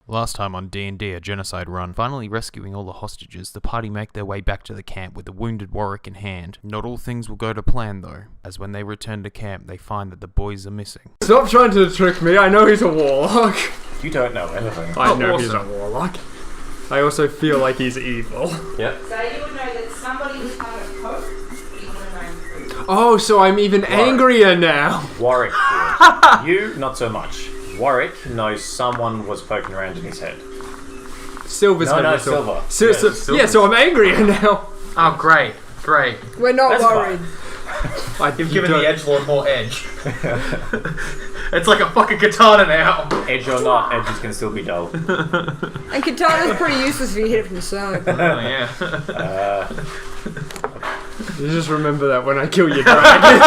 Last time on D&D, a genocide run, finally rescuing all the hostages, the party make their way back to the camp with the wounded Warwick in hand. Not all things will go to plan though, as when they return to camp, they find that the boys are missing. Stop trying to trick me, I know he's a warlock. You don't know anything. I know he's a warlock. I also feel like he's evil. Yep. So you would know that somebody was part of Coast, but you wouldn't know who. Oh, so I'm even angrier now. Warwick would. You, not so much. Warwick knows someone was poking around in his head. Silver's Silver. Yeah, so I'm angrier now. Oh, great. We're not That's worried. You've given the edgelord more edge. It's like a fucking katana now. Edge or not, edges can still be dull. And katana's pretty useless if you hit it from the side. Oh, yeah. You just remember that when I kill your dragon.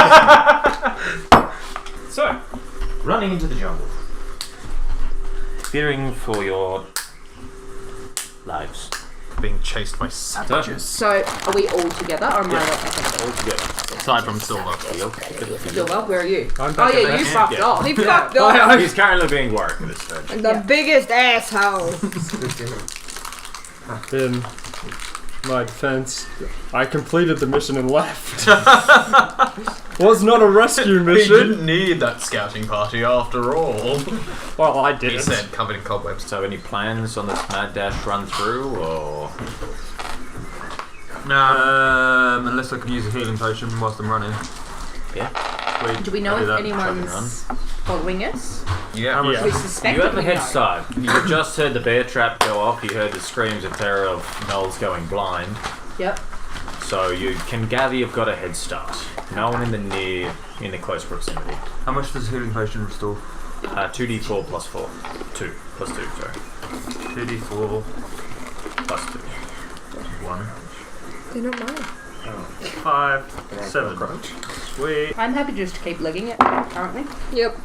So, running into the jungle. Fearing for your lives. Being chased by savages. So are we all together, or am I like All together. Aside from Silver. Silver? Where are you? I'm Oh back yeah, you fucked off. He fucked off. He's currently being worried at this stage. The biggest asshole. In my defense, I completed the mission and left. Was not a rescue He mission. didn't need that scouting party after all. Well, I He didn't. said, covered in cobwebs. So, any plans on this mad dash run through, or...? Unless I can use a healing potion whilst I'm running. Yeah. Do we know if anyone's following us? Yeah. Yeah. We suspect You have that a we head know. start. You just heard the bear trap go off. You heard the screams of terror of Noel's going blind. Yep. So you can gather you've got a head start. No one in the close proximity. How much does healing potion restore? 2d4 plus 4. 2 plus 2, sorry. 2d4 Plus 2. 1. They're not mine. 5, 7. Sweet. I'm happy just to keep legging it currently. Yep.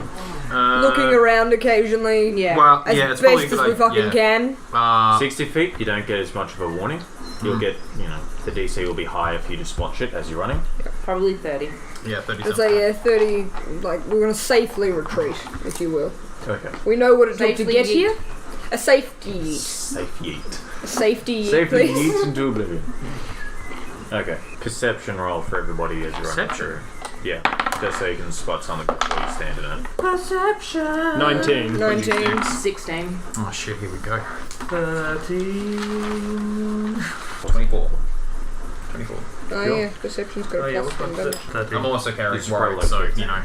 Looking around occasionally. Yeah. Well, As yeah, it's best probably as we fucking can. 60 feet, you don't get as much of a warning. You'll get, the DC will be higher for you to spot it as you're running. Probably 30. Yeah, 30 I'd say 30, like, we're gonna safely retreat, if you will. Okay. We know what it took to Safely get yeet. here. A safety yeet. Safe yeet. A safety yeet, Safely please. yeets into oblivion. Okay. Perception roll for everybody as you're running through. Yeah. Just so you can spot something before you stand in it. Perception. 19. 19. 16. Oh shit, here we go. 13. 24. 24. Oh yeah, perception's got a plus one, doesn't it? 13. I'm also carrying It's Warwick, probably so, like you know, I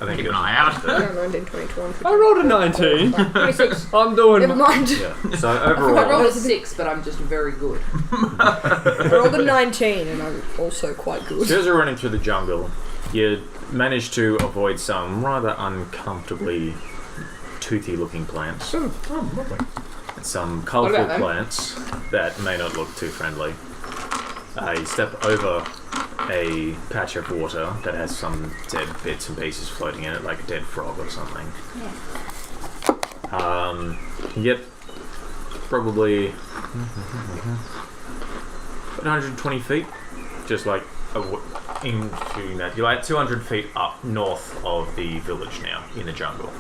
think keep it an was- eye out. Yeah, 19, 20, 21. I rolled a 19. 26. I'm doing. Never mind. Yeah. So I overall, rolled a 6, but I'm just very good. I rolled a 19 and I'm also quite good. so as you're running through the jungle, you manage to avoid some rather uncomfortably toothy-looking plants. Oh, lovely. And some colourful about them? plants that may not look too friendly. You step over a patch of water that has some dead bits and pieces floating in it, like a dead frog or something. You get probably 120 feet, just like into that. You're like 200 feet up north of the village now, in the jungle.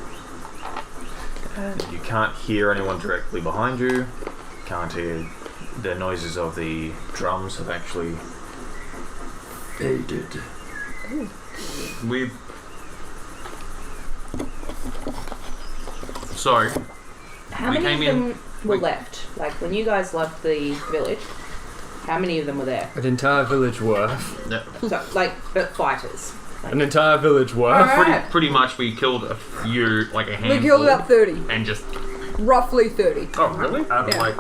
And you can't hear anyone directly behind you. Can't hear the noises of the drums have actually faded. We. So, How We many came of in- them were left? Like, when you guys left the village, how many of them were there? An entire village worth. So, like, but fighters. An entire village worth. Alright. pretty much we killed a few, like a handful. We killed about 30. And just. Roughly 30. Oh, really? Out of Yeah. like.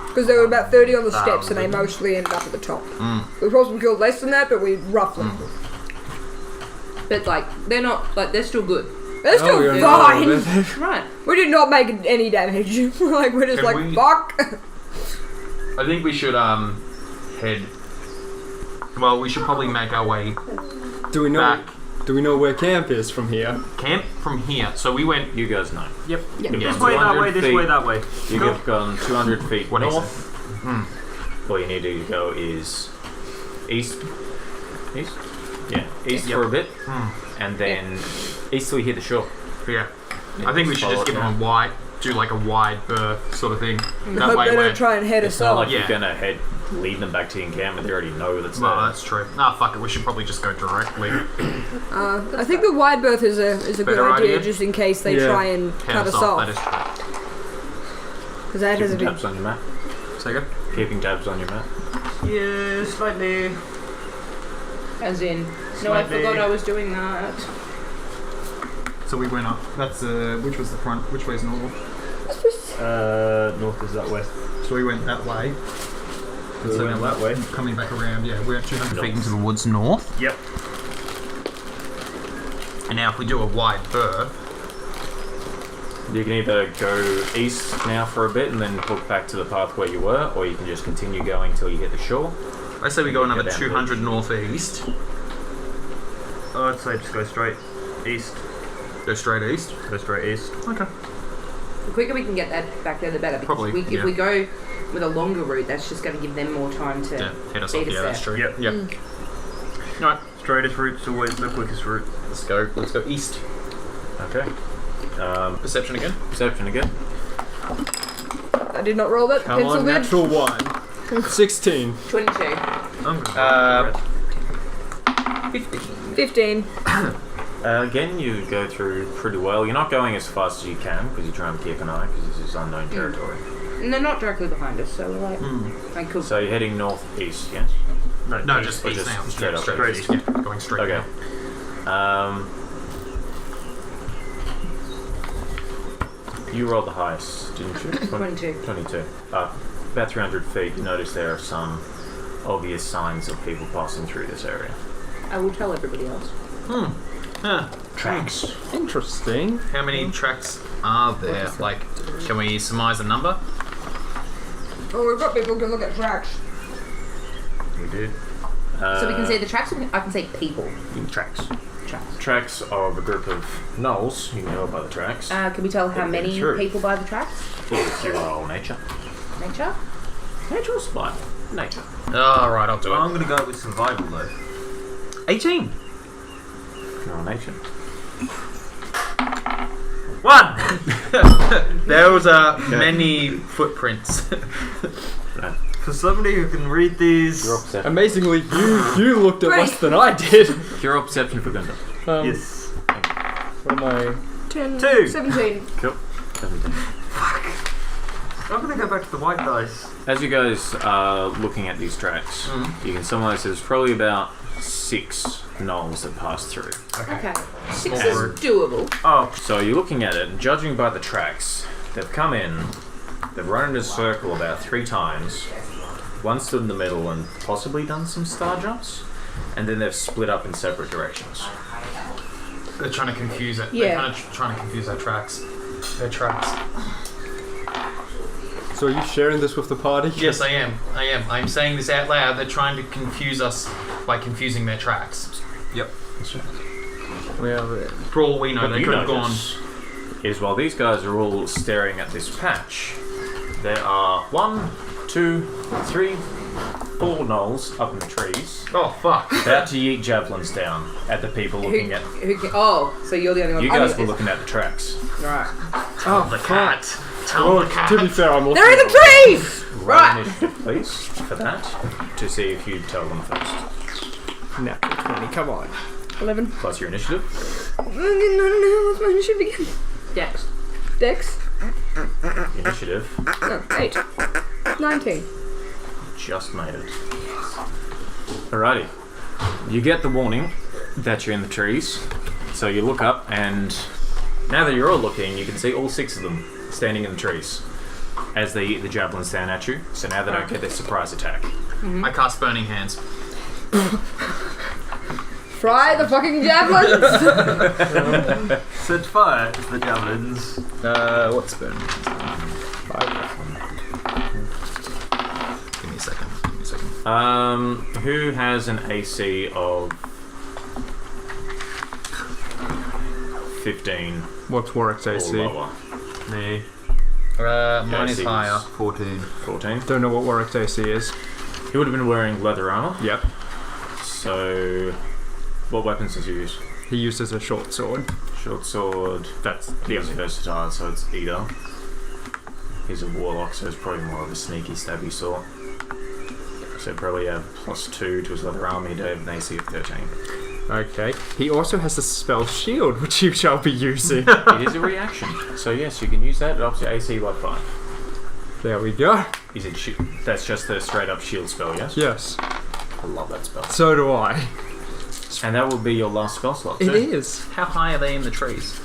Because there were about 30 on the steps and they mostly ended up at the top. We probably killed less than that, but we roughly. But, like, they're not, like, they're still good. They're still yeah, fine. Right. We did not make any damage. Like, we're just Can like, we- fuck. I think we should, head. Well, we should probably make our way Do we know? back. Do we know where camp is from here? Camp from here. So we went. You guys know. Yep. Yep. You've This gone way, that way, 200 this feet. way, that way. You've gone 200 feet What is north. All you need to go is east. East? Yeah, east Yep. for a bit, and then east till you hit the shore. Yeah. I think we should just give them a wide, do like a wide berth sort of thing. I That hope way they we're... don't try and head It's us not off. like Yeah. you're gonna lead them back to the encampment. They already know that's No, there. that's true. Nah, fuck it. We should probably just go directly. I think the wide berth is a good Better idea, idea? just in case they Yeah. try and cut us off. That is true. Because that has a Keeping big. tabs on your map. Second. Keeping tabs on your map. Yeah, slightly. As in, no, I Slightly. forgot I was doing that. So we went up. That's which was the front? Which way's north? North is that way. So we went that way. So we went that way. Coming back around, yeah, we're at 200 feet into the woods north. Yep. And now if we do a wide berth, You can either go east now for a bit and then hook back to the path where you were, or you can just continue going till you hit the shore. I say we go another down 200 northeast. I'd say just go straight east. Go straight east. Go straight east. Okay. The quicker we can get that back there, the better. Because Probably, if yeah. we go with a longer route, that's just going to give them more time to Yeah, head us beat off. us Yeah, that's there. true. Yep. Yep. Alright, Straightest route's always the quickest route. let's go east. Okay. Perception again. Perception again. I did not roll that. Come Pencil on, did. natural 1. 16. 22. I'm gonna 15. Again, you go through pretty well. You're not going as fast as you can because you're trying to keep an eye because this is unknown territory. And they're not directly behind us, so we're like, I could. So you're heading northeast, yes? No, just or east just now. straight up straight east. east. Yeah, going straight Okay. now. You rolled the highest, didn't you? 22. 22. About 300 feet, you notice there are some obvious signs of people passing through this area. I will tell everybody else. Tracks. Interesting. How many tracks are there? Like, can we surmise a number? Oh, we've got people who can look at tracks. We do. So we can say the tracks, or I can say people. Tracks. Tracks of a group of gnolls. You can go by the tracks. Can we tell how Yeah, many sure. people by the tracks? If you roll nature. Nature? Nature or survival? Nature. Alright, I'll do it. I'm gonna go with survival though. 18. Roll nature. 1! There was many footprints. For somebody who can read these. Your perception. Amazingly, you looked at Great. less than I did. Your perception for Gunda. Yes. What am I? 10. 2. 17. Cool. 17. I'm gonna go back to the white dice. As you guys are looking at these tracks, you can summarize there's probably about 6 gnolls that pass through. Okay. 6 Small is group. doable. Oh, So you're looking at it, and judging by the tracks, they've come in, they've run in a circle about 3 times, one stood in the middle and possibly done some star jumps, and then they've split up in separate directions. They're trying to confuse it. Yeah. They're kind of trying to confuse our tracks. Their tracks. So are you sharing this with the party? Yes, I am. I'm saying this out loud. They're trying to confuse us by confusing their tracks. Yep. Well, For all we know, What they you could have gone. notice is while these guys are all staring at this patch, there are 1, 2, 3, 4 gnolls up in the trees, Oh fuck! about to yeet javelins down at the people looking at. So you're the only one. You guys were looking at the tracks. Right. oh, The fuck. cat. Tell Well, the cat. to be fair, I'm looking. They're in the trees! Roll Right. initiative, please, for that, to see if you tell them first. No, 20, come on. 11. Plus your initiative. No. What's my initiative again? Dex. Dex? Initiative. No, 8. 19. Just made it. Alrighty. You get the warning that you're in the trees, so you look up, and now that you're all looking, you can see all 6 of them standing in the trees as they eat the javelins down at you. So now they don't get their surprise attack. I cast Burning Hands. Fry the fucking javelins! set fire to the javelins. What's burning? Give me a second. Who has an AC of 15 What's Warwick's or AC? lower? Me. Mine is AC higher. was 14. 14. Don't know what Warwick's AC is. He would have been wearing leather armor. Yep. So, what weapons does he use? He uses a short sword. Short sword. That's the He's only. versatile, so it's either. He's a warlock, so it's probably more of a sneaky, stabby sword. So probably have +2 to his leather armor, he'd have an AC of 13. Okay. He also has a spell shield, which you shall be using. It is a reaction, so yes, you can use that. It ups your AC by 5. There we go. Is it? That's just the straight up shield spell, yes? Yes. I love that spell. So do I. And that will be your last spell slot. It too. is. How high are they in the trees?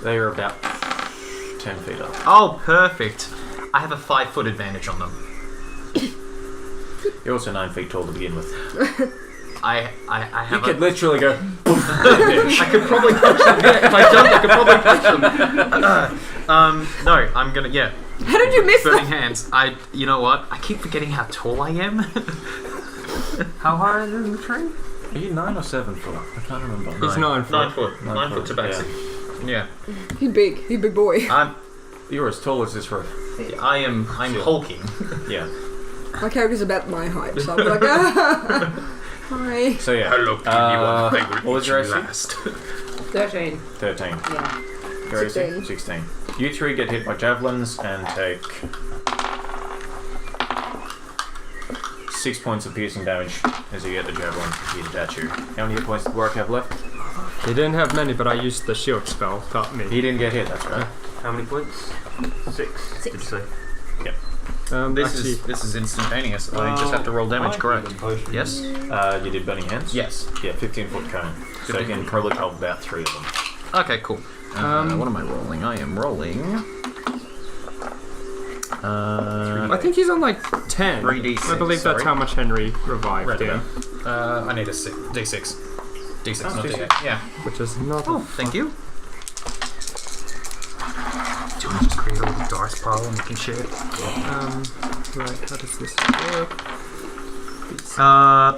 They are about 10 feet up. Oh, perfect. I have a 5-foot advantage on them. You're also 9 feet tall to begin with. I You have could literally go. I could probably punch them. If I jumped, I could probably punch them. No, I'm gonna, yeah. How did you miss Burning that? hands. You know what? I keep forgetting how tall I am. How high are you in the tree? Are you 9 or 7 foot? I can't remember. He's 9 foot. 9 foot. 9 foot's foot, about yeah. 6. Yeah. He's big. He's a big boy. You're as tall as this roof. I'm hulking. Yeah. My character's about my height, so I'm like, hi. So yeah. Hello, what was your AC? last. 13. 13. Yeah. Your AC? 16. 16. You 3 get hit by javelins and take 6 points of piercing damage as you get the javelin hit at you. How many hit points did Warwick have left? He didn't have many, but I used the shield spell to help me. He didn't get hit, that's right. How many points? 6. Did you say? This is instantaneous. I just have to roll damage, correct? Yes? You did burning hands? Yes. Yeah, 15-foot cone. So you can probably hold about 3 of them. Okay, cool. What am I rolling? I am rolling... I think he's on like 10. 3d6, I believe that's sorry. how much Henry revived Right him, I need a d6. D6, not D6. d8. Yeah. which is not. Oh, thank you. Do you want to just create a little dice pile and you can share it? Right. How does this work?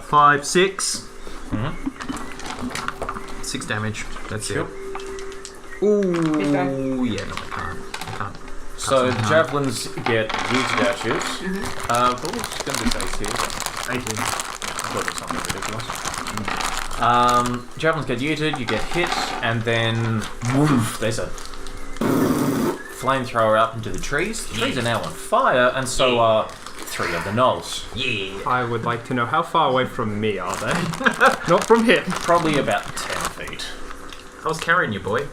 5, 6. Mm-hmm. 6 damage. That's Sure. it. Ooh, yeah, no, I can't. So the javelins get used at you. What was going to be base here? 18. I thought it was something ridiculous. Javelins get yeeted, you get hit, and then woof, there's a flamethrower up into the trees. The trees are now on fire, and so are 3 of the gnolls. Yeah. I would like to know how far away from me are they? Not from him. Probably about 10 feet. I was carrying you, boy.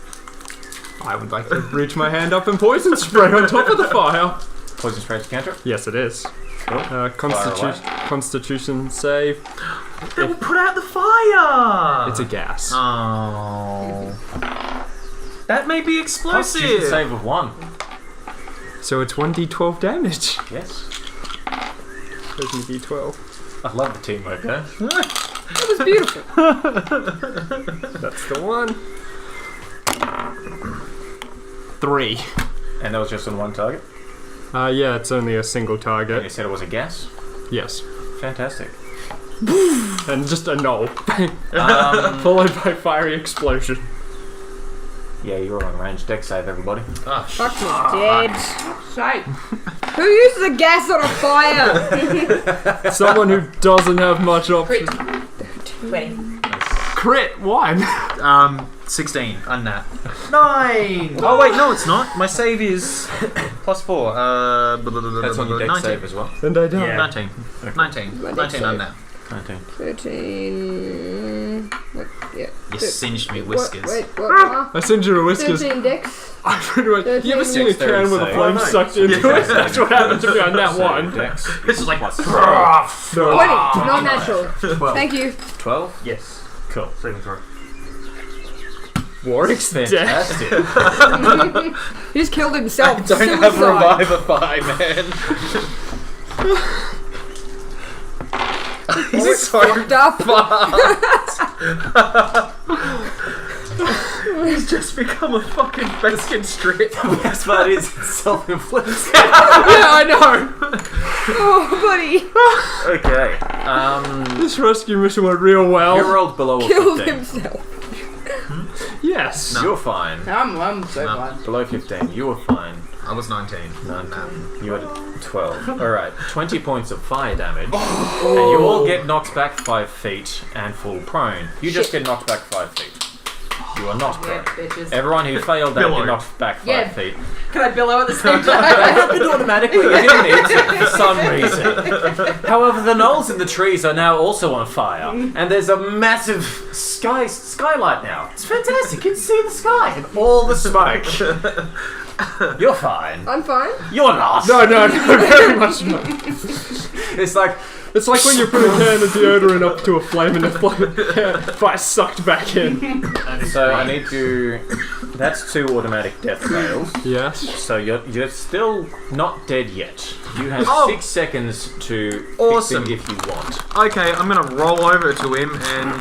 I would like to reach my hand up and poison spray on top of the fire. Poison spray to counter. Yes, it is. Cool. Constitution save. They will put out the fire! It's a gas. Oh. That may be Constitution explosive. save of 1. So it's 1d12 damage. Yes. Where's my d12? I love the teamwork, eh? That was beautiful. That's the one. 3. And that was just on 1 target. Yeah, it's only a single And you target. said it was a gas. Yes. Fantastic. And just a null. Um, Followed by fiery explosion. yeah, you're on range. Deck save, everybody. Oh, Fuck me dead. Shite. Who uses a gas on a fire? Someone who doesn't have much options. 20. Crit 1. 16 on that. 9! Oh, wait, no, it's not. My save is +4. That's on your deck 19. save as well. And I die. Yeah. 19. 19. 19 on that. 19. 13. What? Yeah. You singed me whiskers. Wait, what? I send you a whiskers. 13 dex. I pretty much. You ever seen a Dexterity can with a save. flame sucked into Yeah. it? That's what happened to me on that So, one. Dex. This is like plus Oh. No. 20. Not natural. 12. Thank you. 12. Yes. Cool. Saving throw. Warwick's dead. Fantastic. He just killed himself. Don't have Suicide. Revivify, man. He's so Fucked up. He's just become a fucking bacon strip. Best part is it's self-inflicted. Yeah, I know. Oh, buddy. Okay. This rescue mission went real You well. rolled below a Killed 15. himself. Yes. You're fine. I'm so No. fine. Below 15. You were fine. I was 19. 19. You had a 12. Alright. 20 points of fire damage. And you all get knocked back 5 feet and fall prone. You just get knocked back 5 feet. You are not Yeah, prone. bitches. Everyone who failed that Billow. get knocked back 5 Yeah. feet. Can I billow at the same That time? happened automatically. You didn't need to for some reason. However, the knolls in the trees are now also on fire, and there's a massive skylight now. It's fantastic. You can see the sky and all the smoke. You're fine. I'm fine. You're not. No, very much not. It's like It's like when you put a can of deodorant up to a flame and the fire sucked back in. so. I need to. That's 2 automatic death fails. Yes. So you're still not dead yet. You have Oh. 6 seconds to Awesome. fix him if you want. Okay, I'm gonna roll over to him, and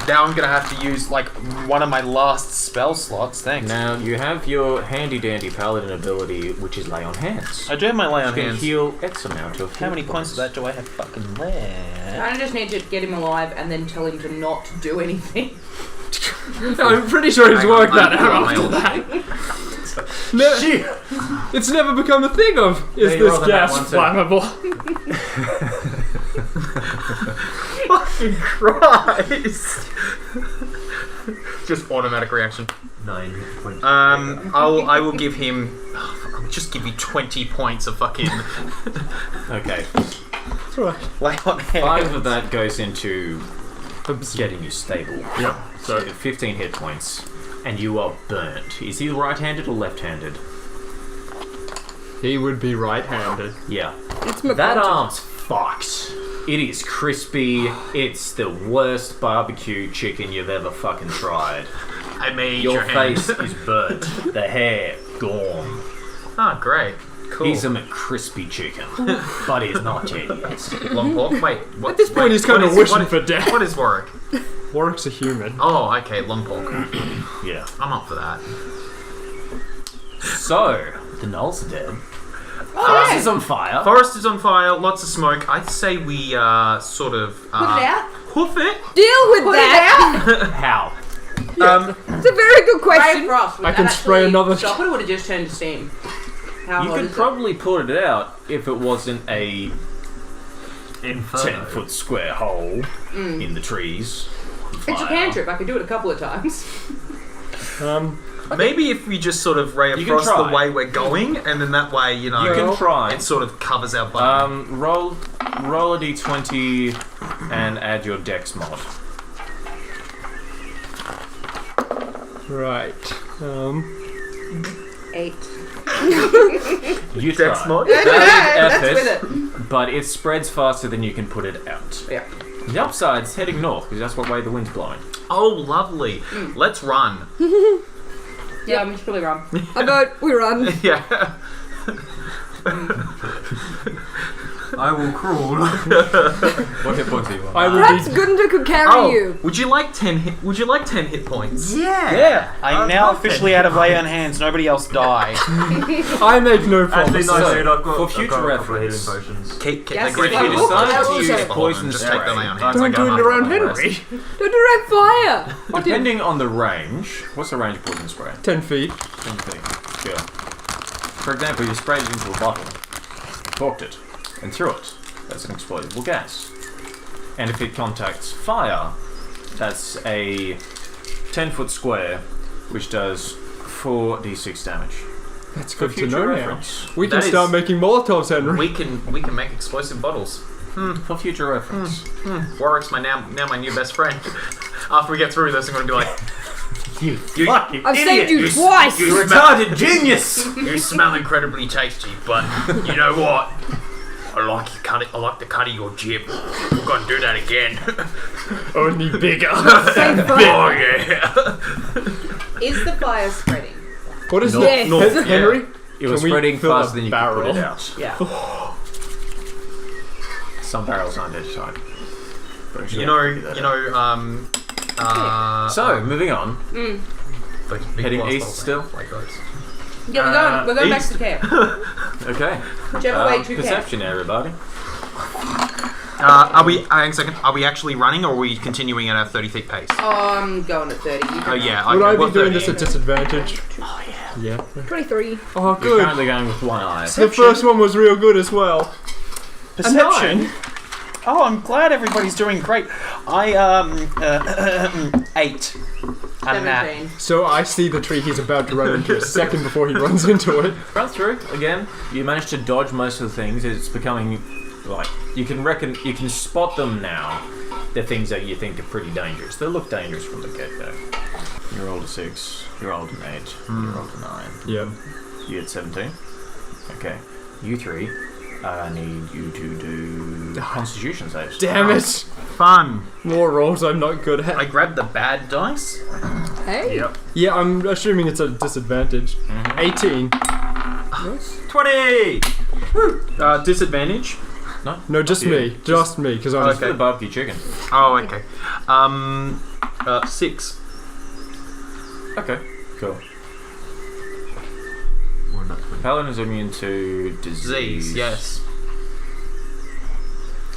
now I'm gonna have to use like one of my last spell slots. Thanks. Now you have your handy dandy paladin ability, which is lay on hands. I do have my lay on You can hands. heal X amount of. How many points of that do I have fucking left? I just need to get him alive and then tell him to not do anything. I'm pretty sure he's Hang on, worked that I'm out my after old- that. It's never become a thing of, is Yeah, this roll the gas nat one too. flammable? Fucking Christ! Just automatic reaction. 9 points. I will give him. I'll just give you 20 points of fucking Okay. Right. lay on hands. 5 of that goes into getting you stable. Yep. So 15 hit points, and you are burnt. Is he right-handed or left-handed? He would be right-handed. Yeah. It's my That conscience. arm's fucked. It is crispy. It's the worst barbecue chicken you've ever fucking tried. I made Your hand. face is burnt. The hair gone. Oh, great. Cool. He's a McCrispy chicken, but he's not dead yet. long pork. Wait, what? At this point, he's kind of wishing for death. What is Warwick? Warwick's a human. Oh, okay, long pork. Yeah. I'm up for that. So the gnolls are dead. Forest is on fire. Forest is on fire. Lots of smoke. I'd say we sort of Put it out. hoof it. Deal with Put that. it out. How? It's a very good Spray question. frost. Would I can that spray actually another- Stop it, or would it just turn to steam? How You hot could is probably put it out if it wasn't a Inferno. 10-foot square hole in the trees. it? It's a cantrip. I could do it a couple of times. Maybe if we just sort of ray You can across the try. way we're going, and then that way, you know, You can try. it sort of covers our butt. Roll a d20 and add your dex mod. Right. 8. You Dex try. mod? Valid That's with effort, it. but it spreads faster than you can put it out. Yeah. The upside's heading north because that's what way the wind's blowing. Oh, lovely. Let's run. Yeah, we should probably run. I vote we run. Yeah. I will crawl. What hit points are you on? I would Perhaps be. Gunda could carry Oh, you. would you like 10 hit? Would you like 10 hit points? Yeah, I'm now officially out of lay on hands. Nobody else died. I make no Actually, promises. no, dude, I've got, for I've future got a couple of reference. healing potions. Keep Yes, the if great you hit decide is to use use poison. poison Just take the spray. lay on Don't hands. Don't do it around Henry. Don't do it on fire. Depending on the range, what's the range of poison spray? 10 feet. 10 feet. Sure. For example, you sprayed it into a bottle, corked it, and threw it. That's an explodable gas. And if it contacts fire, that's a 10-foot square, which does 4d6 damage. That's For good to future know reference. now. We can That start is- making Molotovs, Henry. We can make explosive bottles. For future reference. Warwick's now my new best friend. After we get through this, I'm gonna be like, you fucking I've saved idiot. you twice. You Retarded genius! You smell incredibly tasty, but you know what? I like the cut of your jib. We're gonna do that again. Only bigger. Oh yeah. Is the fire spreading? What is Yes. that? Henry? It was Can we spreading fill a faster than you could put barrel? it out. Yeah. Some barrels aren't airtight. So, moving on. Heading east still? Yeah, we're going back to camp. Okay. Whichever way to camp. Perception, everybody. Are we? Hang on a second. Are we actually running, or are we continuing at our 30 feet pace? Oh, I'm going at 30. You can Oh yeah. Would okay, I be well, doing 30. this at disadvantage? Oh, yeah. 23. Oh, You're good. currently going with one eye. The first one was real good as well. Perception. Oh, I'm glad everybody's doing great. I 8. And that. 17. So I see the tree he's about to run into a second before he runs into it. Run through again. You managed to dodge most of the things. It's becoming like you can spot them now. They're things that you think are pretty dangerous. They look dangerous from the get-go. You rolled a 6. You rolled an 8. You rolled a 9. Yep. You had 17. Okay. You 3. I need you to do Constitution saves. Damn it! Fun. More rolls I'm not good I at. grabbed the bad dice. Hey. Yep. Yeah, I'm assuming it's a disadvantage. 18. 20! Disadvantage? No, just me. Just me, because I'm Just for the barbecue chicken. Oh, okay. 6. Okay. Cool. Paladin is immune to disease. Yes.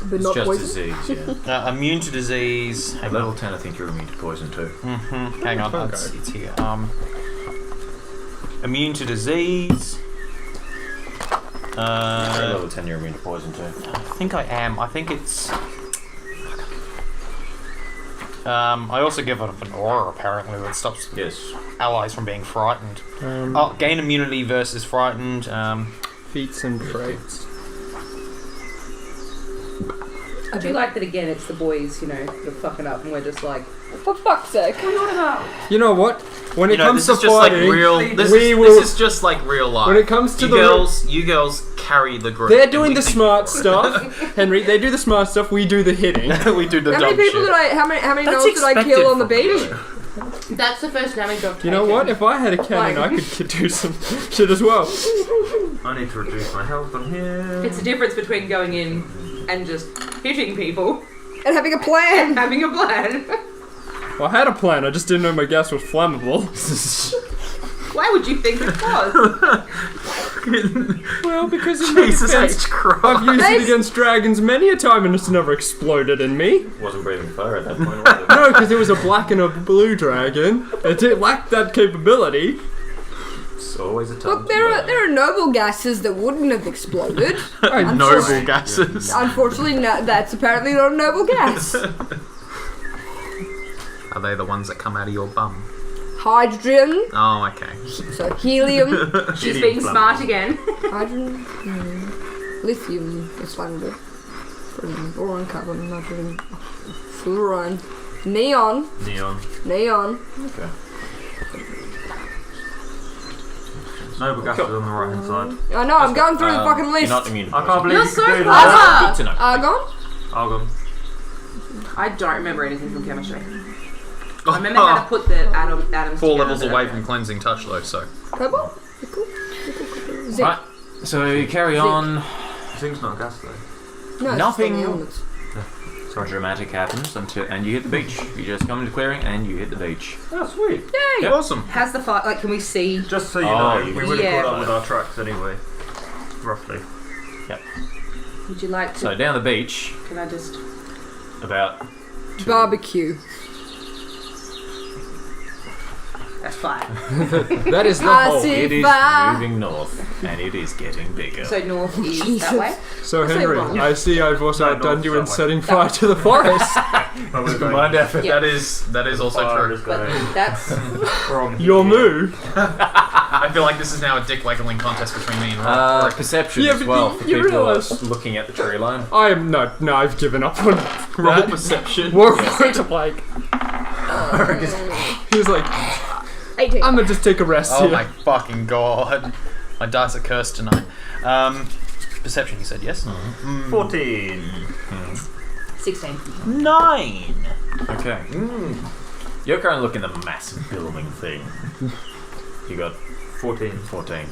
But It's not just poison. disease, yeah. Immune to disease. At level 10, I think you're immune to poison too. Hang on, Okay. it's here. Immune to disease. At level 10, you're immune to poison too. I think I am. I think it's. I also give it an aura apparently that stops Yes. allies from being frightened. Gain immunity versus frightened. feats and traits. I do like that again, it's the boys, that are fucking up and we're just like, For fuck's sake. You know what? When it comes this to is just like fighting, real. This is just like real life. when it comes to you girls carry the group. they're and doing we the think- smart stuff. Henry, they do the smart stuff. We do the hitting. We do the How dumb many people shit. how many That's gnolls did I kill on the expected beach? that's the first damage I've taken. You know what? If I had a cannon, I could do some shit as well. I need to reduce my health on here. It's the difference between going in and just hitting people And having a plan. and having a plan. Well, I had a plan. I just didn't know my gas was flammable. Why would you think it was? Well, because in my Jesus defense, H. Christ. I've used it against dragons many a time and it's never exploded in me. Wasn't breathing fire at that point, was it? No, because it was a black and a blue dragon. It lacked that capability. It's always a time. Look, there are noble gases that wouldn't have exploded. Noble gases. Unfortunately, that's apparently not a noble gas. Are they the ones that come out of your bum? Hydrogen, Oh, okay. so helium, She's being smart again. hydrogen, lithium is flammable. Boron, carbon, nitrogen, fluorine, neon. Okay. Noble gas is on the right hand side. I know, I'm going through the fucking You're list. not immune to I can't poison. believe You're you so could do clever. that. Good to know. Argon, Argon. I don't remember anything from chemistry. I remember how to put the atoms 4 together, levels but away I from cleansing touch, though. So cobalt, nickel, zinc. Right. So you carry on. Zinc's not a gas though. No, it's Nothing- just the elements. Dramatic happens and you hit the beach. You just come into clearing and you hit the beach. Oh, sweet. Yay! Yep. awesome. Has the fire, can we see? Just so you Oh, know, you we would have Yeah. caught up with our tracks anyway. Roughly. Would you like to? So down the beach, Can I just? about Barbecue. That's fire. That is the I whole. see it is fire. moving north and it is getting bigger. So north is that way. So say Henry, wrong. I see I've also No, outdone no, you in that way. setting fire to the forest. But we're going Combined effort. Yeah. That is also fire true. is But going that's from Your move. I feel like this is now a dick waggling contest between me and Rob. Perception Yeah, as but well you- for you people realise- looking at the tree line. I am no, I've given up on Roll that. perception. We're going to like. He was like, 18. I'm gonna just take a rest Oh here. my fucking god. My dice are cursed tonight. Perception, you said, yes? 14. 16. 9. Okay. You're currently looking at the massive billowing thing. You got 14. 14.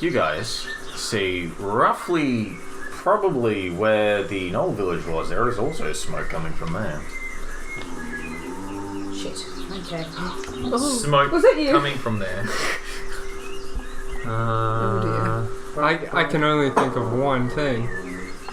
You guys see roughly, probably where the Knoll village was. There is also smoke coming from there. Shit. Okay. Smoke Was it you? coming from there. I can only think of one thing.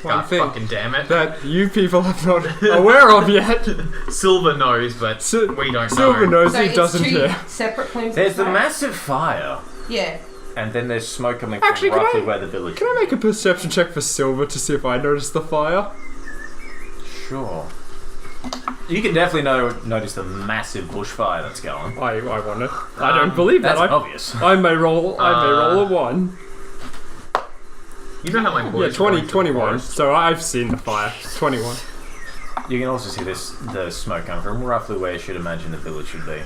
One God thing fucking damn it. that you people are not aware of yet. Silver knows, but Si- we don't Silver know. knows So he it's doesn't two hear. separate flames. There's the of fire? massive fire, Yeah. and then there's smoke coming Actually, from can roughly I- where the village Can I make a perception check for Silver to see if I notice the fire? Sure. You can definitely notice the massive bushfire that's going. I want it. I don't believe that. That's obvious. I may roll a 1. You know how my Yeah, boys 21. So I've seen the fire. 21. You can also see the smoke coming from roughly where you should imagine the village should be.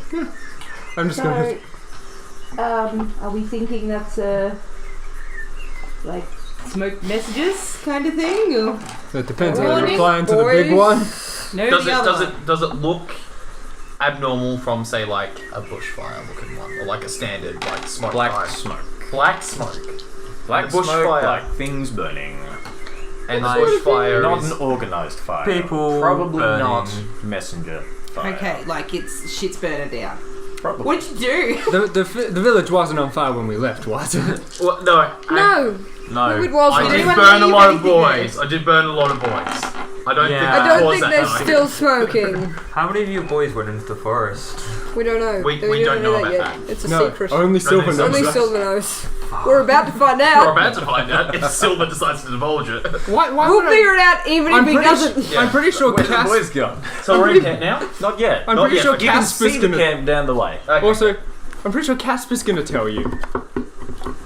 I'm just gonna. Are we thinking that's like smoke messages kind of thing, or It depends on the Warning, replying to the big one. no? Does it look abnormal from say like a bushfire looking one or like a standard like smoke Black fire? smoke. Black smoke. Black Bushfire. smoke, like things burning. And Like, bushfire not is an organised fire. people Probably burning. not messenger fire. Okay, like shit's burning down. Probably. What'd you do? The village wasn't on fire when we left, was it? Well, no. No. No. It was. I Did did anyone burn a leave lot of anything there? boys. I did burn a lot of boys. I don't think Yeah. I that don't caused think that they're night. still smoking. How many of you boys went into the forest? We don't know. We don't know about yet. that. It's a No, secret. only Silver knows Only that. Silver knows. We're about to find We're out. about to find out if Silver decides to divulge it. Why We'll would I- figure it out even I'm if he pretty doesn't. su- I'm pretty sure Where's the Cass. boys gone? So we're in camp now? Not yet. I'm Not pretty yet, sure but you can Casper's see the gonna- camp down the way. Okay. Also, I'm pretty sure Casper's gonna tell you.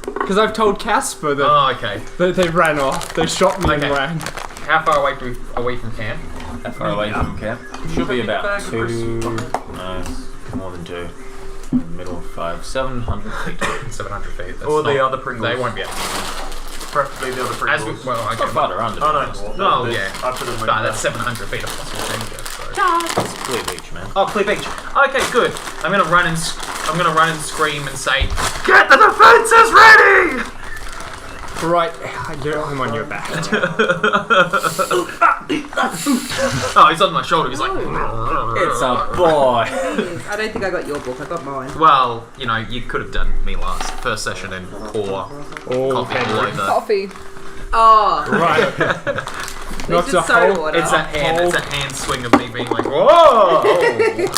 Because I've told Casper that Oh, okay. they ran off. They shot me and Okay. ran. How far away from camp? How far away from camp? Should be about 2. No, more than 2. Middle 5, 700 feet. 700 feet. That's Or the not- other Pringles. They won't be able to. Preferably the other As Pringles. we, well, It's okay. not farther under. Oh to be honest. no. Oh, yeah. I put them No, that's 700 feet of possible danger. So. It's clear beach, man. Oh, Clear Beach. Okay, good. I'm gonna run and scream and say, "Get the defences ready!" Right, I'm on your back. Oh, he's on my shoulder. He's like, It's a boy. I don't think I got your book. I got mine. well, you know, you could have done me last first session and pour Oh, coffee all over. Coffee. Oh, right. Not it's the soda whole. water. It's that hand swing of me being like, whoa!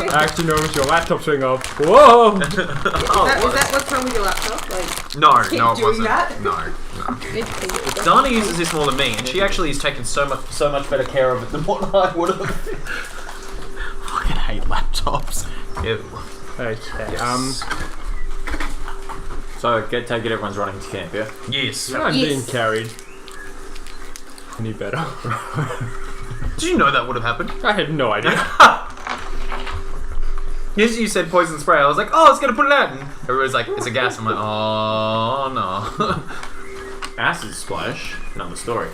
Actually, no, it's your laptop swing off. Whoa! Is that what's wrong with your laptop? Like, No, keep no, it doing wasn't. that? No. It's Dana uses this more than me, and she actually has taken so much better care of it than what I would have. Fucking hate laptops. Ew. Okay, So, take it everyone's running to camp, yeah? Yes. I'm Yes. being carried. Any better? Did you know that would have happened? I had no idea. Yes, you said poison spray. I was like, oh, it's gonna put it out. And everybody's like, it's a gas. I'm like, oh no. Acid splash, another story.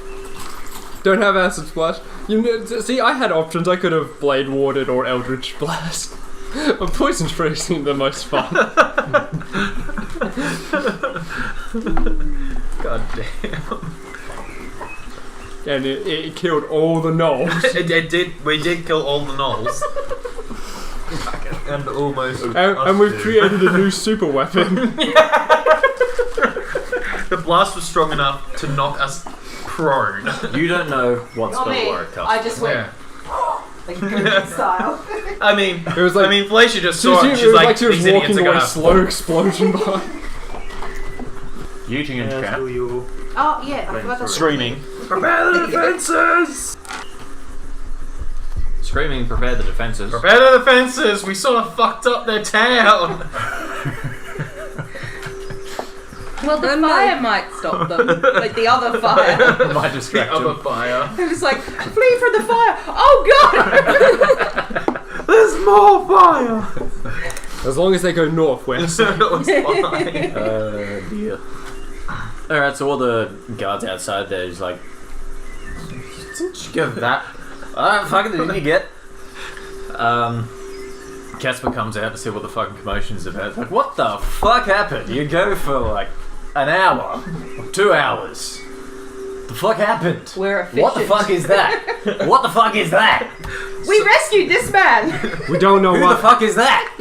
Don't have acid splash. You know, see, I had options. I could have blade warded or eldritch blast. But poison spray seemed the most fun. God damn. And it killed all the gnolls. It did. We did kill all the gnolls. And almost. And we've created a new super weapon. The blast was strong enough to knock us prone. You don't know what not spell me. word comes. I just went Yeah. like Gurkha style. I mean, It was like Felicia just she, saw it. it She's was like, like she was these idiots walking are away, gonna. slow explosion by. Eugene and Yes, camp. do you? Oh yeah, I forgot that. Screaming. Prepare the defenses! Screaming, prepare the defences. Prepare the defenses! We sort of fucked up their town! Well, the fire might stop them, like the other fire. My The distraction. other fire. It was like, flee from the fire! Oh god! There's more fire! As long as they go northwest. That was fine. Dear. Alright, so all the guards outside there is like, didn't you give that? Alright, fucking didn't you get? Casper comes out to see what the fucking commotion is about. It's like, what the fuck happened? You go for like an hour, 2 hours. The fuck happened? We're efficient. What the fuck is that? What the fuck is that? We rescued this man! We don't know Who the what. fuck is that?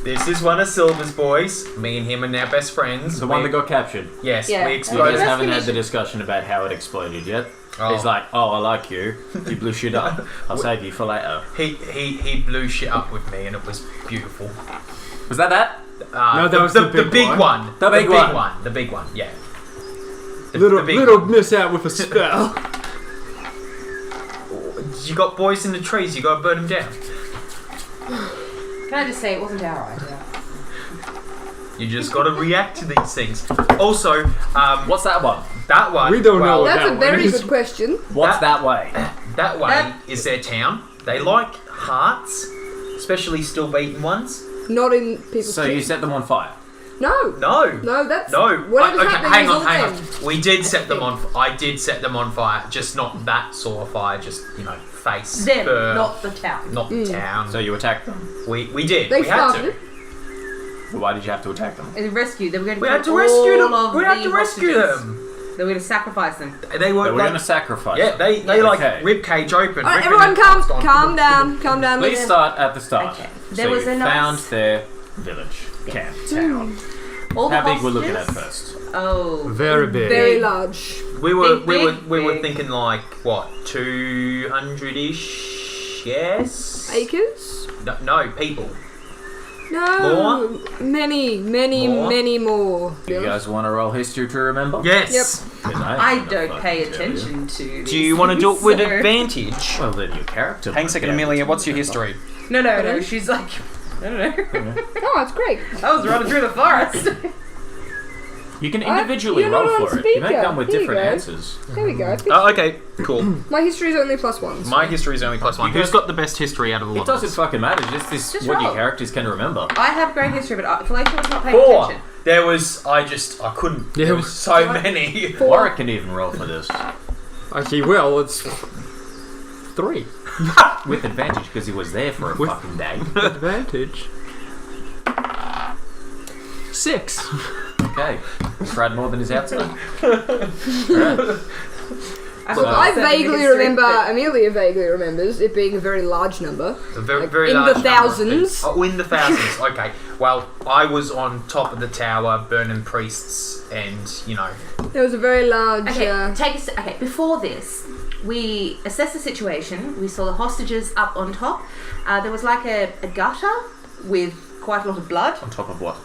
This is one of Silver's boys. Me and him are now best friends. The one that got captured. Yes, Yeah. we You exploded. guys Let's haven't had finish. the discussion about how it exploded yet. Oh. He's like, oh, I like you. You blew shit up. I'll save you for later. He blew shit up with me and it was beautiful. Was that? No, that was the big one. The big one. The big one, yeah. Little big little miss out with a spell. You got boys in the trees. You got to burn them down. Can I just say it wasn't our idea? You just got to react to these things. Also, What's that one? that one. We don't know what That's that a one very is. good question. What's that way? That way is their town. They like hearts, especially still beaten ones. Not in people's So you chests. set them on fire. No. No. That's No. Whatever's Okay, happening hang is on, all hang them. on. We did set them on. I did set them on fire. Just not that sort of fire. Just face. Them, burn, not the town. not the town. So you attacked them. We did. They we had started to. it. Why did you have to attack them? They rescued. They were going to We kill had to rescue them. all of We had the to rescue hostages. them. They were going to sacrifice them. They were They were like, going to sacrifice yeah, them. they like Okay. rib cage open. Alright, ripping everyone, their hearts calm down. Calm down. Please start at the start. Okay. So There was you a nice- found their village, camp, town. All the How big we're looking at hostages- first? Oh. Very big. Very large. We were Big. thinking like what 200-ish? Yes. Acres? No, people. No. Many more. Do you guys want to roll history to remember? Yes. 'Cause I ain't gonna don't pay fucking tell you. attention to. Do you want to do it with So- advantage? Well, then your character. Hang a might second, be able Amelia. to What's your remember. history? No. She's like, I don't know. Oh, it's great. I was running through the forest. You can individually you're roll not on for it. You may speaker. come with Here you different go. answers. There we go. Oh, okay, cool. My history is only +1s. My history is only +1. Who's got the best history out of the lot It of doesn't us? fucking matter. Just Just what your roll. characters can remember. I have great history, but Felicia was not paying 4. attention. There was. I couldn't. Yeah, There was so many. Warwick can even roll for this Actually, well, it's 3. with advantage because he was there for a With- fucking day. Advantage. 6. Okay, he tried more than his outside. Well, I vaguely remember, Amelia vaguely remembers it being a very large number. A very, Like, very in the large number of thousands. people. Oh, in the thousands. Okay. Well, I was on top of the tower, burning priests, and There was a very large. Okay, before this, we assessed the situation. We saw the hostages up on top. There was like a gutter with quite a lot of blood. On top of what?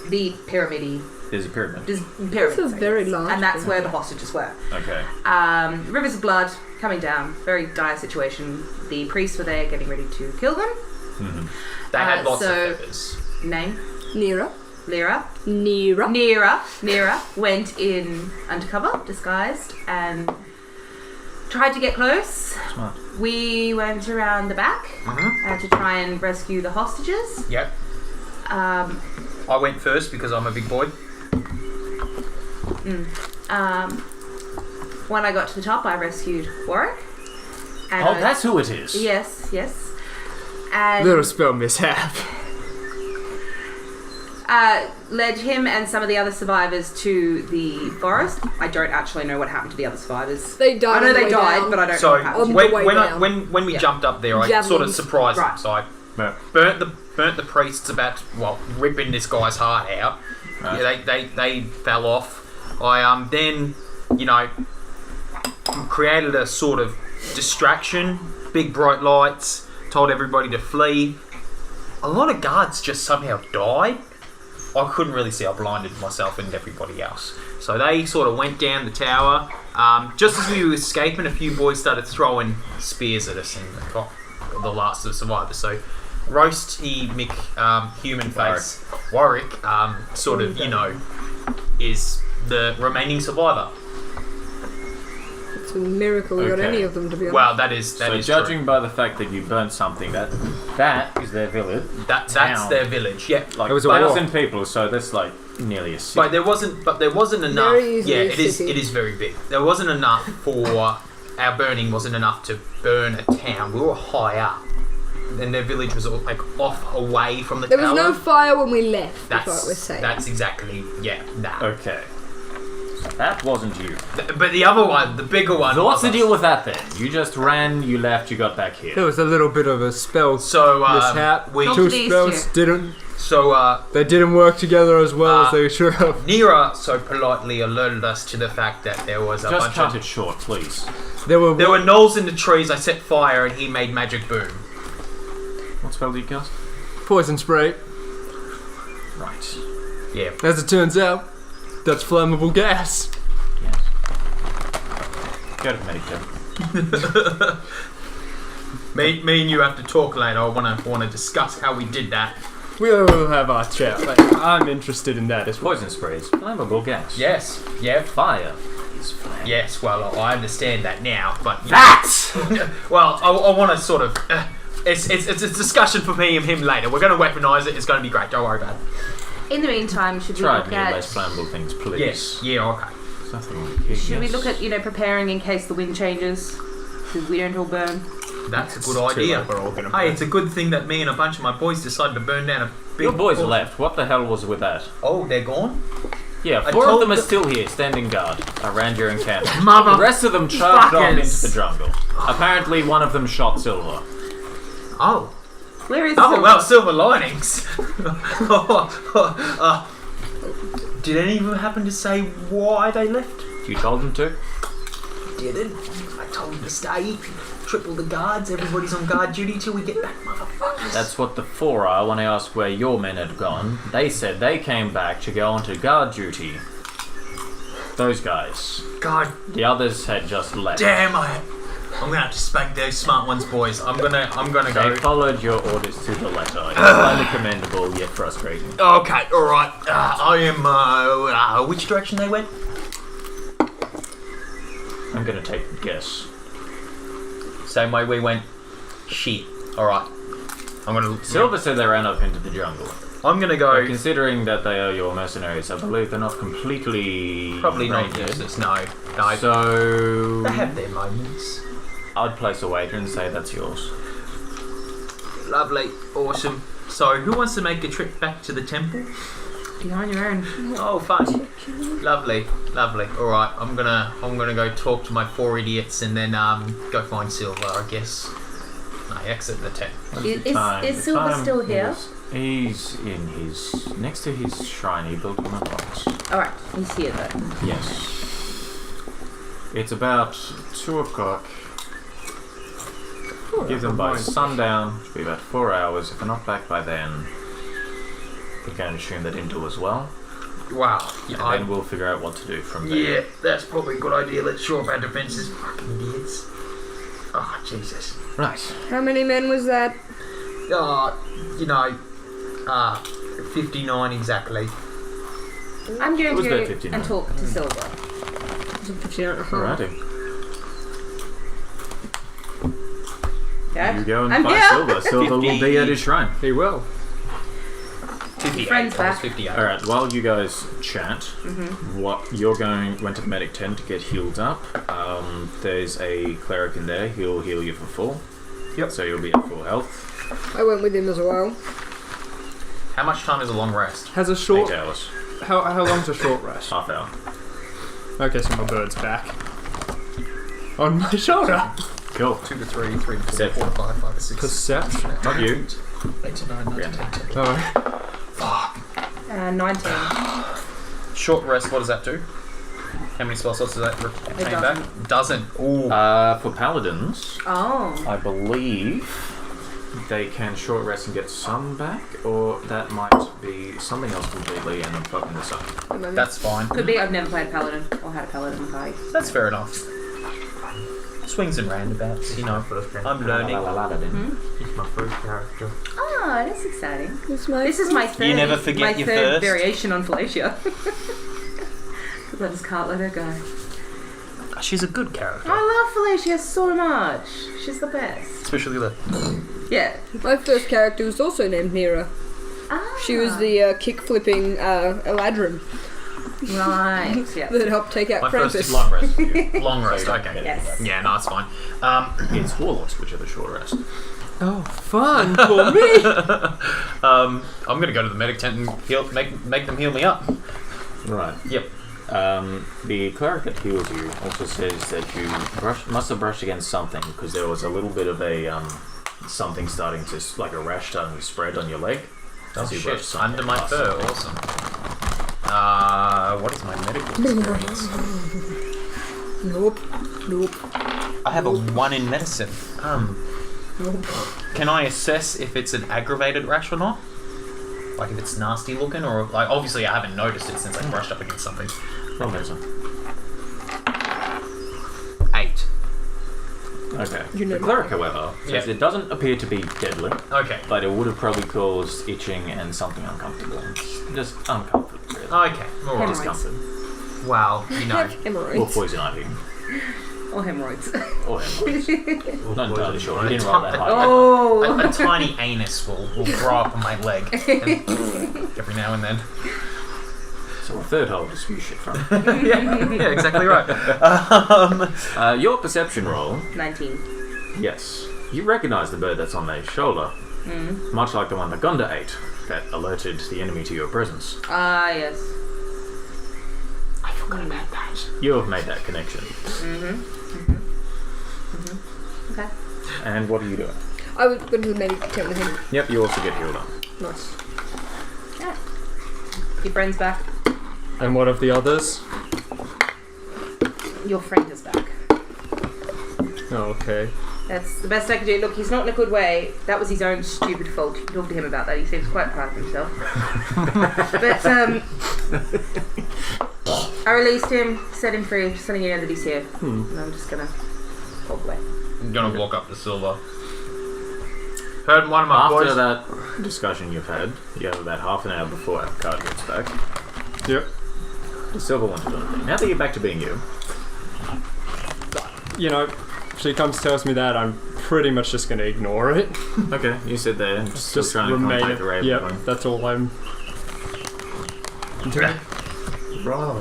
The pyramid. There's a pyramid. There's pyramids. It's a very large And that's pyramid. where the hostages were. Okay. Rivers of blood coming down. Very dire situation. The priests were there getting ready to kill them. they had lots so- of feathers. Name? Nira. Lyra. Nira. Nira went in undercover, disguised, and tried to get close. Smart. We went around the back to try and rescue the hostages. Yep. I went first because I'm a big boy. When I got to the top, I rescued Warwick. And Oh, that's who it is. Yes. And Little spell mishap. led him and some of the other survivors to the forest. I don't actually know what happened to the other survivors. They died. I know on the they way died, down. but I don't know So what happened. On the when way when, I, down. when we jumped up there, I sort of Javelins. surprised Right. them. So I Yeah. burnt the priests about ripping this guy's heart out. Right. Yeah, they fell off. I then created a sort of distraction, big bright lights, told everybody to flee. A lot of guards just somehow died. I couldn't really see. I blinded myself and everybody else. So they sort of went down the tower. Just as we were escaping, a few boys started throwing spears at us and got the last of the survivors. So roasty Mick, human face, Warwick, sort of, is the remaining survivor. It's a miracle we got Okay. any of them, to be honest. Well, that is So judging by the fact that you burnt something, that is their village. true. That's town. their village. Yeah, Like It was a war. 1,000 people, so that's like nearly a city. but there wasn't enough. Very easily Yeah, a it is. city. It is very big. There wasn't enough for our burning. Wasn't enough to burn a town. We were high up, and their village was like off away from the there tower. was no fire when we left. That's That's what we're saying. That's exactly that. Okay. That wasn't you. But the other one, the bigger one. So what's was the us. deal with that then? You just ran, you left, you got back here. There was a little bit of a spell So mishap. we. Don't- 2 Please, spells dear. didn't. So They didn't work together as well as they should have. Nira so politely alerted us to the fact that there was a Just bunch cut of. it short, please. There were Gnolls in the trees. I set fire, and he made magic boom. What spell did you cast? poison spray. Right. Yeah. As it turns out, that's flammable gas. Yes. Go to medic. Me and you have to talk later. I wanna discuss how we did that. We'll have our chat. Like, I'm interested in that as well. Poison sprays, flammable gas. Yes. Yeah. Fire is flame. Yes. Well, I understand that now, but That! well, I want to sort of. It's a discussion for me and him later. We're going to weaponize it. It's going to be great. Don't worry about it. In the meantime, should we Try look new at less flammable things, please. Yes. Yeah. Okay. Something like should we look at preparing in case the wind changes, so we don't all burn? That's a good idea. We're all gonna Hey, it's a good thing that me and a bunch of my boys decided to burn down a big. Your boys left. What the hell was with that? Oh, they're gone. Yeah, I 4 of told them are the- still here, standing guard around your encampment. Mother The rest of them charged off fuckers. into the jungle. Apparently, one of them shot Silver. Oh. Where is Oh Silver? well, silver linings. Did any of them happen to say why they left? You told them to? Didn't. I told them to stay. Triple the guards. Everybody's on guard duty till we get back, motherfuckers. That's what the 4 are. When I asked where your men had gone, they said they came back to go onto guard duty. Those guys. God The others had just left. damn it. I'm gonna have to spank those smart ones, boys. I'm gonna go. They followed your orders to the letter. It's highly commendable, yet frustrating. Okay, alright. I am, which direction they went? I'm gonna take a guess. Same way we went. Shit. Alright. I'm gonna... Silver said they ran up into the jungle. I'm gonna But go... considering that they are your mercenaries, I believe they're not completely Probably not reindeer. useless, no. No. So They have their moments. I'd place a wager and say that's yours. Lovely. Awesome. So, who wants to make a trip back to the temple? You're on your own. Oh, fun. Lovely. Lovely. Alright, I'm gonna go talk to my 4 idiots and then go find Silver, I guess. I exit the tent. Is Silver still here? He's in his next to his shrine he built on the rocks. Alright, he's here though. Yes. It's about 2 o'clock. Give them by sundown. It'll be about 4 hours. If they're not back by then, we can assume they didn't do as well. Wow. And then we'll figure out what to do from there. Yeah, that's probably a good idea. Let's shore up our defences. Fucking idiots. Oh, Jesus. Right. How many men was that? 59 exactly. I'm going It was to about go 59. and talk to Silver. Alrighty. Okay? You go and I'm find here. Silver. Silver will be at his shrine. He will. 58 Friends plus back. 58. Alright, while you guys chat, what you're went to the medic tent to get healed up. There's a cleric in there, he'll heal you for full. Yep. So you'll be at full health. I went with him as well. How much time is a long rest? Has a short. 8 hours. How long's a short rest? Half hour. Okay, so my bird's back. On my shoulder. Cool. 2 to 3, 3 to 4, Set. 4 to 5, 5 to 6. Perception. Not you. 8 to 9, 9 to 10, 10. Oh, 19. Short rest, what does that do? How many spell slots does that retain back? Doesn't. Ooh. For paladins, Oh. I believe they can short rest and get some back, or that might be something else completely, and I'm fucking this up. That's fine. Could be I've never played Paladin or had a Paladin party. That's fair enough. Swings and roundabouts, you know. I'm learning. It's my first character. Oh, that's exciting. This my This is my third, never forget my your third first. variation on Felicia. Because I just can't let her go. She's a good character. I love Felicia so much. She's the best. Especially the... Yeah. My first character was also named Mira. Ah. She was the kick-flipping Eladrin Right. Yeah. that helped take out My first Krampus. is long rest. Long rest, okay. Yes. Yeah, no, it's fine. It's warlocks which are the short rest. oh, fun for me. I'm gonna go to the medic tent and heal, make them heal me up. Right. Yep. The cleric that heals you also says that you must have brushed against something, because there was a little bit of a something starting to, like a rash starting to spread on your leg. Oh So you shit, brushed something under my last fur, night. awesome. What is my medical experience? Nope. Nope. I have a 1 in medicine. Can I assess if it's an aggravated rash or not? Like if it's nasty looking, or like obviously I haven't noticed it since I brushed up against something. Roll medicine. 8. Okay. You know The cleric, however, says Yeah. it doesn't appear to be deadly, Okay. but it would have probably caused itching and something uncomfortable. Just uncomfortable, really. Okay. All right. Discomfort. Well, you know. Have hemorrhoids. Or poison ivy. Or hemorrhoids. Or hemorrhoids. Not entirely sure. You didn't roll that high. Oh. A tiny anus will grow up on my leg every now and then. So a third hole to spew shit from. Yeah, exactly right. Your perception roll. 19. Yes. You recognise the bird that's on their shoulder. Much like the one that Gonda ate, that alerted the enemy to your presence. Ah, yes. I forgot about that. You have made that connection. Okay. And what are you doing? I was going to maybe pretend with him. Yep, you also get healed up. Nice. Yeah. Your friend's back. And what of the others? Your friend is back. Oh, okay. That's the best I could do. Look, he's not in a good way. That was his own stupid fault. You can talk to him about that. He seems quite proud of himself. But, I released him, set him free, just letting you know that he's here. And I'm just gonna walk away. I'm gonna walk up to Silver. Heard one of my After boys. that discussion you've had, you have about half an hour before our card gets back. Yep. Does Silver want to do anything? Now that you're back to being you. You know, if she comes tells me that, I'm pretty much just going to ignore it. Okay, you sit there, still Just trying to remain. contact the Raven. Yep, that's all I'm doing. Roll.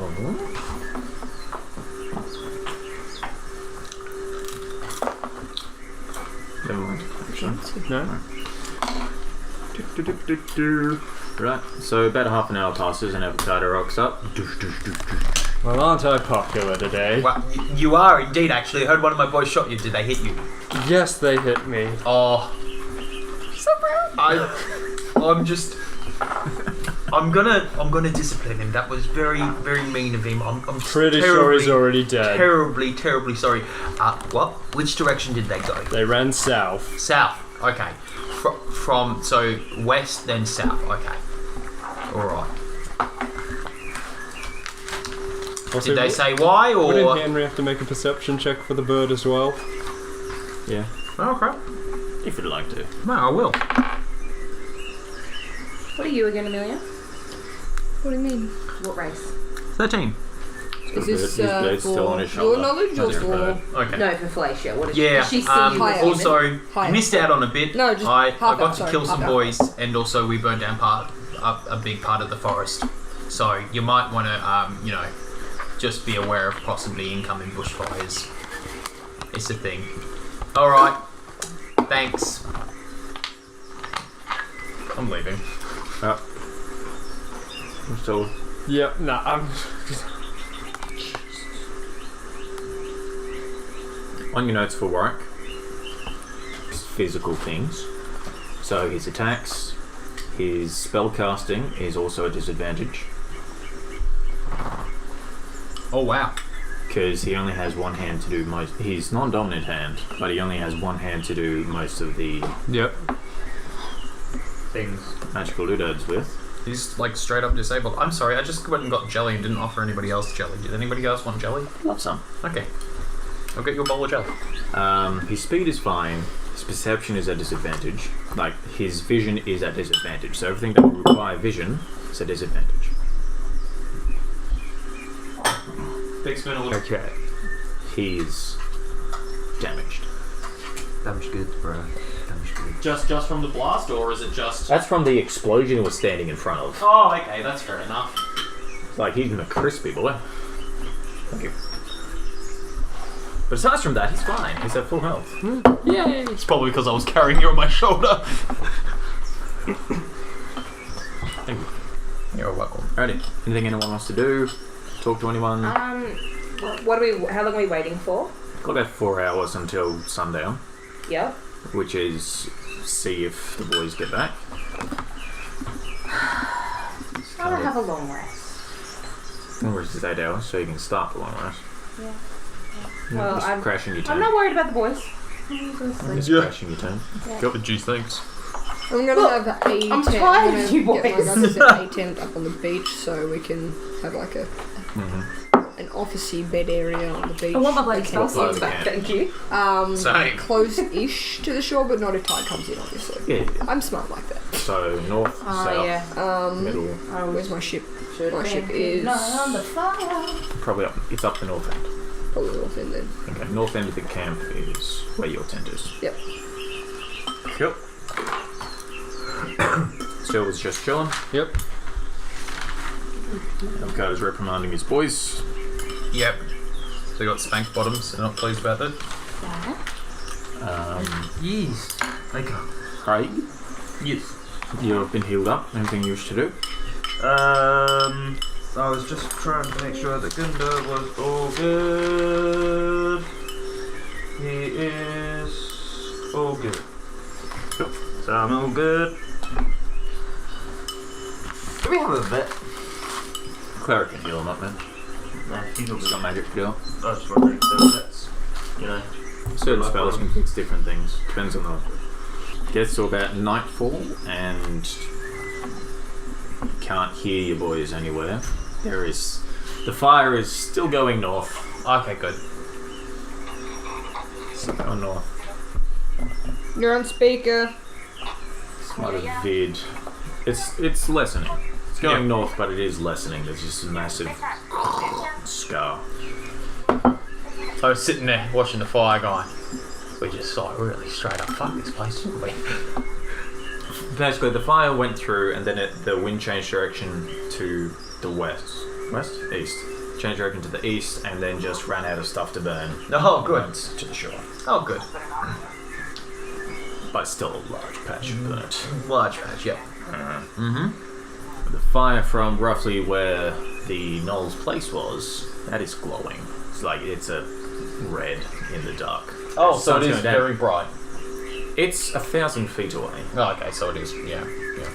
Never mind. Actually. No? Right, so about half an hour passes and Avocado rocks up. Well, aren't I popular today? Well, you are indeed. Actually, I heard one of my boys shot you. Did they hit you? Yes, they hit me. Oh, I'm gonna discipline him. That was very, very mean of him. I'm Pretty sure he's already dead. Terribly, terribly sorry. What? Which direction did they go? They ran south. South. Okay. From so west then south. Okay. All right. Also, Did they say why or? Wouldn't Henry have to make a perception check for the bird as well? Yeah, Oh, okay. if you'd like to. No, I will. What are you again, Amelia? What do you mean? What race? 13. Is this His blade's still on his for your shoulder. knowledge or As your bird. for... Okay. No, for Felicia. What is Yeah. she? Does she see you as human? Also, Higher. missed out on a bit. No, just I half got out, to sorry, kill half some out. boys, and also we burned down a big part of the forest. So you might want to, just be aware of possibly incoming bushfires. It's a thing. All right. Thanks. I'm leaving. I'm still. Yep, nah, I'm... On your notes for Warwick, physical things. So his attacks, his spell casting is also a disadvantage Oh wow. because he only has one hand to do most. His non-dominant hand, but he only has one hand to do most of the Yep. Things. magical doodads with. He's like straight up disabled. I'm sorry. I just went and got jelly and didn't offer anybody else jelly. Did anybody else want jelly? Love some. Okay. I'll get you a bowl of jelly. His speed is fine. His perception is at disadvantage. Like his vision is at disadvantage. So everything that would require vision is at disadvantage. Big spoon of little. Okay. He's damaged. Damage good, bro. Damage good. Just from the blast, or is it just? That's from the explosion he was standing in front of. Oh, okay, that's fair enough. Like he's a crispy boy. Thank you. But aside from that, he's fine. He's at full health. Yay! It's probably because I was carrying you on my shoulder. Thank you. You're welcome. Alrighty. Anything anyone wants to do? Talk to anyone? What are we? How long are we waiting for? Got about 4 hours until sundown, Yep. which is see if the boys get back. I want to have a long rest. Long rest is 8 hours, so you can start the long rest. Yeah. Yeah, Well, just crashing your I'm turn. not worried about the boys. Just Yeah. crashing your turn. Got geez, thanks. I'm gonna have a tent. I'm tired of you Get my boys. guys to set a tent up on the beach so we can have like a an officey bed area on the beach. I want my bloody spell What part slots of the back, camp? thank you. Same. Close-ish to the shore, but not if tide comes in, obviously. Yeah. I'm smart like that. So north, Oh, south, yeah. middle, Where's my ship? Should've My been ship is on the fire. probably up. It's up the north end. probably north end then. Okay, north end of the camp is where your tent is. Yep. Cool. Still was just chilling. Yep. Avocado's reprimanding his boys. Yep. So we got spanked bottoms. They're not pleased about that. Yes. Like, Craig, yes. you've been healed up. Anything you wish to do? I was just trying to make sure that Gunda was all good. He is all good. Cool. So I'm all good. Do we have a vet? Cleric can heal him up, man. No, he's all He's good. got magic to do. I was just wondering if there was vets. You know. Certain Like spells one. can fix different things. Depends on the. Gets to about nightfall and can't hear your boys anywhere. The fire is still going north. Okay, good. Still going north. You're on speaker. It's might have veered. It's lessening. It's going north, but it is lessening. There's just a massive scar. I was sitting there watching the fire going, we just like really straight up fuck this place, didn't we? Basically, the fire went through, and then the wind changed direction to the west, east. Changed direction to the east, and then just ran out of stuff to burn. Oh, good. Went to the shore, Oh, good. but still a large patch burnt. Large patch, yeah. The fire from roughly where the Knoll's place was, that is glowing. It's a red in the dark. Oh, The so sun's it is going down. very bright. It's 1,000 feet away. Oh, okay, so it is, yeah.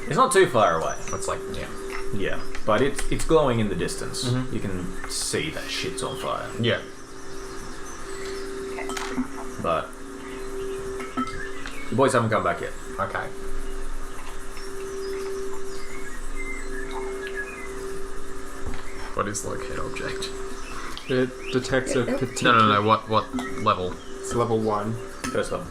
It's not too far away. It's like, yeah. Yeah, but it's glowing in the distance. You can see that shit's on fire. Yeah. But the boys haven't come back yet. Okay. What is locate object? It detects a particular. No. What level? It's level 1. First level.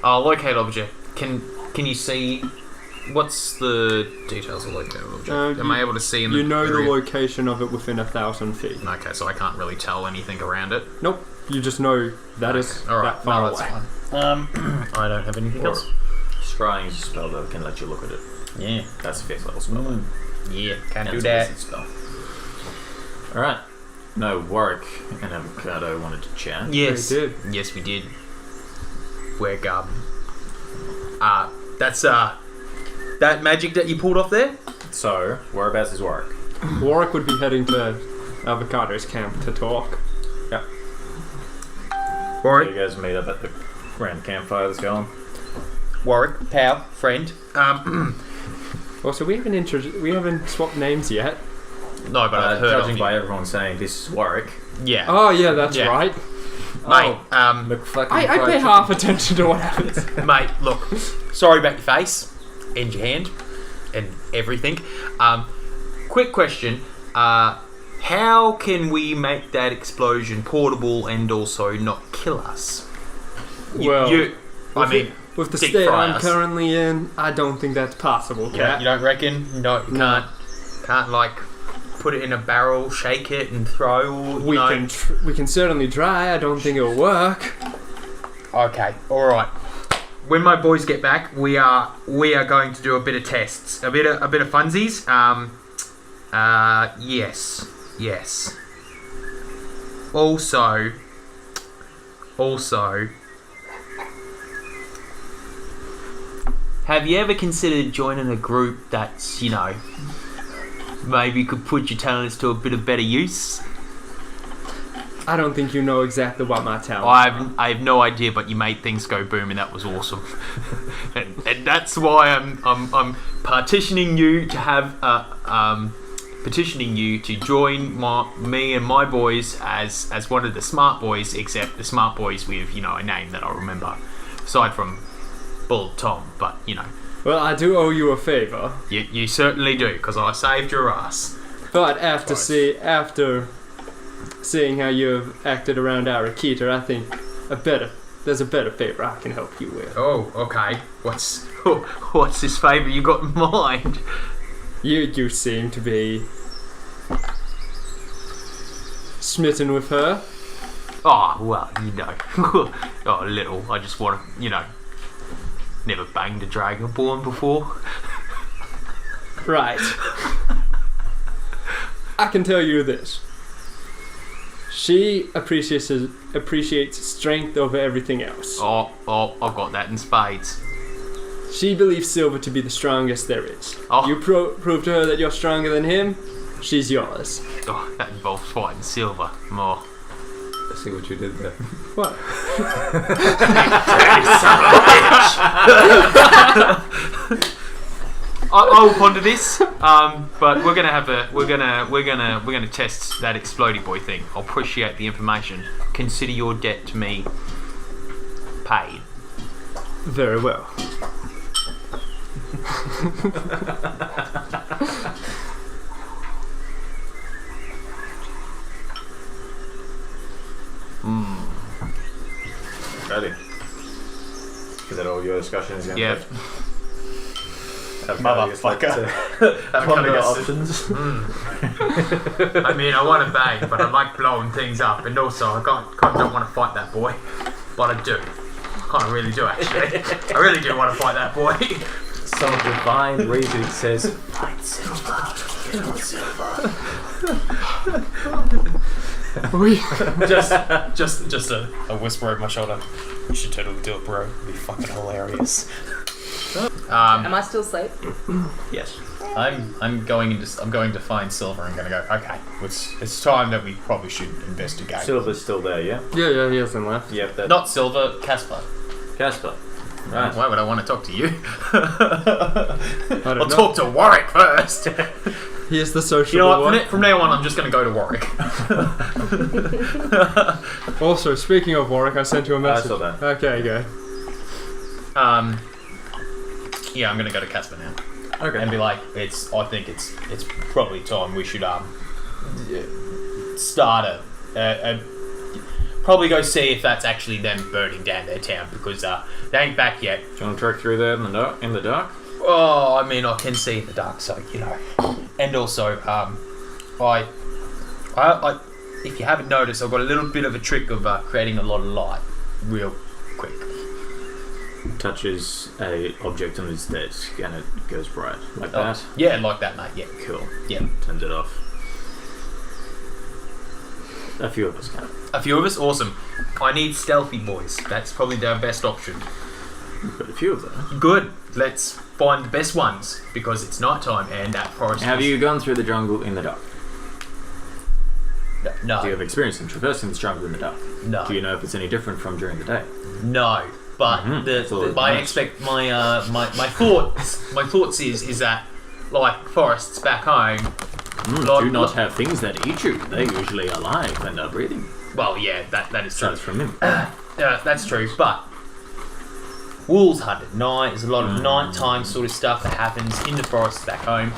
Locate object. Can you see? What's the details of locate object? Am I able to see in the You know area? the location of it within 1,000 feet. Okay, so I can't really tell anything around it. Nope. You just know that is All right, that far no, that's away. fine. I don't have anything else. Scrying is a spell that can let you look at it. Yeah, That's a 5th level spell. though. yeah, can't do That's a that. wizard spell. Alright. No, Warwick and Avocado wanted to chat. Yes, They did. yes, we did. Where that's that magic that you pulled off there. So, whereabouts is Warwick? Warwick would be heading to Avocado's camp to talk. Yep. Warwick, So you guys meet up at the round campfire that's going. Warwick, pal, friend. Also, we haven't swapped names yet. No, but I've heard Judging of you. by everyone saying this is Warwick. Yeah, Oh yeah, that's Yeah. right. mate. I pay half attention to what happens. Mate, look, sorry about your face and your hand and everything. Quick question: how can we make that explosion portable and also not kill us? With the deep state fry I'm us. currently in, I don't think that's possible. Yeah, Cat. you don't reckon? No, you can't like put it in a barrel, shake it, and throw. We can certainly try. I don't think it'll work. Okay, all right. When my boys get back, we are going to do a bit of tests, a bit of funsies. Yes. Also, have you ever considered joining a group that's, maybe could put your talents to a bit of better use? I don't think you know exactly what my talent is. I have no idea, but you made things go boom, and that was awesome. and that's why I'm petitioning you to have petitioning you to join me and my boys as one of the smart boys, except the smart boys with a name that I remember, aside from Bull Tom. But Well, I do owe you a favor. You certainly do, because I saved your ass. But after seeing how you've acted around Arakita, I think there's a better favor I can help you with. Oh, okay. What's this favour you got in mind? You seem to be smitten with her. Oh, well, oh, a little. I just want to, never banged a Dragonborn before. Right. I can tell you this. She appreciates strength over everything else. Oh, I've got that in spades. She believes Silver to be the strongest there is. Oh. You prove to her that you're stronger than him, she's yours. Oh, that involves fighting Silver more. I see what you did there. What? I'll ponder this, but we're gonna test that explodey boy thing. I'll appreciate the information. Consider your debt to me paid. Very well. Ready? Is that all your discussion is? Yeah. Motherfucker. Ponder options. I mean, I want to bang, but I like blowing things up, and also I kind of don't want to fight that boy, but I do. I kind of really do, actually. I really do want to fight that boy. Some divine reason says, Fight Silver. Kill Silver. Just a whisper over my shoulder. You should totally do it, bro. It'd be fucking hilarious. Am I still asleep? Yes. I'm going to find Silver and gonna go, okay, it's time that we probably should investigate. Silver's still there, yeah? Yeah, he hasn't left. Yep, that's Not Silver, Casper. Casper. Right. Why would I want to talk to you? I don't know. Talk to Warwick first. He is the social You know one. what? From now on, I'm just going to go to Warwick. Also, speaking of Warwick, I sent you a message. saw that. Okay, go. Yeah, I'm gonna go to Casper now. Okay. And be like, I think it's probably time we should start probably go see if that's actually them burning down their town, because they ain't back yet. Do you want to trek through there in the dark? Oh, I mean, I can see in the dark, so And also, I if you haven't noticed, I've got a little bit of a trick of creating a lot of light real quick. Touches a object on his desk and it goes bright. Like that? Yeah, like that, mate. Yeah. Cool. Yeah. Turns it off. A few of us can. A few of us? Awesome. I need stealthy boys. That's probably our best option. We've got a few of them. Good. Let's find the best ones, because it's night time and that forest Have you gone through the jungle in the dark? No. Do you have experience in traversing the jungle in the dark? No. Do you know if it's any different from during the day? No. But my thoughts is that, like forests back home, do not have things that eat you. They're usually alive and are breathing. well, yeah, that is true. That's from him. That's true, but wolves hunt at night. There's a lot of nighttime sort of stuff that happens in the forests back home.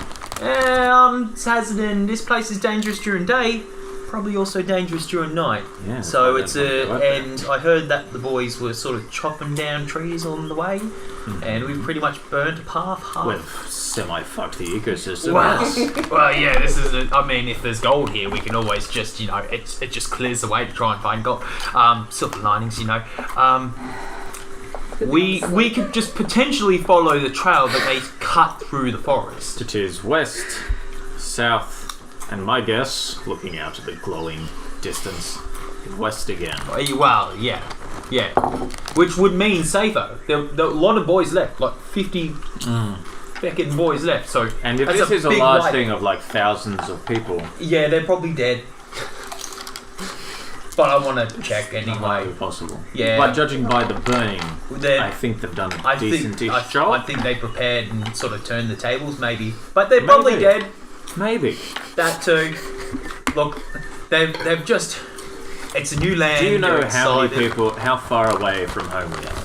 Sazadin, this place is dangerous during day, probably also dangerous during night. Yeah, so that's why and I heard that the boys were sort of chopping down trees on the way, and we've pretty much burnt a path half. We've semi-fucked the ecosystem. Well, yeah, this is. I mean, if there's gold here, we can always just, it just clears the way to try and find gold. Silver linings, We could just potentially follow the trail that they cut through the forest. It is west, south, and my guess, looking out at the glowing distance, west again. Well, yeah. Which would mean safer. There are a lot of boys left, like 50 fucking boys left. So, And if that's this is a big large light. thing of like thousands of people, Yeah, they're probably dead. But I want to check not anyway. highly possible. Yeah. But judging by the burning, They're- I think they've done a I think decent-ish job. I think they prepared and sort of turned the tables, maybe. But they're probably Maybe. dead. Maybe. That too. Look, they've just. It's a new land. Do you know they're how many excited. people, how far away from home we are?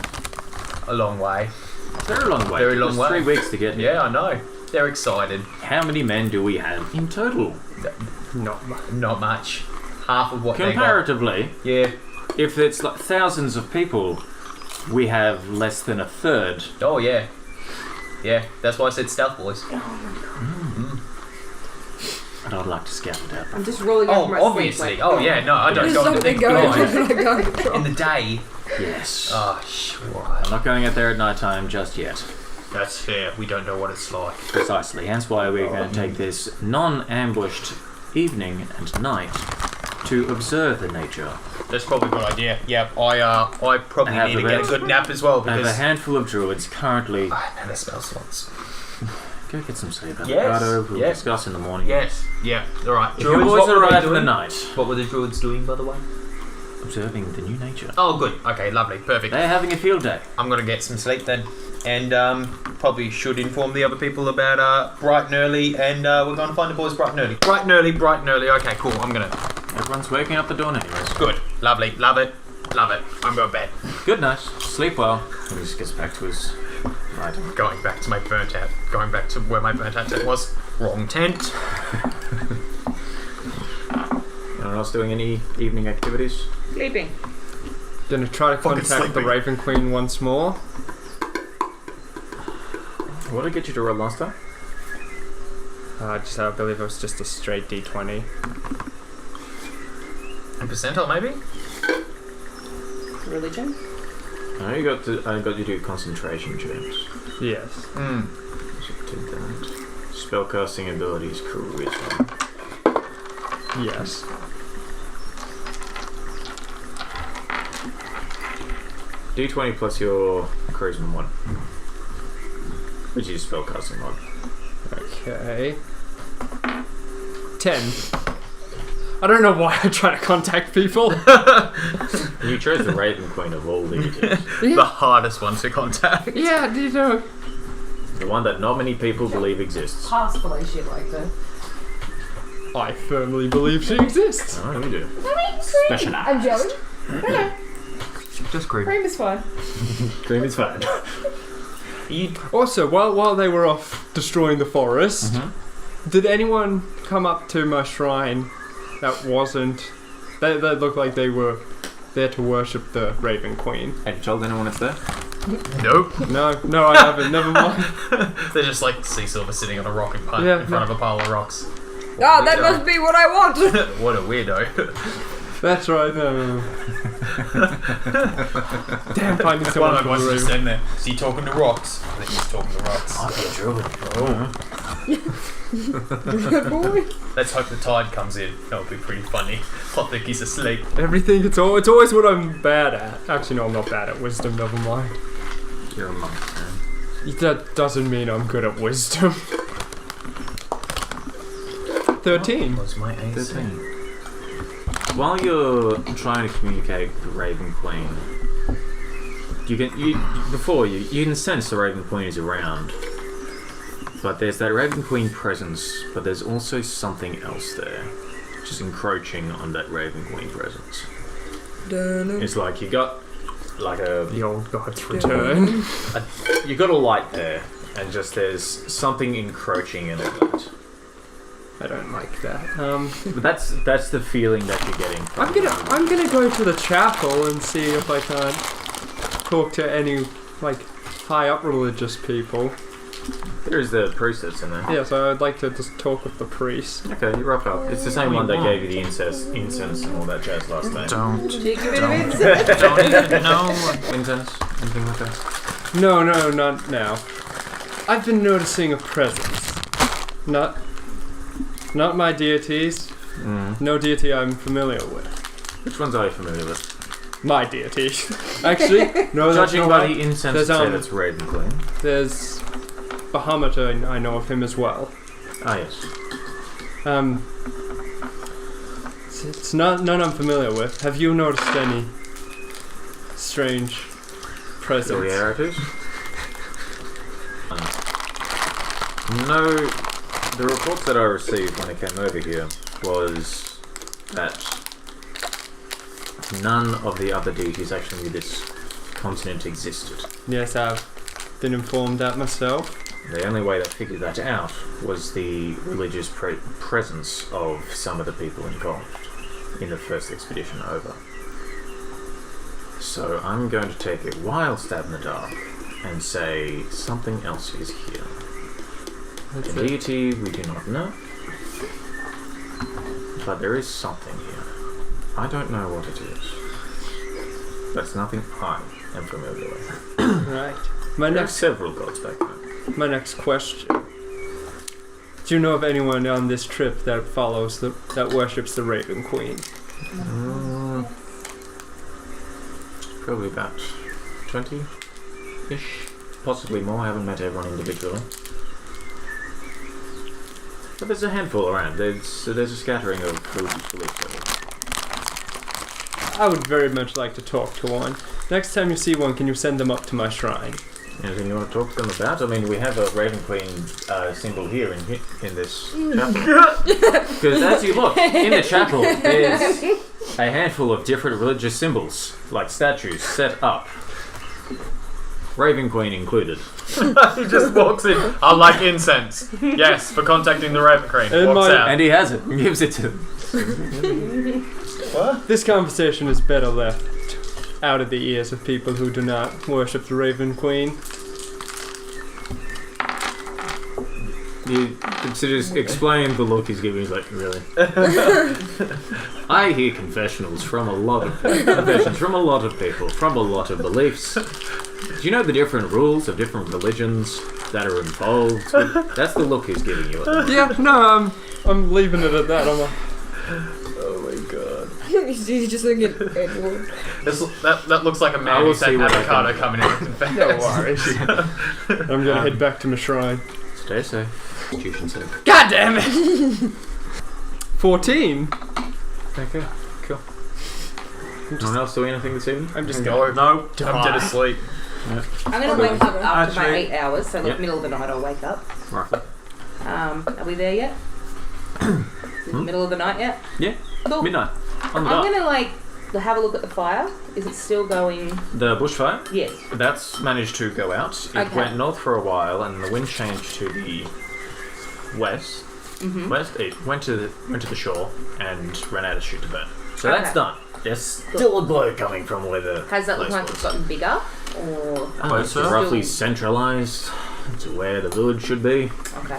A long way. very long way. Very It long was way. 3 weeks to get here. Yeah, I know. They're excited. How many men do we have in total? Not much. Half of what Comparatively, they got. if it's like thousands of people, we have less than a third. Yeah. Oh, yeah. Yeah, that's why I said stealth boys. And I'd like to scout it out. I'm just rolling over my Obviously. sleep. Oh, yeah, no, I don't There's go into something the going guys. on. In the day. Yes. Oh, sure. I'm not going out there at night time just yet. That's fair. We don't know what it's like. Precisely. Hence why we're going to take this non-ambushed evening and night to observe the nature. That's probably a good idea. Yeah, I probably Have need a to get a bit. good nap as well I have a because handful of druids currently. I never smell swans. Go get some sleep, Yes, avocado. We'll yes. discuss in the morning. Yes. Yeah. All right. If your boys arrive in the night, What were the druids doing, by the way? observing the new nature. Oh, good. Okay, lovely. Perfect. They're having a field day. I'm gonna get some sleep then, and probably should inform the other people about bright and early, and we're going to find the boys bright and early. Bright and early, bright and early. Okay, cool. I'm gonna. Everyone's waking up the dawn anyways. Good. Lovely. Love it. Love it. I'm going to bed. Good night. Sleep well. And he just gets back to his right. Going back to my burnt out. Going back to where my burnt out tent was. Wrong tent. Anyone else doing any evening activities? Sleeping. Gonna try to Fucking contact the sleeping. Raven Queen once more. What did I get you to roll last time? I believe it was just a straight D20. A percentile, maybe? Religion. I got you to do concentration checks. Yes. Hmm. So did that. Spellcasting abilities, charisma. Yes. D20 plus your charisma mod, which is spellcasting mod. Okay. 10. I don't know why I try to contact people. You chose the Raven Queen of all leaders. The hardest one to contact. Yeah, you know. The one that not many people believe exists. Past believe shit like that. I firmly believe she exists. Oh, you do. Specialized. I'm jelly. Just creep. Cream is fine. Cream is fine. Also, while they were off destroying the forest, did anyone come up to my shrine that wasn't... That looked like they were there to worship the Raven Queen? Have you told anyone it's there? Nope. No, I haven't. Never mind. They're just like sea silver sitting on a rock in front of a pile of rocks. Ah, that must be what I want. What a weirdo. That's right. No. Damn, finding One someone of for my boys the just Raven. standing there. Is he talking to rocks? I think he's talking to rocks. Boy. Let's hope the tide comes in. That'll be pretty funny. I think he's asleep. Everything. It's always what I'm bad at. Actually, no, I'm not bad at wisdom. Never mind. You're a monk, man. That doesn't mean I'm good at wisdom. 13. What's my AC? 13. While you're trying to communicate with the Raven Queen, you can sense the Raven Queen is around. But there's that Raven Queen presence, but there's also something else there, just encroaching on that Raven Queen presence. It's like you got like The old god's return. you got a light there, and just there's something encroaching in it. I don't like that. But that's the feeling that you're getting. From I'm gonna go to the chapel and see if I can talk to any high up religious people. There's the priest that's in there. Yeah, so I'd like to just talk with the priest. Okay, you rock up. It's the same one that gave you the incense and all that jazz last time. Don't Don't even know incense, anything like that. No, not now. I've been noticing a presence. Not my deities. No deity I'm familiar with. Which ones are you familiar with? My deity. Actually, no, that's Judging not by right. the incense, There's, I'd say that's Raven Queen. There's Bahamut, I know of him as well. Ah, yes. It's none I'm familiar with. Have you noticed any strange presence? Peculiarities? No, the reports that I received when I came over here was that none of the other deities actually knew this continent existed. Yes, been informed that myself. The only way they figured that out was the religious presence of some of the people involved in the first expedition over. So I'm going to take a wild stab in the dark and say something else is here. The deity we do not know, but there is something here. I don't know what it is. That's nothing I am familiar with. Right. There are several gods back there. My next question. Do you know of anyone on this trip that that worships the Raven Queen? Probably about 20-ish. Possibly more. I haven't met everyone individually. But there's a handful around. There's a scattering of religious beliefs. I would very much like to talk to one. Next time you see one, can you send them up to my shrine? Anything you want to talk to them about? I mean, we have a Raven Queen symbol here in this chapel. Because as you look, in the chapel, there's a handful of different religious symbols, like statues, set up. Raven Queen included. He just walks in. I like incense. Yes, for contacting the Raven Queen. Walks out. And he has it. He gives it to them. What? This conversation is better left out of the ears of people who do not worship the Raven Queen. You consider explain the look he's giving. He's like, really? I hear confessions from a lot of people, from a lot of beliefs. Do you know the different rules of different religions that are involved? That's the look he's giving you. Yeah, no, I'm leaving it at that. I'm like, Oh my god. He's just looking at Edward. That looks like a man who's had avocado coming in to confess. no worries. I'm gonna head back to my shrine. Stay safe. Constitution safe. God damn it! 14. Okay, cool. No one else doing anything this evening? I'm just No, going. I'm dead asleep. I'm going to wake up after my Actually- 8 hours, so Yep. middle of the night I'll wake up. Roughly. Are we there yet? Is it middle of the night yet? Yeah. Cool. Midnight. On the I'm dot. going to have a look at the fire. Is it still going? The bushfire? Yes. That's managed to go out. It Okay. went north for a while, and the wind changed to the west. Mm-hmm. West. It went to the shore and ran out of shoot to burn. So Okay. that's done. There's still a glow coming from where the Has that looked place like was. it's gotten bigger? Or It's Closer. roughly Still- centralized to where the village should be. okay.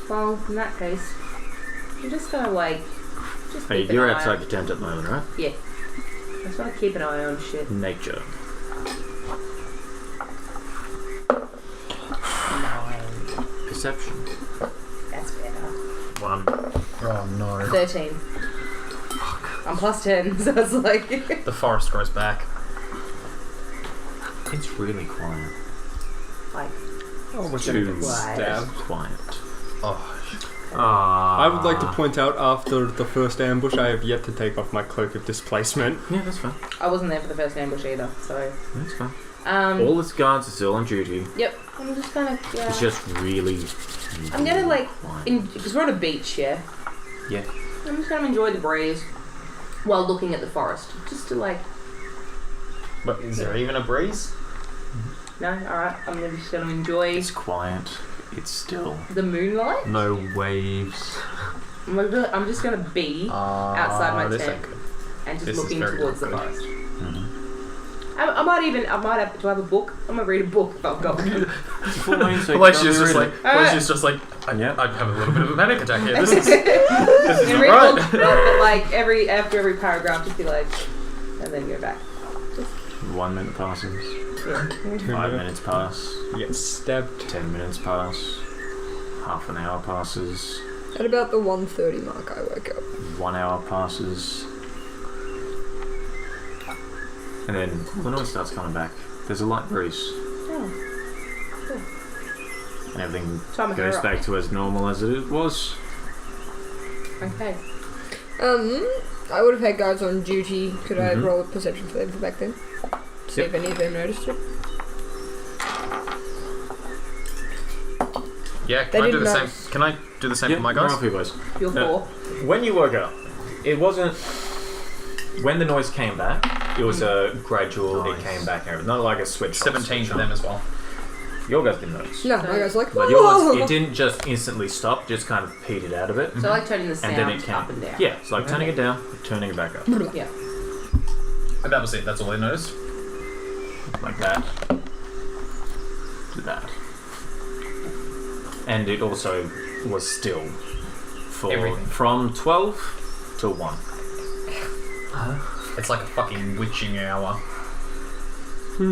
Well, in that case, I'm just gonna just Hey, keep an you're eye outside on- the tent at the moment, right? Yeah. I just want to keep an eye on shit. Nature. Perception. That's better. 1. Oh no. 13. I'm plus 10, so it's like. The forest grows back. It's really quiet. like Oh, we're Too gonna get Quiet. stabbed. quiet. Oh, I would like to point out after the first ambush, I have yet to take off my cloak of displacement. Yeah, that's fine. I wasn't there for the first ambush either, so. That's fine. All All its guards are still on duty. Yep. I'm just gonna. Yeah. It's just really. I'm gonna like, quiet. because we're on a beach, yeah. Yeah. I'm just gonna enjoy the breeze while looking at the forest, just to like. but is there even a breeze? No, all right. I'm just gonna enjoy It's quiet. It's still. the moonlight. No waves. I'm just gonna be outside my this tent ain't good. and just this is looking very towards the good. forest. Mm-hmm. I might have to have a book. I'm gonna read a book if I've got one. Alessia's just like, Alright. Alessia's just like, I have a little bit of a panic attack here. This is And not read a book, right. but like after every paragraph, just be like, and then go back. 1 minute passes. Yeah. 5 minutes pass. You get stabbed. 10 minutes pass. Half an hour passes. At about the 1:30 mark, I woke up. 1 hour passes. And then the noise starts coming back. There's a light breeze. Oh, And everything Time goes her back up. to as normal as it was. Okay. I would have had guards on duty. Could I Mhm. roll a perception for them for back then? See Yep. if any of them noticed it. Yeah, They can I do didn't the same? notice. Can I do the same Yeah, for my roll guys? for you boys. You're No. 4. When you woke up, it wasn't. When the noise came back, It was a gradual. Nice. It came back over. Not like a switch. 17 for them as well. Your guys didn't notice. No, my guy's like, But yours, it didn't just instantly stop. Just kind of petered out of it. So like turning the sound And then it came up and down. Yeah, it's like turning it down, turning it back up. Yeah. And that was it. That's all I noticed. Like that. To that. And it also was still for Everything. from 12 to 1. It's like a fucking witching hour. I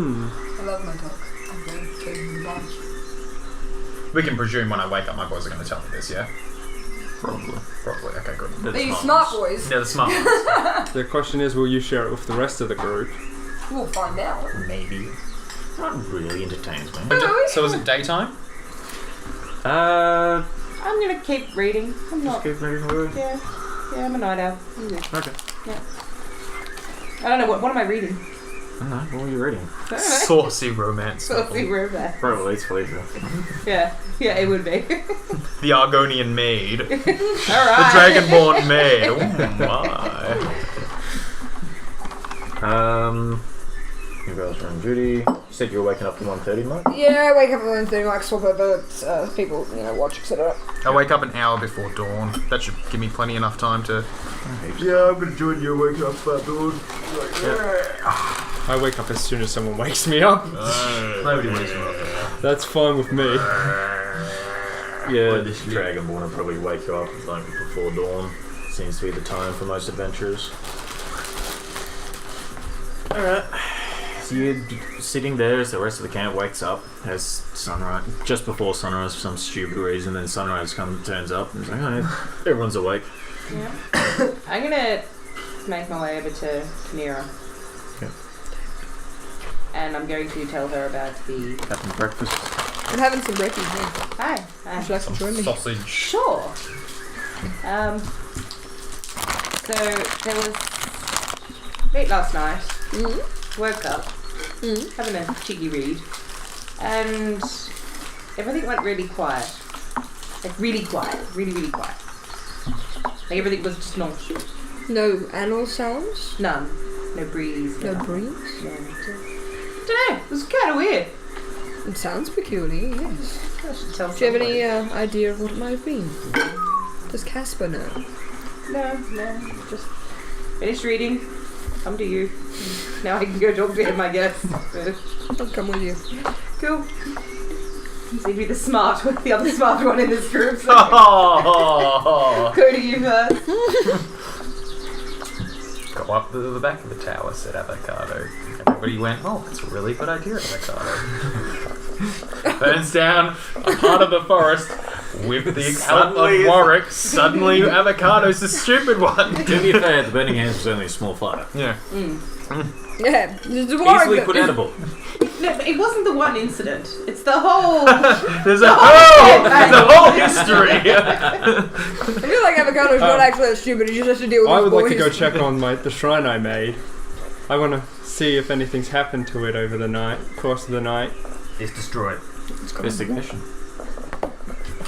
love my dog. I'm going to take him back. We can presume when I wake up, my boys are going to tell me this, yeah? Probably. Probably. Okay, good. They're These smart smart boys. They're the smart ones. The question is, will you share it with the rest of the group? We'll find out. Maybe. Not really entertains me. So is it daytime? I'm gonna keep reading. I'm not. Keep reading the word. Yeah, I'm a night owl. I'm good. Okay. I don't know what am I reading? I don't know. What were you reading? I don't know. Saucy romance. Saucy River. Probably it's Felicia. Yeah, it would be. The Argonian maid. All The right. Dragonborn maid. Oh my. You guys are on duty. You said you were waking up at 1:30, Mike? Yeah, I wake up at 1:30, like swap over people, watch, etc. I wake up an hour before dawn. That should give me plenty enough time to... Yeah, I'm gonna join you waking up at dawn. I wake up as soon as someone wakes me up. Nobody wakes me up. That's fine with me. Yeah, this Dragonborn will probably wake you up like before dawn. Seems to be the time for most adventurers. Alright. So you're sitting there as the rest of the camp wakes up as sunrise, just before sunrise for some stupid reason, then sunrise turns up and it's like, oh, yeah, everyone's awake. Yeah. I'm gonna make my way over to Kanira. Okay. And I'm going to tell her about the... Having breakfast. I'm having some brekkies, yeah. Hi. Would you like to join me? Sausage. Sure. So there was late last night. Woke up, having a cheeky read, and everything went really quiet. Like really quiet, really quiet. Like everything was just not. No animal sounds? None. No breeze. No nothing. breeze? No. Don't know. It was kind of weird. It sounds peculiar, yes. I should tell Do you have somebody. any idea of what it might have been? Does Casper know? No. Just finished reading. Come to you. Now I can go talk to him, I guess. I'll come with you. Cool. Seem to be the other smart one in this group. So Oh. go to you first. Go up to the back of the tower, said Avocado. Everybody went, oh, that's a really good idea, Avocado. Burns down a part of the forest with the help of Warwick. Suddenly, Avocado's the stupid one. To be fair, the burning hands was only a small fire. Yeah. Yeah, there's a Easily put edible. No, but it wasn't the one incident. It's the whole. There's a whole history. I feel like Avocado's not actually that stupid, he just has to deal with I his would boys. like to go check on the shrine I made. I want to see if anything's happened to it over the course of the night. It's destroyed. Investigation.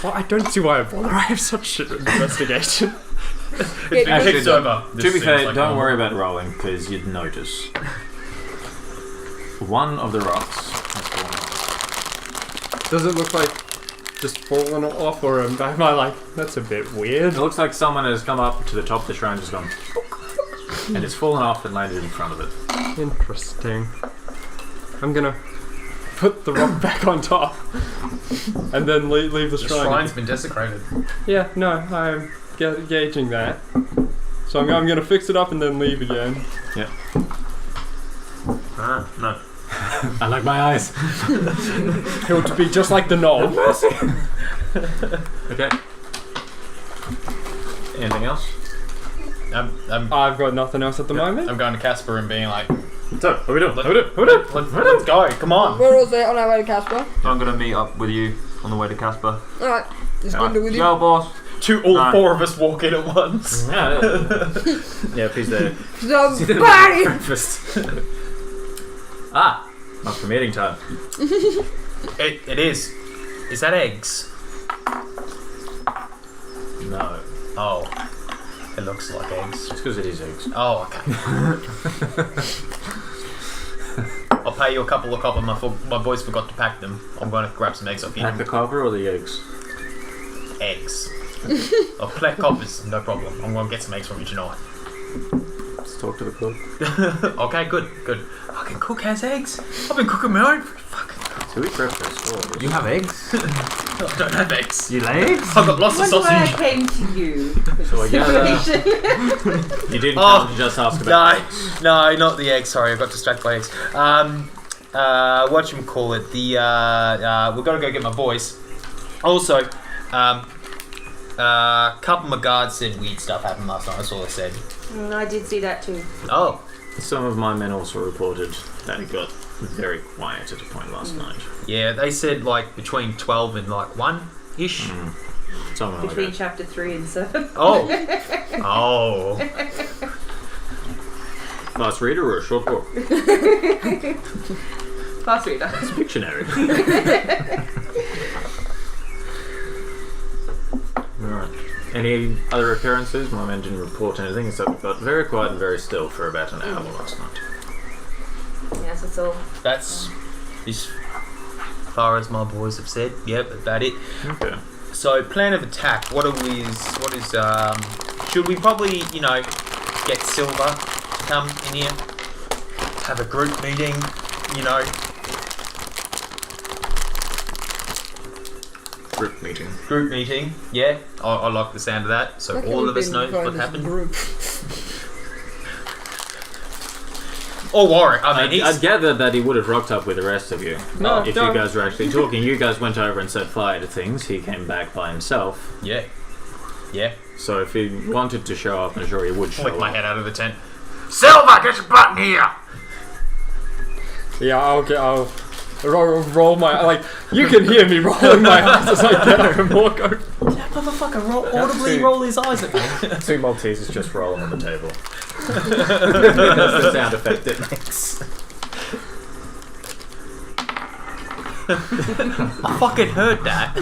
Well, I don't see why I bother. I have such shit at investigation. It's been Actually, kicked over. To be fair, don't worry about rolling because you'd notice. One of the rocks has fallen off. Does it look like just fallen off, or am I like, that's a bit weird? It looks like someone has come up to the top of the shrine and just gone, and it's fallen off and landed in front of it. Interesting. I'm gonna put the rock back on top and then leave the The shrine. shrine's been desecrated. Yeah, no, I'm gauging that. So I'm gonna fix it up and then leave again. Yep. No. I like my eyes. It would be just like the knoll. Okay. Anything else? I've got nothing else at the moment. I'm going to Casper and being like, So, what are we doing? let's go, come on. We're all there on our way to Casper. I'm gonna meet up with you on the way to Casper. Alright, let's go with you. Go, boss. All No. four of us walk in at once. Yeah, he's there. Somebody! Breakfast. Must be meeting time. It is. Is that eggs? No. Oh. It looks like eggs. It's because it is eggs. Oh, okay. I'll pay you a couple of copper. My boys forgot to pack them. I'm going to grab some eggs off you. Pack the copper or the eggs? Eggs. I'll collect coppers, no problem. I'm going to get some eggs from you tonight. Let's talk to the cook. Okay, good. Fucking cook has eggs. I've been cooking my own fucking. So we prepped this for You have eggs? I don't have eggs. You lay eggs? I've got lots of Wonder why I sausage. came to you with So I the gather- situation. You didn't Oh, come to just ask about No, not the eggs. Sorry, I got distracted by eggs. Whatchamacallit, we've got to go get my boys. Also, couple of my guards said weird stuff happened last night. That's all I said. I did see that too. Oh, Some of my men also reported that it got very quiet at a point last night. yeah, they said like between 12 and like 1-ish. Something like Between that. chapter 3 and 7. Oh. Oh. Fast reader or a short book? Fast reader. It's Pictionary. Alright. Any other occurrences? My men didn't report anything, except it got very quiet and very still for about an hour last night. Yes, that's all. That's as far as my boys have said. Yep, about it. Okay. So, plan of attack. What is should we probably, get Silver to come in here? Have a group meeting, Group meeting, yeah. I like the sound of that. So all of us know what happened. Or Warwick. I mean, I'd gather that he would have rocked up with the rest of you. No, if no. you guys were actually talking, you guys went over and set fire to things. He came back by himself. yeah. So if he wanted to show up, I'm sure he would show Flick up. my head out of the tent. Silver, get your butt in here! Yeah, I'll roll my you can hear me rolling my eyes as I get over and walk over. That motherfucker audibly roll his eyes at me. 2 Maltesers just rolling on the table. That's the sound effect it makes. I fucking heard that.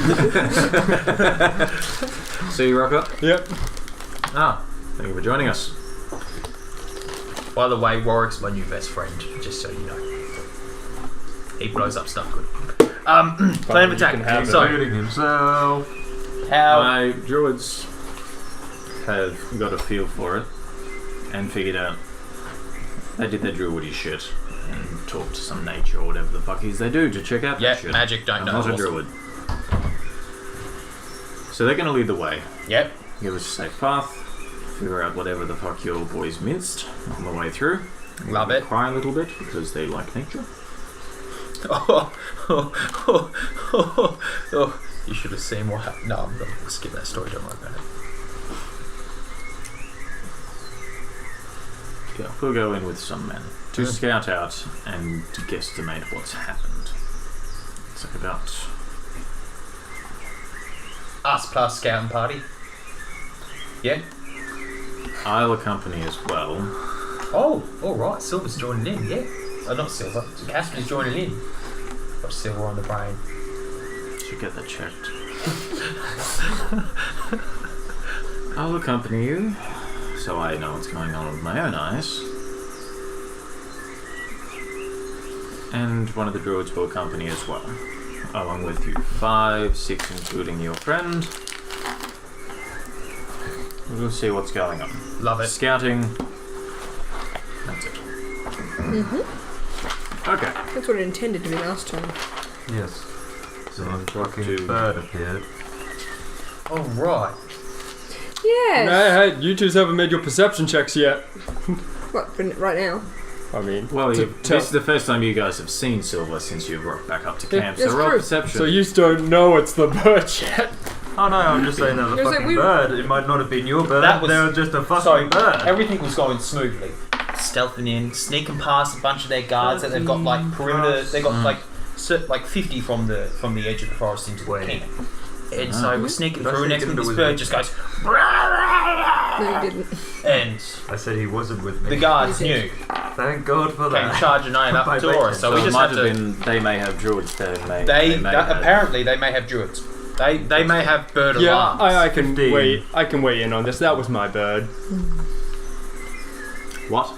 So you rock up? Yep. Thank you for joining us. By the way, Warwick's my new best friend, just so you know. He blows up stuff good. Plan of attack. So, Shooting himself. how... My druids have got a feel for it and figured out they did their druidy shit and talked to some nature or whatever the fuck is they do to check out Yeah, that shit. magic don't I'm know. not a Awesome. druid. So they're going to lead the way. Yep. Give us a safe path, figure out whatever the fuck your boys minced on the way through. Love it. Cry a little bit because they like nature. You should have seen what happened. No, I'm going to skip that story. Don't worry about it. Yeah, we'll go in with some men to scout out and to guesstimate what's happened. It's like about Us plus scouting party. Yeah. I'll accompany as well. Oh, all right. Silver's joining in. Yeah. Oh, not Silver. Casper's joining in. Got Silver on the brain. Should get that checked. I'll accompany you, so I know what's going on with my own eyes. And one of the druids will accompany as well, along with you. 5, 6, including your friend. We'll see what's going on. Love it. Scouting. That's it. Okay. That's what it intended to be last time. Yes. So a fucking to- bird appeared. All right. Yes. Hey, you two haven't made your perception checks yet. What, for right now? I mean, Well, to tell- this is the first time you guys have seen Silver since you've rocked back up to camp, that's so roll true. perception. so you don't know it's the bird yet. Oh no, I'm just saying there's a It was like fucking we- bird. It might not have been your bird. That was- They were just a fucking So bird. everything was going smoothly. Stealthing in, sneaking past a bunch of their guards that they've got like perimeter. They got like 50 from the edge of the forest into the Wait. camp. And so we're sneaking Did I through, say next Gunda minute this was bird with just goes, No, you didn't. and I said he wasn't with me. the guards You knew, did. Thank God for came that. charging right up My to us. bacon. So So we it just might had have to. been they may have druids there. They may have apparently they may have druids. They may have bird Yeah, alarms. I can 15. wait. I can weigh in on this. That was my bird. What?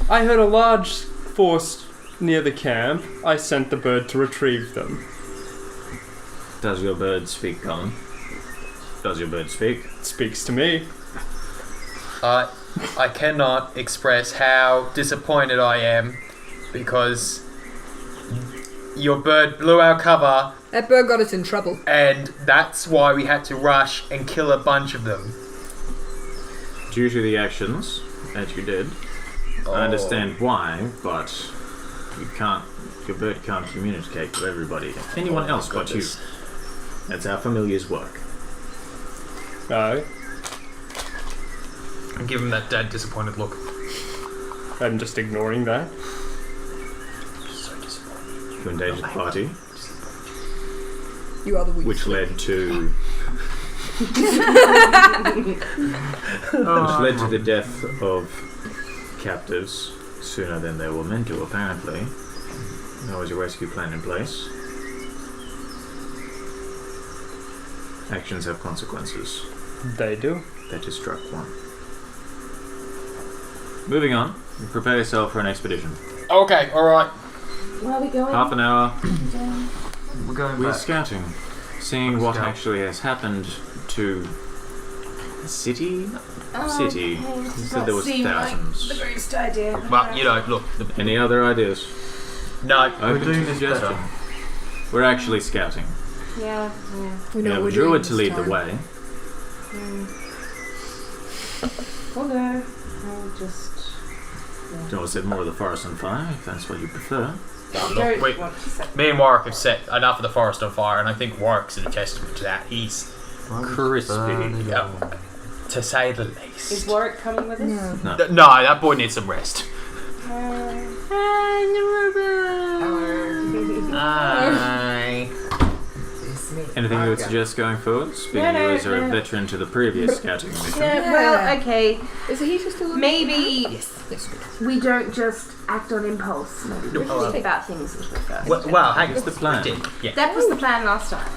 I heard a large force near the camp. I sent the bird to retrieve them. Does your bird speak common? Does your bird speak? It speaks to me. I cannot express how disappointed I am because your bird blew our cover, That bird got us in trouble. and that's why we had to rush and kill a bunch of them. Due to the actions that you did, I understand why, but you can't. Your bird can't communicate to everybody. Anyone else but you. That's how familiars work. And give him that dead, disappointed look. I'm just ignoring that. So disappointed. You endangered the party, You are the weak. which led to the death of captives sooner than they were meant to, apparently. There was a rescue plan in place. Actions have consequences. They do. That is struck one. Moving on. Prepare yourself for an expedition. Okay, alright. Where are we going? Half an hour. We're going We're back. scouting. Seeing what Scout. actually has happened to the city. City. You said there was thousands. The greatest idea. Well, you know, look. Any other ideas? No. Open doing to this suggestion. better. We're actually scouting. Yeah. We We know have what a we're doing druid to this lead the time. way. Okay. I'll just. You know, set more of the forest on fire, if that's what you prefer. Look, Don't wait. want to say. Me and Warwick have set enough of the forest on fire, and I think Warwick's a testament to that. He's, Crispy. yep, to say the least. Is Warwick coming with us? No. No, that boy needs some rest. Anything you would suggest going forward? Speaking No, as you're a no. veteran to the previous scouting mission. Yeah, well, okay. Is the heater still on? Maybe Yes, good. we don't just act on impulse. Maybe we should think about things a little first. Well, hang What's the plan? Yeah. That was the plan last time.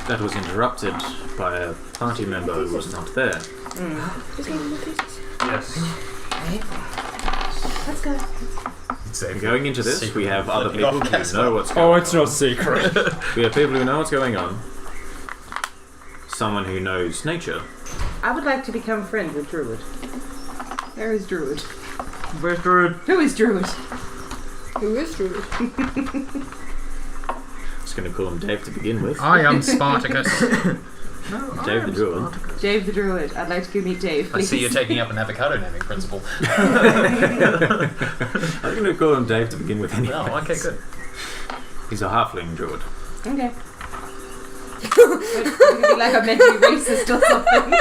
That was interrupted by a party member who was not there. Is he on the heaters? Yes. Let's go. Going into this, we have other Flipping people off who gas know what's Oh, going it's on. not secret. We have people who know what's going on. Someone who knows nature. I would like to become friends with Druid. Where is Druid? Where's Druid? Who is Druid? Who is druid? Just going to call him Dave to begin with. I am Spartacus. Dave the Druid. Dave the Druid. I'd like to go meet Dave, I please. see you're taking up an avocado naming principle. I'm going to call him Dave to begin with anyway. Oh, okay, good. He's a halfling druid. Okay. It's gonna be like I'm meant to be racist or something.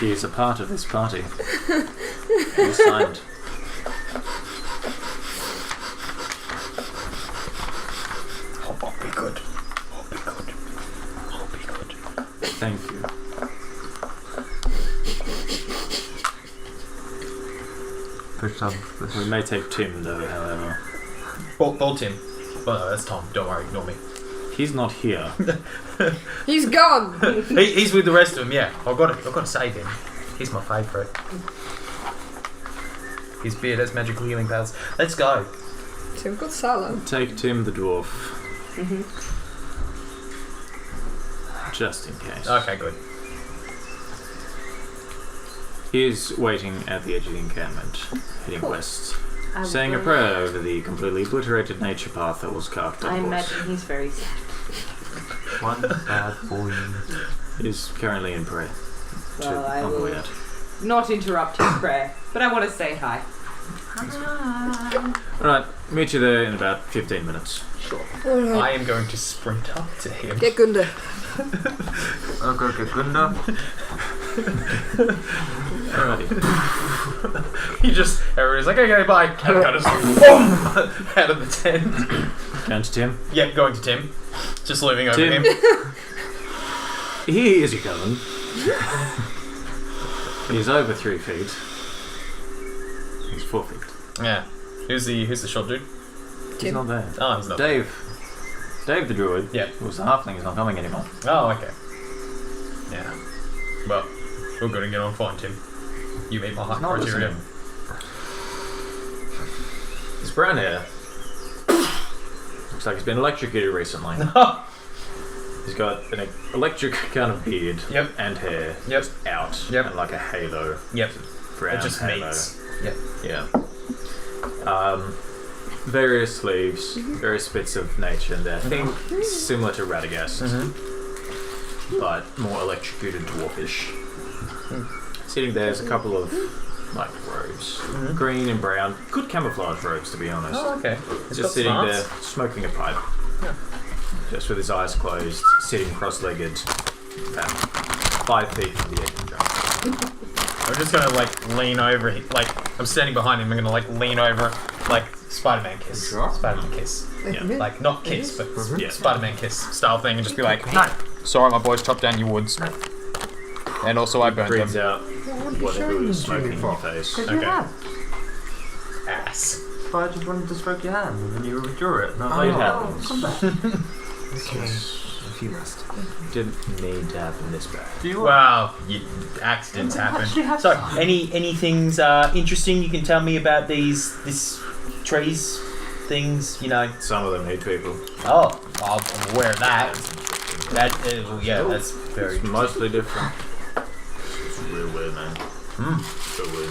He is a part of this party. He signed. I'll be good. I'll be good. I'll be good. Thank you. Push some. We may take Tim though, however. Ball Tim. Oh no, that's Tom. Don't worry, ignore me. He's not here. He's gone! He's with the rest of them. Yeah, I've got to save him. He's my favourite. His beard has magical healing powers. Let's go. So we've got Salo. Take Tim the dwarf. Just in case. Okay, good. He is waiting at the edge of the encampment, heading west, I saying a will- prayer over the completely obliterated nature path that was carved I on imagine he's very sad. One bad boy. He is currently in prayer. Well, I on the way will out. not interrupt his prayer, but I want to say hi. Alright, meet you there in about 15 minutes. Alright. I am going to sprint up to him. Get Gunda. I'll go get Gunda. Alrighty. He just, everybody's like, okay, bye. And kind of boom, out of the tent. Going to Tim. Yep, going to Tim. Just looming over Tim. him. He is going. He's over 3 feet. He's 4 feet. Yeah. Who's the short dude? He's not there. Oh, he's not. Dave Dave the druid. Yeah. Who's the halfling is not coming anymore. Oh, okay. Yeah. Well, we're gonna get on fine, Tim. You meet my height Not criteria. listening. His brown hair. Looks like he's been electrocuted recently. He's got an electric kind of beard. Yep. And hair. Yep. Out. Yep. And like a halo. Yep. Brown It just halo. meets. Yep. Yeah. Various sleeves, various bits of nature in there. I think similar to Radagast, but more electrocuted dwarfish. Sitting there is a couple of like robes, green and brown, good camouflage robes to be honest. Oh, okay. Just sitting there smoking a pipe, just with his eyes closed, sitting cross-legged, about 5 feet from the edge of the jungle. I'm just gonna like lean over. Like I'm standing behind him. I'm gonna like lean over, like Spider-Man kiss. Spider-Man kiss. Yeah. Like not kiss, but Spider-Man kiss style thing, and just be like, no, sorry, my boys chopped down your woods, and also I burned Breathes them. out whatever was smoking in your face. Okay. Ass. Ass. But I just wanted to stroke your hand and then you withdrew it. And I It was like, happens. If you must. Didn't need to happen this bad. do you Well, accidents happen. So, any things interesting you can tell me about this trees, things, you know? Some of them need people. Oh, well, I'm aware of that. That's very It's mostly different. It's real weird, man. Real weird.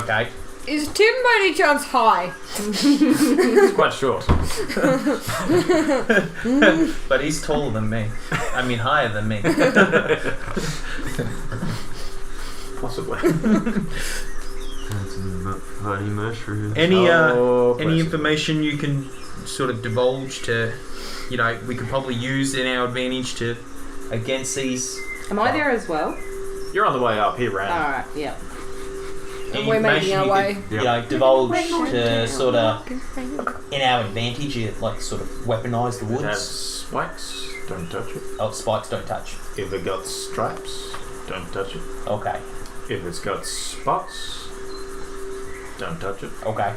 okay. Is Tim by any chance high? It's quite short. But he's taller than me. I mean, higher than me. Possibly. Honey mushroom. Any bless information you can sort of divulge to, you know, we could probably use in our advantage to against these. Am I there as well? You're on the way up. He ran. Alright, yeah. Any we're making information our you way. could, you know, divulge to sort of in our advantage, like sort of weaponise the It has woods. spikes. Don't touch it. Oh, spikes don't touch. If it got stripes, don't touch it. Okay. If it's got spots, don't touch it. Okay.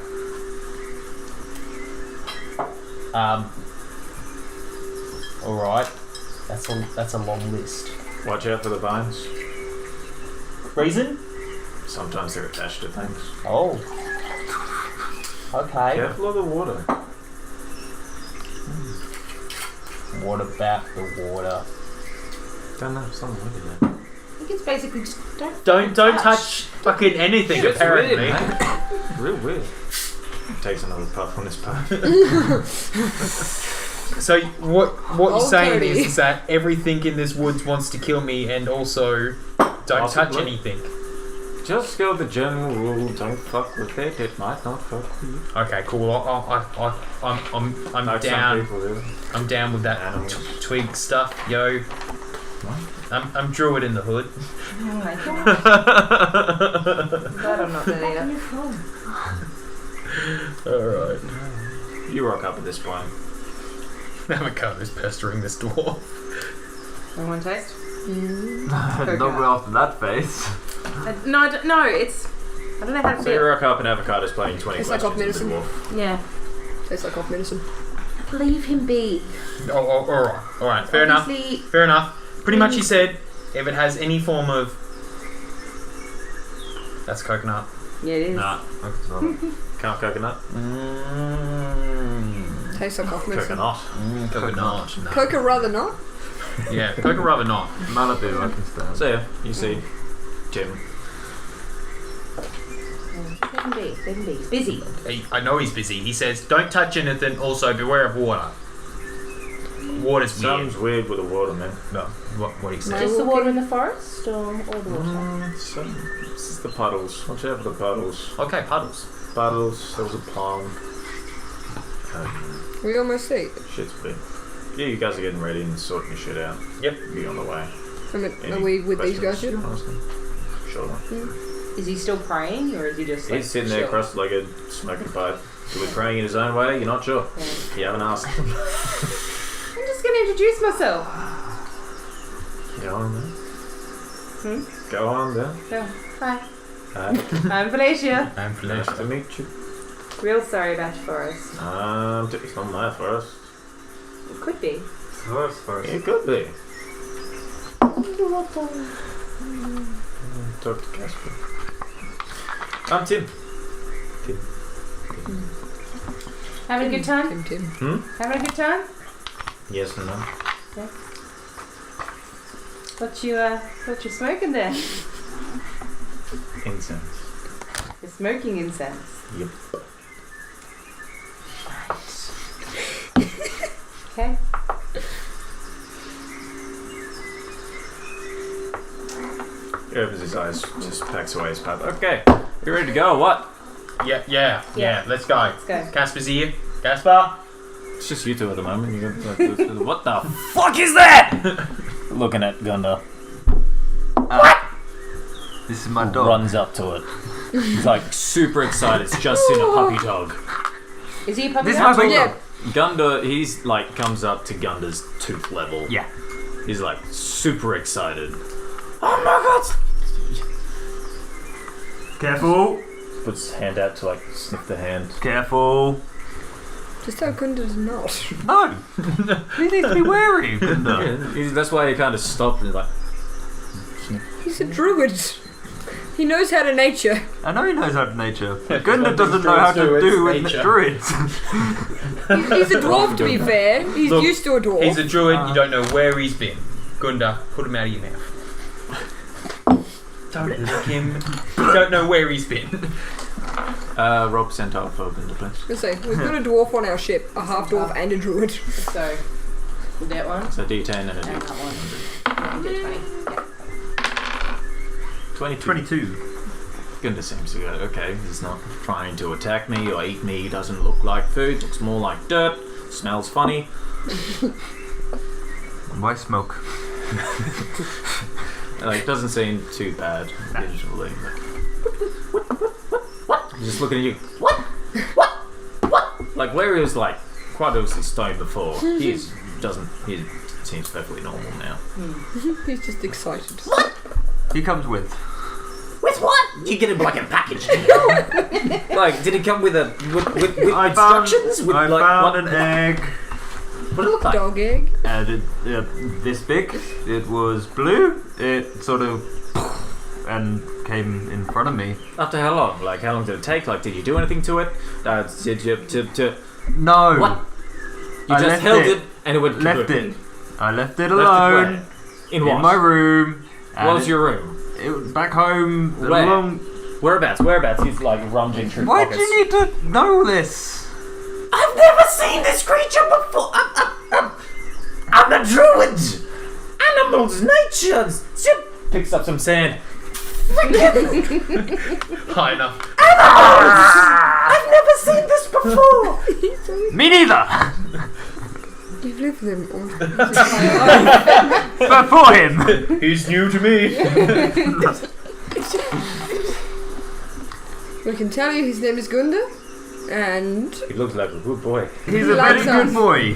All right. That's a long list. Watch out for the vines. Reason? Sometimes they're attached to things. Oh. Okay. Careful of the water. What about the water? Don't know. Something weird in there. I think it's basically just Don't touch fucking anything. It's apparently. weird, man. Real weird. Takes another puff on his puff. So what you're Old saying Cody. is that everything in this woods wants to kill me, and also don't touch Possibly. anything. Just go the general rule. Don't fuck with it. It might not fuck with you. Okay, cool. I'm Like down. some people do. I'm down with that Animals. twig stuff, yo. I'm druid in the hood. Oh my god. Glad I'm not there yet. Alright. You rock up at this point. Avocado's pestering this dwarf. Want one taste? Not well after that face. No, it's. I don't know how to So say you it. rock up and Avocado's playing 20 It's like off questions with the medicine. dwarf. Yeah. Tastes like off medicine. Leave him be. Oh, alright. Fair enough. Obviously, Fair enough. Pretty much he said if it has any form of... That's coconut. Yeah, it is. Nah. Can't coconut. Tastes like off medicine. Coconut. Coconut. No. Coca rather not. Yeah, coconut rather not. Malibu, I can stand. So yeah, you see Tim. Let him be. Let him be. He's busy. I know he's busy. He says, don't touch anything, also beware of water. Water's weird. Sounds weird with the water, man. No, what he says. Just the water in the forest or all the water? This is the puddles. Watch out for the puddles. Okay, puddles. Puddles. There was a pond. We almost eat. Shit's big. Yeah, you guys are getting ready and sorting your shit out. Yep. Be on the way. I mean, Any are we with these guys questions, yet? honestly? Sure. Is he still praying or is he just like He's sitting there chill? cross-legged, smoking a pipe. Is he praying in his own way? You're not sure. Yeah. You haven't asked. I'm just gonna introduce myself. Go on then. Go on then. So, hi. Hi. I'm Felicia. I'm Nice to Felicia. meet you. Real sorry about your forest. It's not my forest. It could be. Forest. It could be. Talk to Casper. I'm Tim. Having a good time? Tim. Having a good time? Yes and no. What you smoking there? Incense. You're smoking incense. Yep. Okay. He opens his eyes, just packs away his pipe. Okay, you ready to go or what? Yeah. Let's go. Let's go. Casper's here. Casper. It's just you two at the moment. You got, like, what the fuck is that? Looking at Gunda. This is my dog. Runs up to it. He's like super excited. It's just seen a puppy dog. Is he a puppy This is dog? my big Yeah. dog. Gunda, he's like comes up to Gunda's tooth level. Yeah. He's like super excited. Oh my Careful. god! Puts his hand out to like sniff the hand. Careful. Just how Gunda does not. No. He needs to be wary, Gunda. That's why he kind of stopped and like. He's a druid. He knows how to nature. I know he knows how to nature, but Gunda doesn't know how to do with nature. druids. He's a dwarf, to be fair. He's Look, used to a dwarf. He's a druid. You don't know where he's been. Gunda, put him out of your mouth. Don't lick him. You don't know where he's been. Rob percentile for Gunda, please. Let's see. We've got a dwarf on our ship, a half dwarf and a druid. So, that one So D10 and a and that D. one. Yeah, D20. Yeah. 22. Gunda seems to go, okay, he's not trying to attack me or eat me, doesn't look like food, looks more like dirt, smells funny. Why smoke? Like, doesn't seem too bad, usually. He's just looking at you. What? Like, Larry was like, quite obviously stoned before. He seems perfectly normal now. He's just excited. He comes with. With what? You get him like a package. Like, did it come with with I found instructions? With I like found what an egg. What did it look like? Dog egg. And this big. It was blue. It sort of and came in front of me. After how long? Like, how long did it take? Like, did you do anything to it? Did you No. What? You I just left held it. it and it went Left kaboom. it. I left it Left it alone where? In what? my room. What was your room? It was back home. Where? Along. Whereabouts? He's like rummaging through Why do pockets. you need to know this? I've never seen this creature before. I'm a druid. Animals, nature. Picks up some sand. High enough. I've never seen this before. Me neither. You've lived with him all But for him. He's new to me. We can tell you his name is Gunda, and He looks like a good boy. He's He a very likes good us. boy.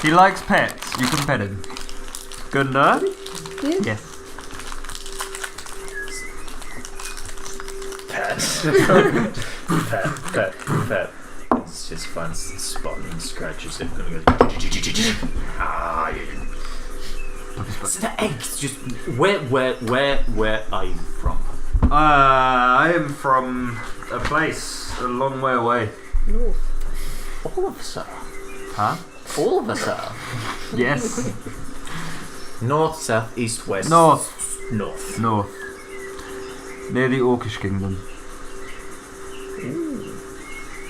He likes pets. You can pet him. Gunda? Yeah. Yes. Pet. It's just fun spotting and scratches it. And it goes, ah, yeah. So the eggs, just where are you from? I am from a place a long way away. North. All of us are. Huh? All of us are. Yes. North, south, east, west. North. North. North. Near the Orcish Kingdom.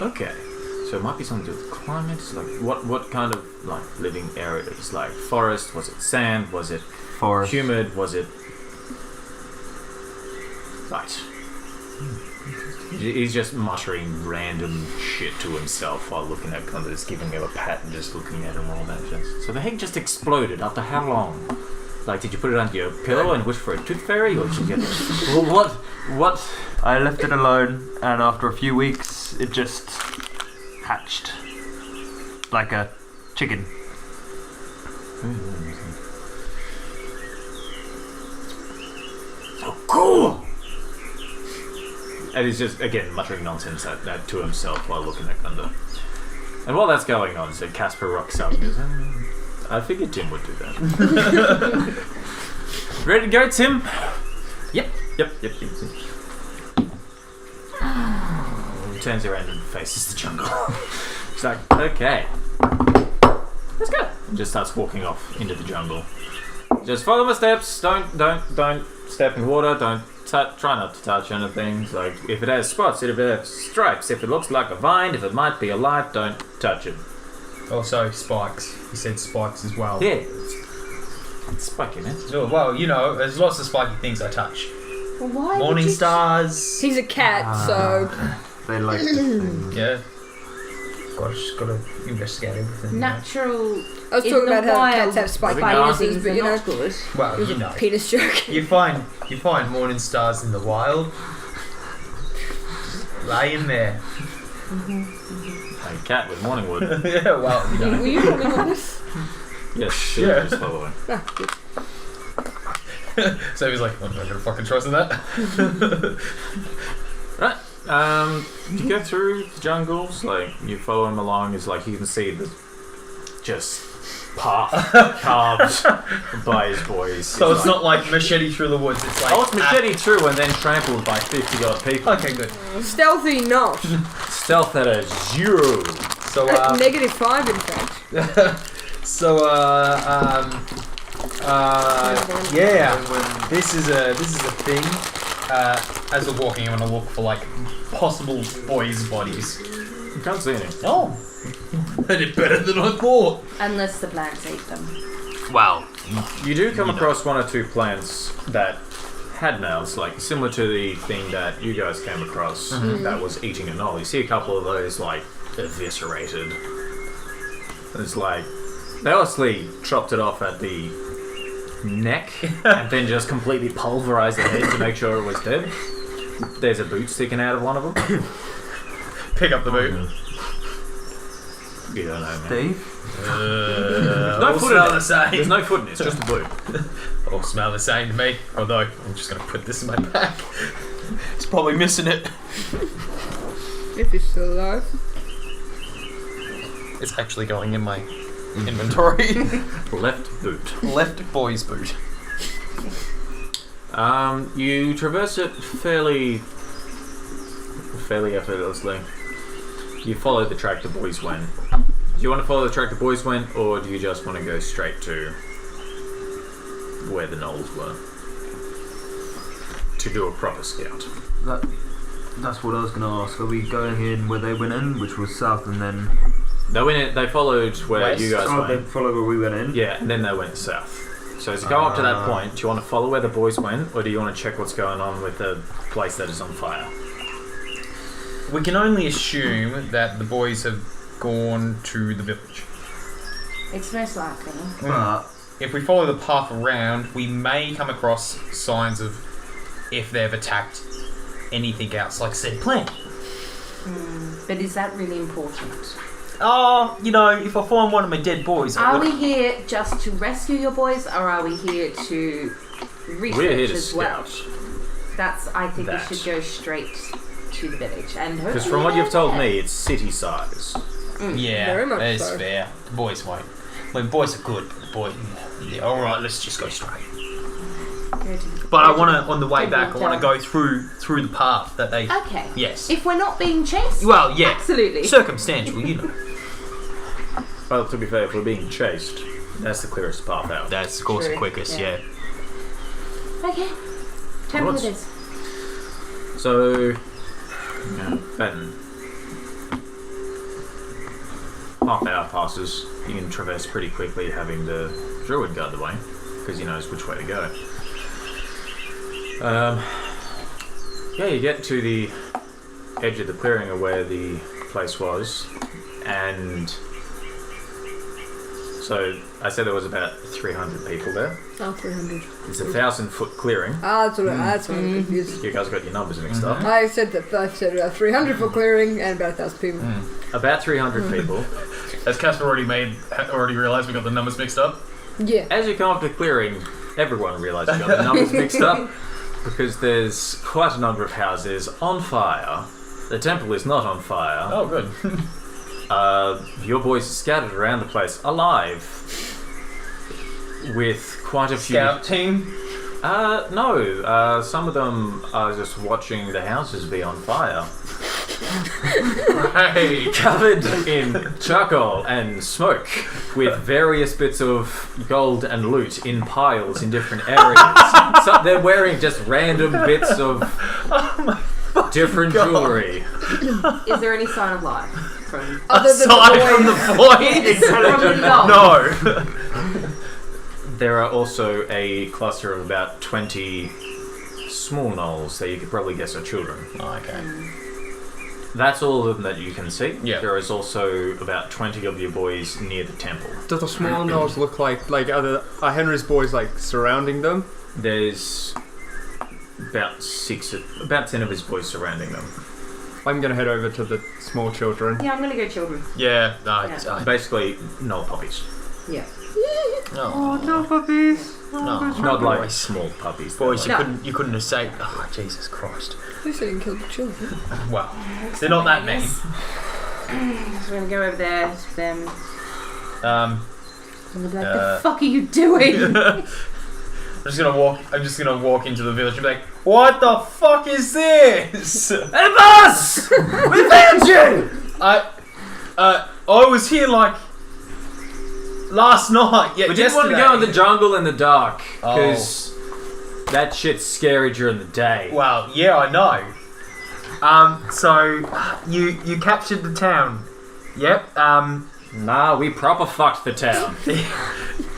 Okay. So it might be something to do with climate. Like what kind of like living areas? Like forest? Was it sand? Was it Forest. humid? Was it right? He's just muttering random shit to himself while looking at kind of just giving him a pat and just looking at him all that just. So the egg just exploded after how long? Like, did you put it under your pillow and wish for a tooth fairy, or did you get? Well, what? I left it alone, and after a few weeks, it just hatched like a chicken. So cool. And he's just again muttering nonsense at to himself while looking at Gunda. And while that's going on, so Casper rocks up and goes, I figured Tim would do that. Ready to go, Tim? Yep. He turns around and faces the jungle. He's like, okay, let's go. And just starts walking off into the jungle. Just follow my steps. Don't step in water. Don't try not to touch anything. Like, if it has spots, if it has stripes, if it looks like a vine, if it might be alive, don't touch it. Also, spikes. He said spikes as well. Yeah. It's spiky, man. Oh, well, you know, there's lots of spiky things I touch. Well, why Morning would you stars. He's a cat, so They like this thing. Yeah. Gotta investigate everything. you know. natural? I was In talking the about how wild, cats have spiked spiky penises, things but are you know, not good. Well, it was you a know. penis joke. You find morning stars in the wild. Laying there. A cat with morning wood. Yeah, well, you know. Were you coming on this? Yes, Yeah. just following. So he's like, I'm not gonna fucking trust in that. Right. You go through the jungles, like you follow him along. It's like you can see the just path carved by his boys. So it's not like machete through the woods. It's like it's machete through and then trampled by 50 odd people. Okay, good. Stealthy, not. Stealth at a 0. So -5, in fact. yeah. This is a thing. As we're walking, I'm gonna look for like possible boys' bodies. You can't see any. Oh, they did better than I thought. Unless the plants eat them. Wow. You do come across one or two plants that had mouths, like similar to the thing that you guys came across that was eating a knoll. You see a couple of those like eviscerated. It's like they obviously chopped it off at the neck and then just completely pulverized the head to make sure it was dead. There's a boot sticking out of one of them. Pick up the boot. You don't know, man. Steve? No all foot smell in it. the same. There's no foot in it, it's just a boot. All smell the same to me. Although I'm just gonna put this in my pack. It's probably missing it. If he's still alive. It's actually going in my inventory. Left boot. Left boy's boot. You traverse it fairly effortlessly. You follow the track the boys went. Do you want to follow the track the boys went, or do you just want to go straight to where the gnolls were to do a proper scout? That's what I was going to ask. Are we going in where they went in, which was south, and then... They followed where West. you guys they went. followed where we went in? Yeah, and then they went south. So as you go up to that point, do you want to follow where the boys went, or do you want to check what's going on with the place that is on fire? We can only assume that the boys have gone to the village. It's most likely. But If we follow the path around, we may come across signs of if they've attacked anything else, like said plant. But is that really important? Oh, you know, if I find one of my dead boys, Are we here just to rescue your boys, or are we here to research We're here to as well? scout. I think That. we should go straight to the village and Because hopefully from what you've told they're me, it's city size. yeah, Very much that's so. fair. The boys won't. I mean, boys are good, but the boy. Yeah, all right, let's just go straight. Go to the- But I go to want the to, on the way back, I temple want to town. go through the path that they. Okay. Yes. If we're not being chased, Well, yeah. absolutely. Circumstantial, you know. Well, to be fair, if we're being chased, that's the clearest path out. That's of course True, the quickest. yeah. Yeah. Okay. Temple Right. it is. So, then half hour passes. You can traverse pretty quickly, having the druid guard the way, because he knows which way to go. Yeah, you get to the edge of the clearing of where the place was, and so I said there was about 300 people there. Oh, 300. It's a 1,000-foot clearing. That's what I'm confused. You guys got your numbers mixed up. I said 300 for clearing and about 1,000 people. About 300 people. Has Casper already realised we got the numbers mixed up? Yeah. As you come up to clearing, everyone realises you got the numbers mixed up because there's quite a number of houses on fire. The temple is not on fire. Oh, good. Your boys are scattered around the place, alive, with quite a few. Scout team. No. Some of them are just watching the houses be on fire. Hey. Covered in charcoal and smoke, with various bits of gold and loot in piles in different areas. So they're wearing just random bits of different jewellery. Is there any sign of life? From Other than Aside from the the void. from the doll? No. There are also a cluster of about 20 small gnolls that you could probably guess are children. Oh, okay. That's all of them that you can see. Yeah. There is also about 20 of your boys near the temple. Do the small gnolls look like are Henry's boys like surrounding them? There's about 10 of his boys surrounding them. I'm gonna head over to the small children. Yeah, I'm gonna go children. Yeah. No. Yeah. Basically, gnoll puppies. Yeah. No. No puppies. No. Not like Boys. small puppies. Boys, they're you couldn't have saved. Oh, Jesus Christ. At least they didn't kill the children. Well, they're not that mean. So we're gonna go over there to them. Um, And they'll be like, the fuck are you doing? I'm just gonna walk into the village and be like, what the fuck is this? Hey boss! We found you! I was here like last night. Yeah, We just want to yesterday. go in the jungle in the dark, because that shit's scary during the day. Well, yeah, I know. So you captured the town. Yep. Nah, we proper fucked the town.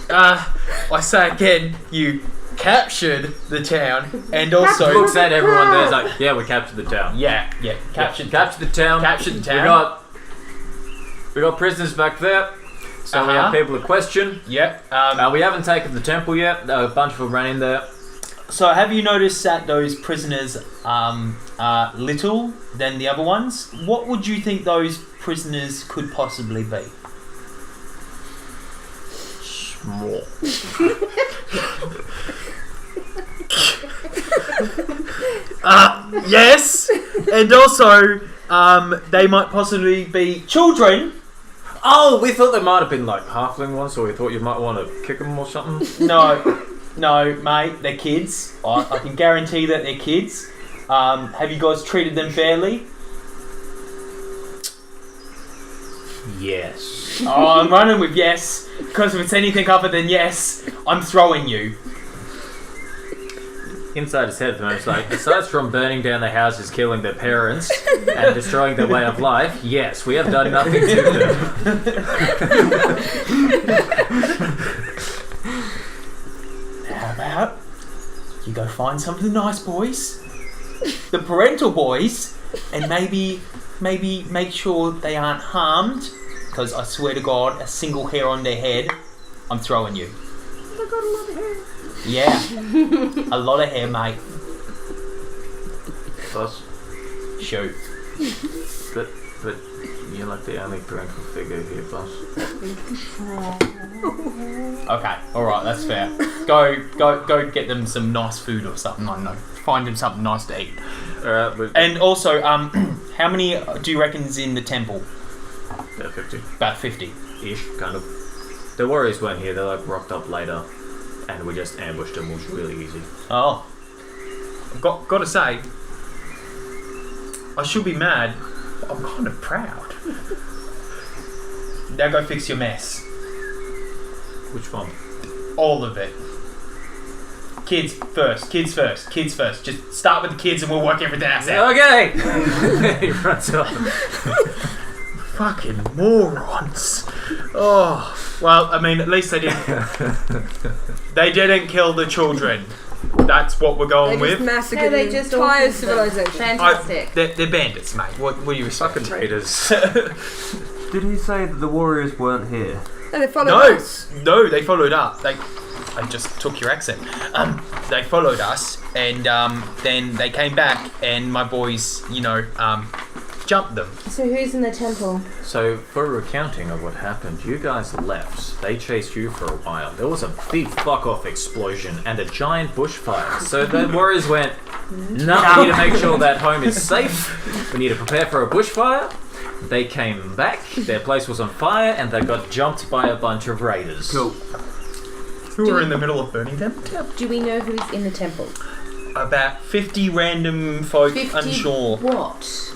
I say again, you captured the town, and also Looks at everyone there's like, yeah, we captured the town. yeah, captured Captured the town. Captured the town. We got prisoners back there. So we have people to question. Yep. We haven't taken the temple yet. A bunch of them ran in there. So have you noticed that those prisoners are little than the other ones? What would you think those prisoners could possibly be? Small. Yes, and also they might possibly be children. Oh, we thought they might have been like halfling ones, so we thought you might want to kick them or something. No, mate, they're kids. I can guarantee that they're kids. Have you guys treated them fairly? Yes. Oh, I'm running with yes, because if it's anything other than yes, I'm throwing you. Inside his head, it's like, aside from burning down their houses, killing their parents, and destroying their way of life, yes, we have done nothing to them. How about you go find something nice, boys? The parental boys, and maybe make sure they aren't harmed, because I swear to God, a single hair on their head, I'm throwing you. I got a lot of hair. Yeah, a lot of hair, mate. Boss, Shoot. but you're like the only parental figure here, boss. Okay, alright, that's fair. Go get them some nice food or something, I don't know. Find them something nice to eat. Alright, And also, how many do you reckon's in the temple? about 50. About 50. Ish, kind of. The warriors weren't here, they like rocked up later, and we just ambushed them, which was really easy. Oh. Got to say, I should be mad, but I'm kind of proud. Now go fix your mess. Which one? All of it. Kids first. Just start with the kids and we'll work everything else out. Okay! He runs off. Fucking morons. Oh. Well, I mean, at least they didn't kill the children. That's what we're going They just with. massacred No, they an just entire all civilization. Fantastic. They're bandits, mate. What do you expect? Fucking traitors. Didn't he say that the warriors weren't here? No, they followed No, us. no, they followed up. I just took your accent. They followed us, and then they came back, and my boys, jumped them. So who's in the temple? So, for a recounting of what happened, you guys left. They chased you for a while. There was a big fuck-off explosion and a giant bushfire. So the warriors went, no, we need to make sure that home is safe. We need to prepare for a bushfire. They came back, their place was on fire, and they got jumped by a bunch of raiders. Cool. Who were in the middle of burning them? Do we know who's in the temple? About 50 random folk, 50 unsure. What?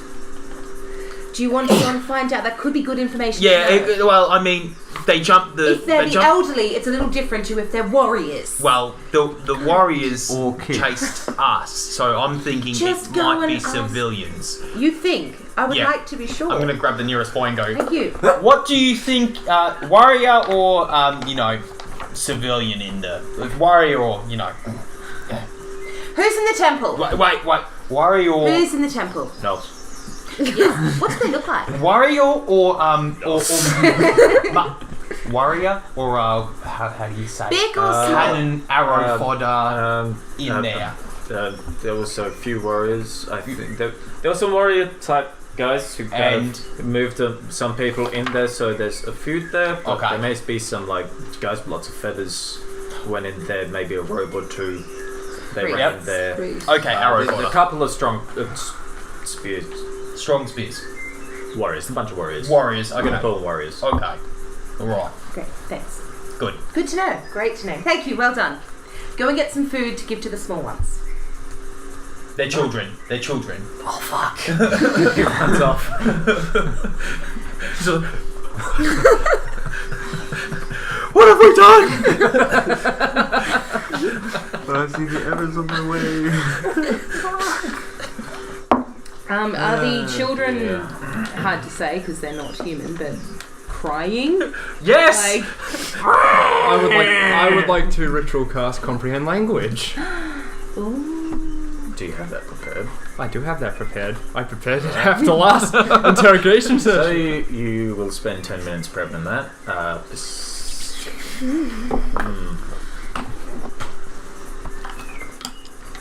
Do you want to go and find out? That could be good information. Yeah, to know. well, I mean, they jumped the... If they're they the jumped, elderly, it's a little different to if they're warriors. well, the warriors Or kids. chased us, so I'm thinking Just it go might be and ask. civilians. You think? I would Yeah. like to be sure. I'm going to grab the nearest boy and go, Thank you. what do you think, warrior or, civilian in the... Warrior or, Who's in the temple? Wait, warrior or... Who's in the temple? No. Yes. What do they look like? Warrior or warrior or how do you say? Big or small? Cannon, arrow fodder in there. There was a few warriors. I think there were some warrior type guys who kind of moved some people in there. So there's a few there. But Okay. there may be some like guys with lots of feathers went in there. Maybe a robe or two. They went Yep. in there. Okay, arrow There's fodder. a couple of strong spears. Strong spears. Warriors. A bunch of warriors. Warriors. I'm gonna Okay. call them warriors. Okay. Alright. Great. Thanks. Good. Good to know. Great to know. Thank you. Well done. Go and get some food to give to the small ones. They're children. They're children. Oh fuck. He runs off. So, What have we done? I see the errors on my way. Are the children hard to say because they're not human, but crying? yes. Like, I would like to ritual cast comprehend language. Do you have that prepared? I do have that prepared. I prepared it after last interrogation So session. you will spend 10 minutes prepping that.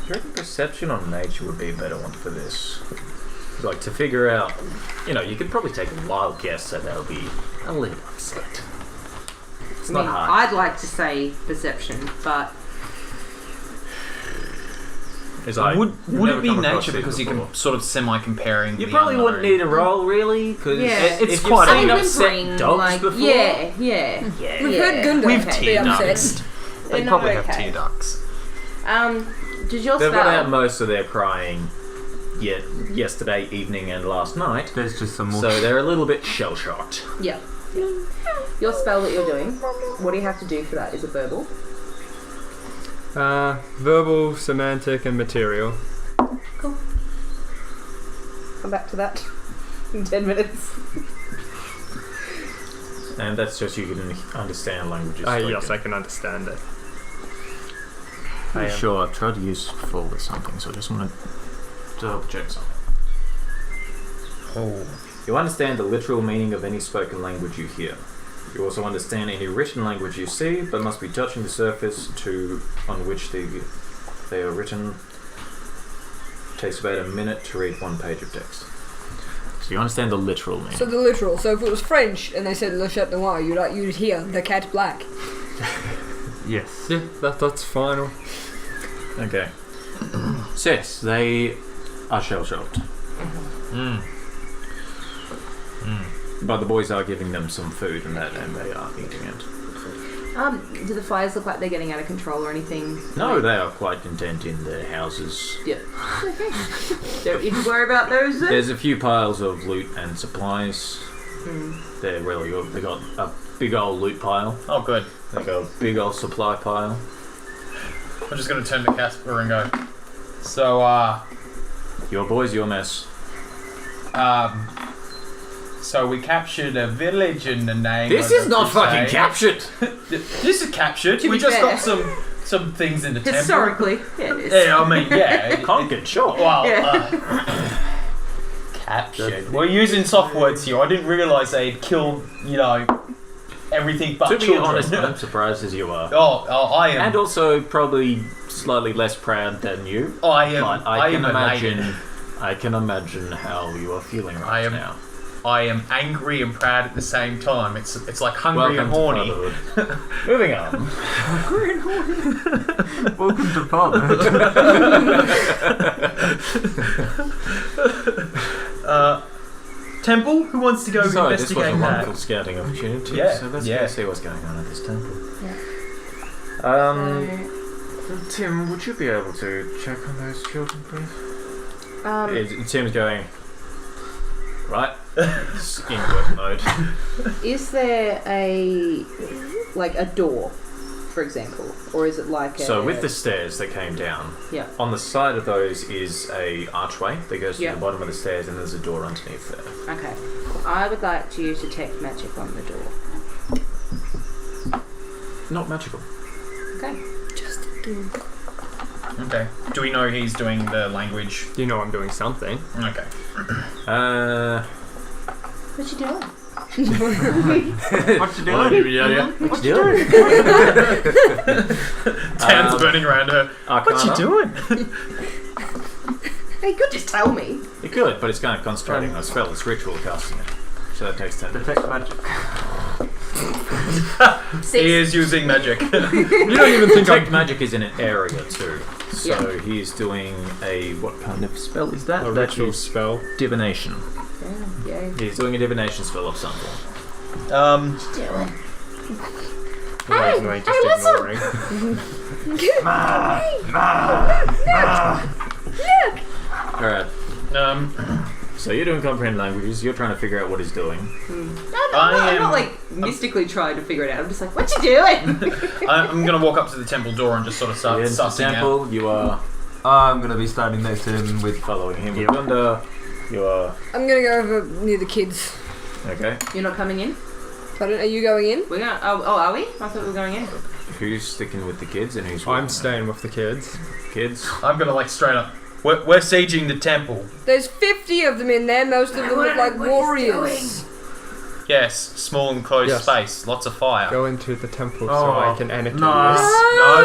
Do you reckon perception on nature would be a better one for this? Like to figure out, you could probably take a wild guess that would be a little upset. It's not hard. I'd like to say perception, but It's like, Would never it be come across nature these because you before. can sort of semi-comparing? You the probably unknown? wouldn't need a roll, really, because Yeah. it's If quite you've seen seen upset dogs like, before. yeah. We've heard Gunda We've be tear upset. ducks. They They're probably not have okay. tear ducts. Did your They've run out spell? most of their crying yesterday evening and last night, There's just some more. so they're a little bit shell-shocked. Yeah. Your spell that you're doing, what do you have to do for that? Is it verbal? Verbal, semantic, and material. Cool. Come back to that in 10 minutes. And that's just you can understand languages. Yes, I can understand it. I'm sure I've tried to use full with something, so I just want to double check something. Oh. You understand the literal meaning of any spoken language you hear. You also understand any written language you see, but must be touching the surface on which they are written. Takes about a minute to read one page of text. So you understand the literal meaning. So the literal. So if it was French and they said Le Chat Noir, you'd hear the cat black. Yes. Yeah, that's final. Okay. So yes, they are shell-shocked. But the boys are giving them some food and they are eating it. Do the fires look like they're getting out of control or anything? No, they are quite content in their houses. Yeah. Don't need to worry about those then? There's a few piles of loot and supplies. They're really good. They got a big old loot pile. Oh, good. They got a big old supply pile. I'm just going to turn to Casper and go, so, Your boys, your mess. so we captured a village in the name This of is the not fucking crusade. captured! This is captured. To We be just fair. got some things in the temple. Historically, yeah, it is. Yeah, I mean, yeah. Conquered, sure. Well, Yeah. captured. We're using soft words here. I didn't realise they had killed, everything but To be children. honest, I'm surprised as you are. Oh, I am. And also probably slightly less proud than you. I am. But I can am imagine. elated. I can imagine how you are feeling right now. I am angry and proud at the same time. It's like hungry Welcome and horny. to fatherhood. Moving on. Welcome to fatherhood. temple? Who wants to go So this was a investigate wonderful that? scouting opportunity. Yeah, So let's yeah. go see what's going on at this temple. Tim, would you be able to check on those children, please? Tim's going. Right. It's in work mode. Is there a door, for example, or is it like a? So with the stairs that came down, Yeah. on the side of those is a archway that goes to Yeah. the bottom of the stairs, and there's a door underneath there. Okay. I would like to use detect magic on the door. Not magical. Okay. Okay. Do we know he's doing the language? You know I'm doing something. Okay. What you doing? What you doing? What you doing? Tan's burning around her. What you Arcana. doing? Hey, you could just tell me. You could, but it's kind of concentrating on a spell. It's ritual casting it. So that takes 10 minutes. Detect magic. He is using magic. You don't even think Detect magic is in an area too. So Yeah. he's doing a... What kind of spell is that? a That ritual is spell. divination. Yeah. He's doing a divination spell of some form. Hey, just ignoring. Alright. So you're doing comprehend languages. You're trying to figure out what he's doing. I'm not like mystically trying to figure it out. I'm just like, what you doing? I'm going to walk up to the temple door and just sort of start The sussing out. temple, you are I'm gonna be standing next to him with. following him with Gunda. You are... I'm gonna go over near the kids. Okay. You're not coming in? Pardon, are you going in? We're gonna. Oh, are we? I thought we were going in. Who's sticking with the kids and who's... I'm walking staying with the kids. out? Kids. I'm going to like straight up. We're sieging the temple. There's 50 of them in there. Most of them look like warriors. Yes, small and closed Yes. space. Lots of fire. Go into the temple so Oh, I can annotate no. this. No.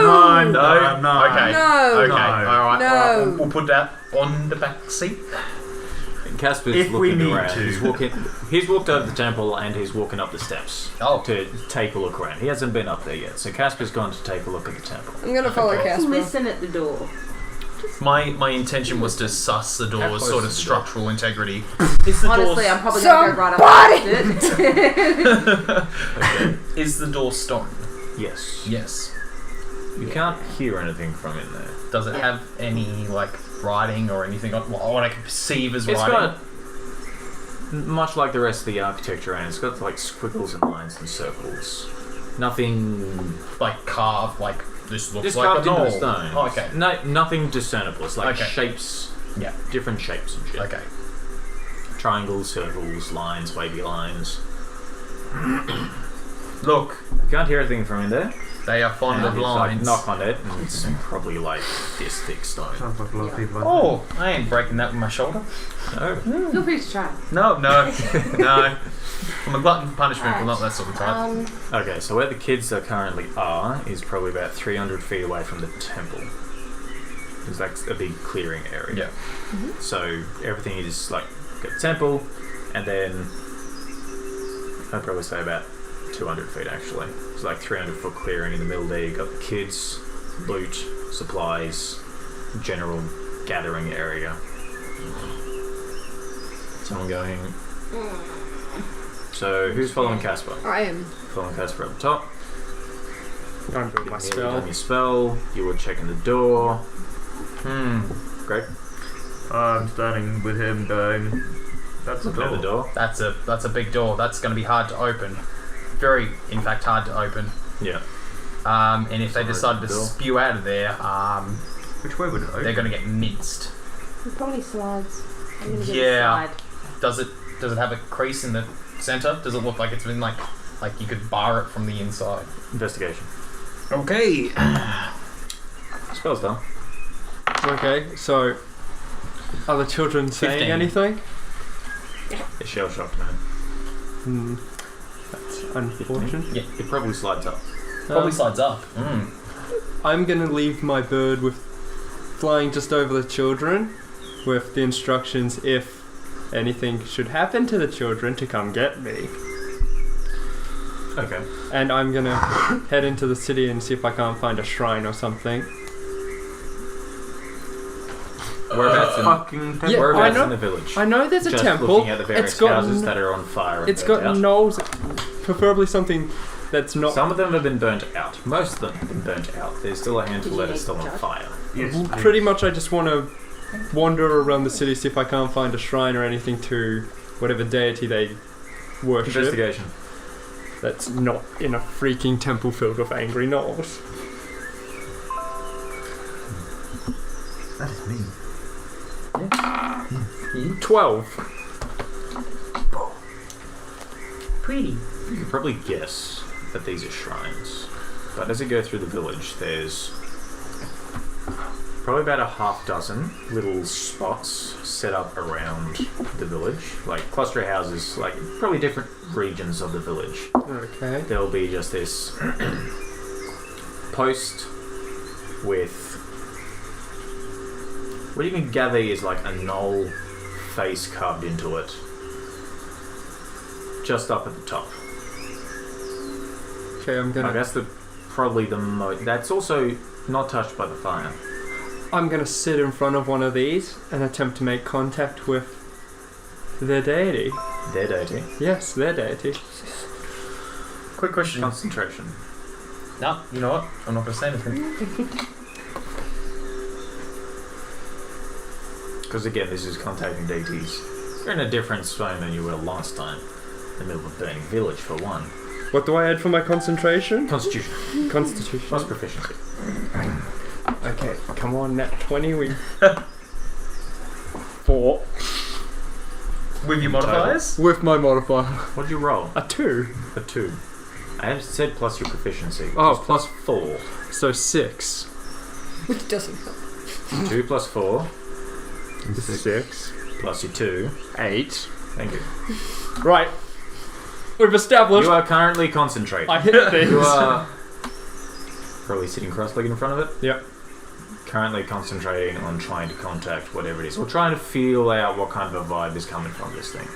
Okay. No. Okay. No. All right. No. We'll put that on the back seat. Casper's If we looking need around. to. He's walked over the temple and he's walking up the steps Oh. to take a look around. He hasn't been up there yet, so Casper's gone to take a look at the temple. I'm gonna follow Casper. Listen at the door. My intention was to suss the How door's close sort of is the door? structural integrity. Is the Honestly, door I'm probably gonna go right up past it. is the door stone? Yes. Yes. You can't hear anything from in there. Does it have any like writing or anything? What I can perceive as It's writing? got, much like the rest of the architecture, and it's got like squiggles and lines and circles. Nothing... Like carved, like this looks Just like carved a into knoll. stone. Oh, okay. No, nothing discernible. It's like Okay. shapes, Yeah. different shapes and shit. Okay. Triangles, circles, lines, wavy lines. Look, You can't hear anything from in there. they are fond of It's like lines. knock on it, and it's probably like this thick stone. Sounds like a lot of people. Oh, I ain't breaking that with my shoulder. No. Feel free to try. No. I'm a glutton for punishment, but not that sort of type. Okay, so where the kids are currently are is probably about 300 feet away from the temple. It's like a big clearing area. Yeah. So everything is like got the temple, and then I'd probably say about 200 feet actually. It's like 300-foot clearing in the middle there. You got the kids, loot, supplies, general gathering area. Someone going. So who's following Casper? I am. Following Casper up the top. I'm doing my You've spell. done your spell. You were checking the door. Great. I'm standing with him going. That's a Looking at the door. door. That's a big door. That's going to be hard to open. Very, in fact, hard to open. Yeah. And if they decide to door. spew out of there, Which way would it open? they're going to get minced. It probably slides. I'm gonna get Yeah. a slide. Does it have a crease in the center? Does it look like it's been like you could bar it from the inside? Investigation. Okay. Spell's done. Okay, so are the children saying 15. anything? It's shell shocked, man. That's unfortunate. Yeah. It probably slides up. Probably slides up. I'm gonna leave my bird with flying just over the children with the instructions if anything should happen to the children to come get me. Okay. And I'm gonna head into the city and see if I can't find a shrine or something. Whereabouts in, Fucking Yeah, whereabouts I know. in the village? I know there's a Just temple. looking at the various It's got houses that are on fire. And It's burnt got out. knolls, preferably something that's not. Some of them have been burnt out. Most of them have been burnt out. There's still a handful that are still on fire. Yes, Pretty much, I just want to wander around the city, see if I can't find a shrine or anything to whatever deity they worship. Investigation. That's not in a freaking temple filled with angry gnolls. that is me. 12. Pretty. You can probably guess that these are shrines. But as you go through the village, there's probably about a half dozen little spots set up around the village. Like cluster houses, like probably different regions of the village. Okay. There'll be just this post with what you can gather is like a gnoll face carved into it, just up at the top. Okay, I'm Like gonna. that's probably the most. That's also not touched by the fire. I'm gonna sit in front of one of these and attempt to make contact with their deity. Their deity. Yes, their deity. Quick question. Concentration. No, you know what? I'm not going to say anything. Because again, this is contacting deities. You're in a different zone than you were last time. In the middle of a burning village, for one. What do I add for my concentration? Constitution. Constitution. Plus proficiency. Okay, come on, nat 20. We. 4. With your modifiers? With my modifier. What'd you roll? A 2. A 2. I have said plus your proficiency. Which Oh, is plus 4. So 6. Which doesn't help. 2 plus 4 6. plus your 2. 8. Thank you. Right. We've established. You are currently concentrating. I hit things. You are probably sitting cross-legged in front of it. Yep. Currently concentrating on trying to contact whatever it is, or trying to feel out what kind of a vibe is coming from this thing.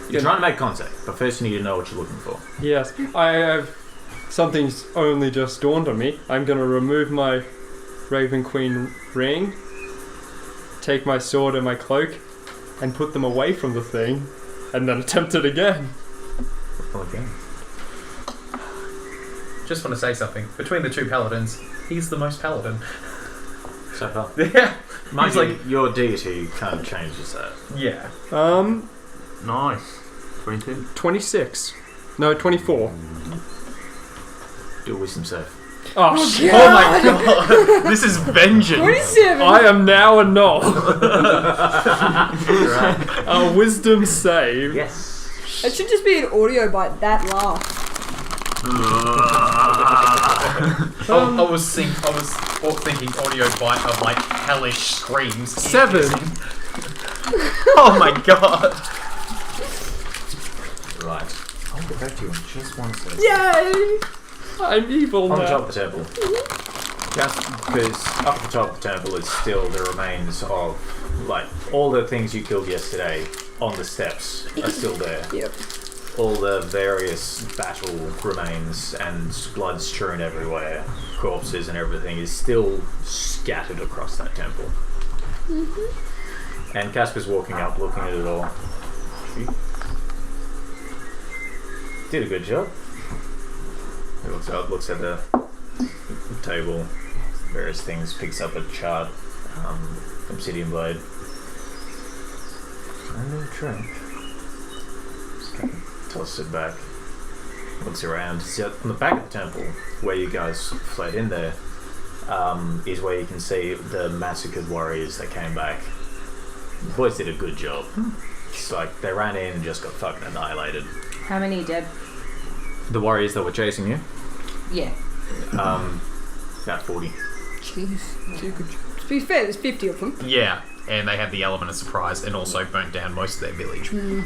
You're trying to make contact, but first you need to know what you're looking for. Yes. I have. Something's only just dawned on me. I'm gonna remove my Raven Queen ring, take my sword and my cloak, and put them away from the thing, and then attempt it again. Okay. Just want to say something. Between the two paladins, he's the most paladin. So far. Yeah. Mind He's you, like, your deity kind of changes that. yeah. Nice. 22. 26. No, 24. Do a wisdom save. Oh shit! Oh my god. This is vengeance. 27! I am now a knoll. Right. A wisdom save. Yes. It should just be an audio bite, that laugh. I was thinking audio bite of like hellish screams. 7. Oh my god. Right. I'll get back to you in just one second. Yay! I'm evil On the now. top of the temple. Just because up at the top of the temple is still the remains of, like, all the things you killed yesterday on the steps are still there. Yep. All the various battle remains and blood strewn everywhere, corpses and everything is still scattered across that temple. Mm-hmm. And Casper's walking up, looking at it all. She did a good job. He looks up, looks at the table, various things, picks up a chart, obsidian blade. Under the trunk. Just kind of tosses it back. Looks around. See, on the back of the temple, where you guys fled in there, is where you can see the massacred warriors that came back. The boys did a good job. It's like they ran in and just got fucking annihilated. How many dead? The warriors that were chasing you, Yeah. about 40. Jeez. To be fair, there's 50 of them. Yeah, and they had the element of surprise and also burnt down most of their village. To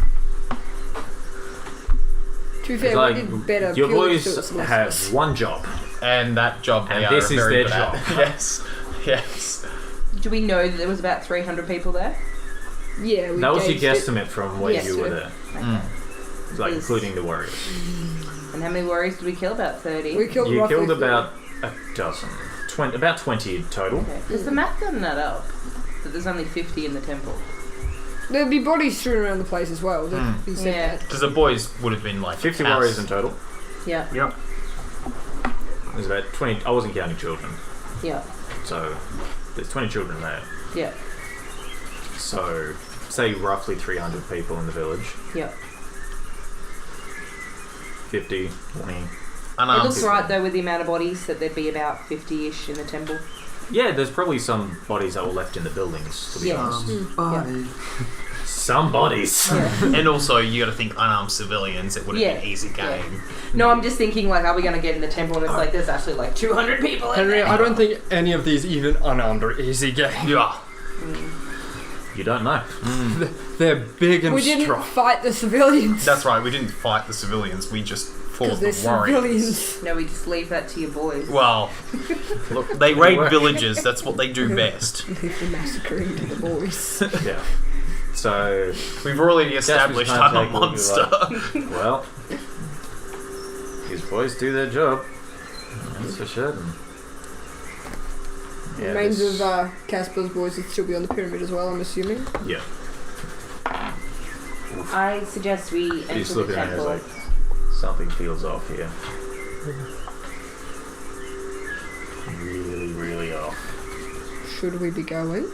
be fair, It's like, we did better. your purely boys because it was have less. one job. And that job they And are this is very their good at. job. Yes. Yes. Do we know that there was about 300 people there? Yeah, we That was your gauged it. guesstimate from when Yes, you were sir. there. Like, Yes. including the warriors. And how many warriors did we kill? About 30. We killed You roughly killed 30. about a dozen. about 20 total. Okay. Does the math doesn't add up? That there's only 50 in the temple. There'd be bodies strewn around the place as well. Yeah. Because the boys would have been like 50 house. warriors in total. Yeah. Yep. There's about 20. I wasn't counting children, Yeah. so there's 20 children there. Yeah. So say roughly 300 people in the village. Yeah. 50, 20. It Unarmed. looks right though with the amount of bodies that there'd be about 50-ish in the temple. Yeah, there's probably some bodies that were left in the buildings, to be Yeah. honest. Some bodies. Yeah. And also, you got to think unarmed civilians. It would have been easy game. No, I'm just thinking like, are we going to get in the temple and it's like there's actually like 200 people in Henry, there? I don't think any of these even unarmed are easy game. Yeah. You don't know. They're big and We didn't strong. fight the civilians. That's right. We didn't fight the civilians. We just fought Because the they're warriors. civilians. No, we just leave that to your boys. Well, Look, they raid villages. That's what they do best. People massacring the boys. Yeah. So, We've already established can't I'm a take what you monster. well, these boys do their job. That's for certain. Yeah, Remains this- of Casper's boys would still be on the pyramid as well, I'm assuming. Yeah. I suggest we He's enter the looking at it temple. like, something feels off here. Really, really off. Should we be going?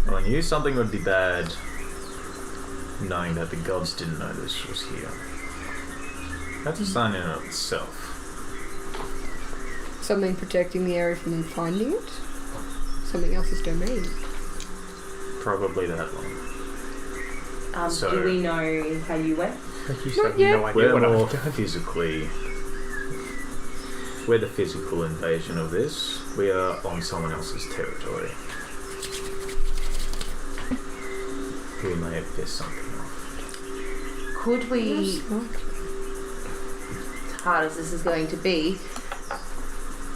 Well, I knew something would be bad, knowing that the gods didn't know this was here. That's a sign in and of itself. Something protecting the area from them finding it? Something else's domain? Probably that one. So- Do we know how you went? You Not have yet. no idea We're what more I've done. physically. We're the physical invasion of this. We are on someone else's territory. We may have pissed something off. Could we, as hard as this is going to be,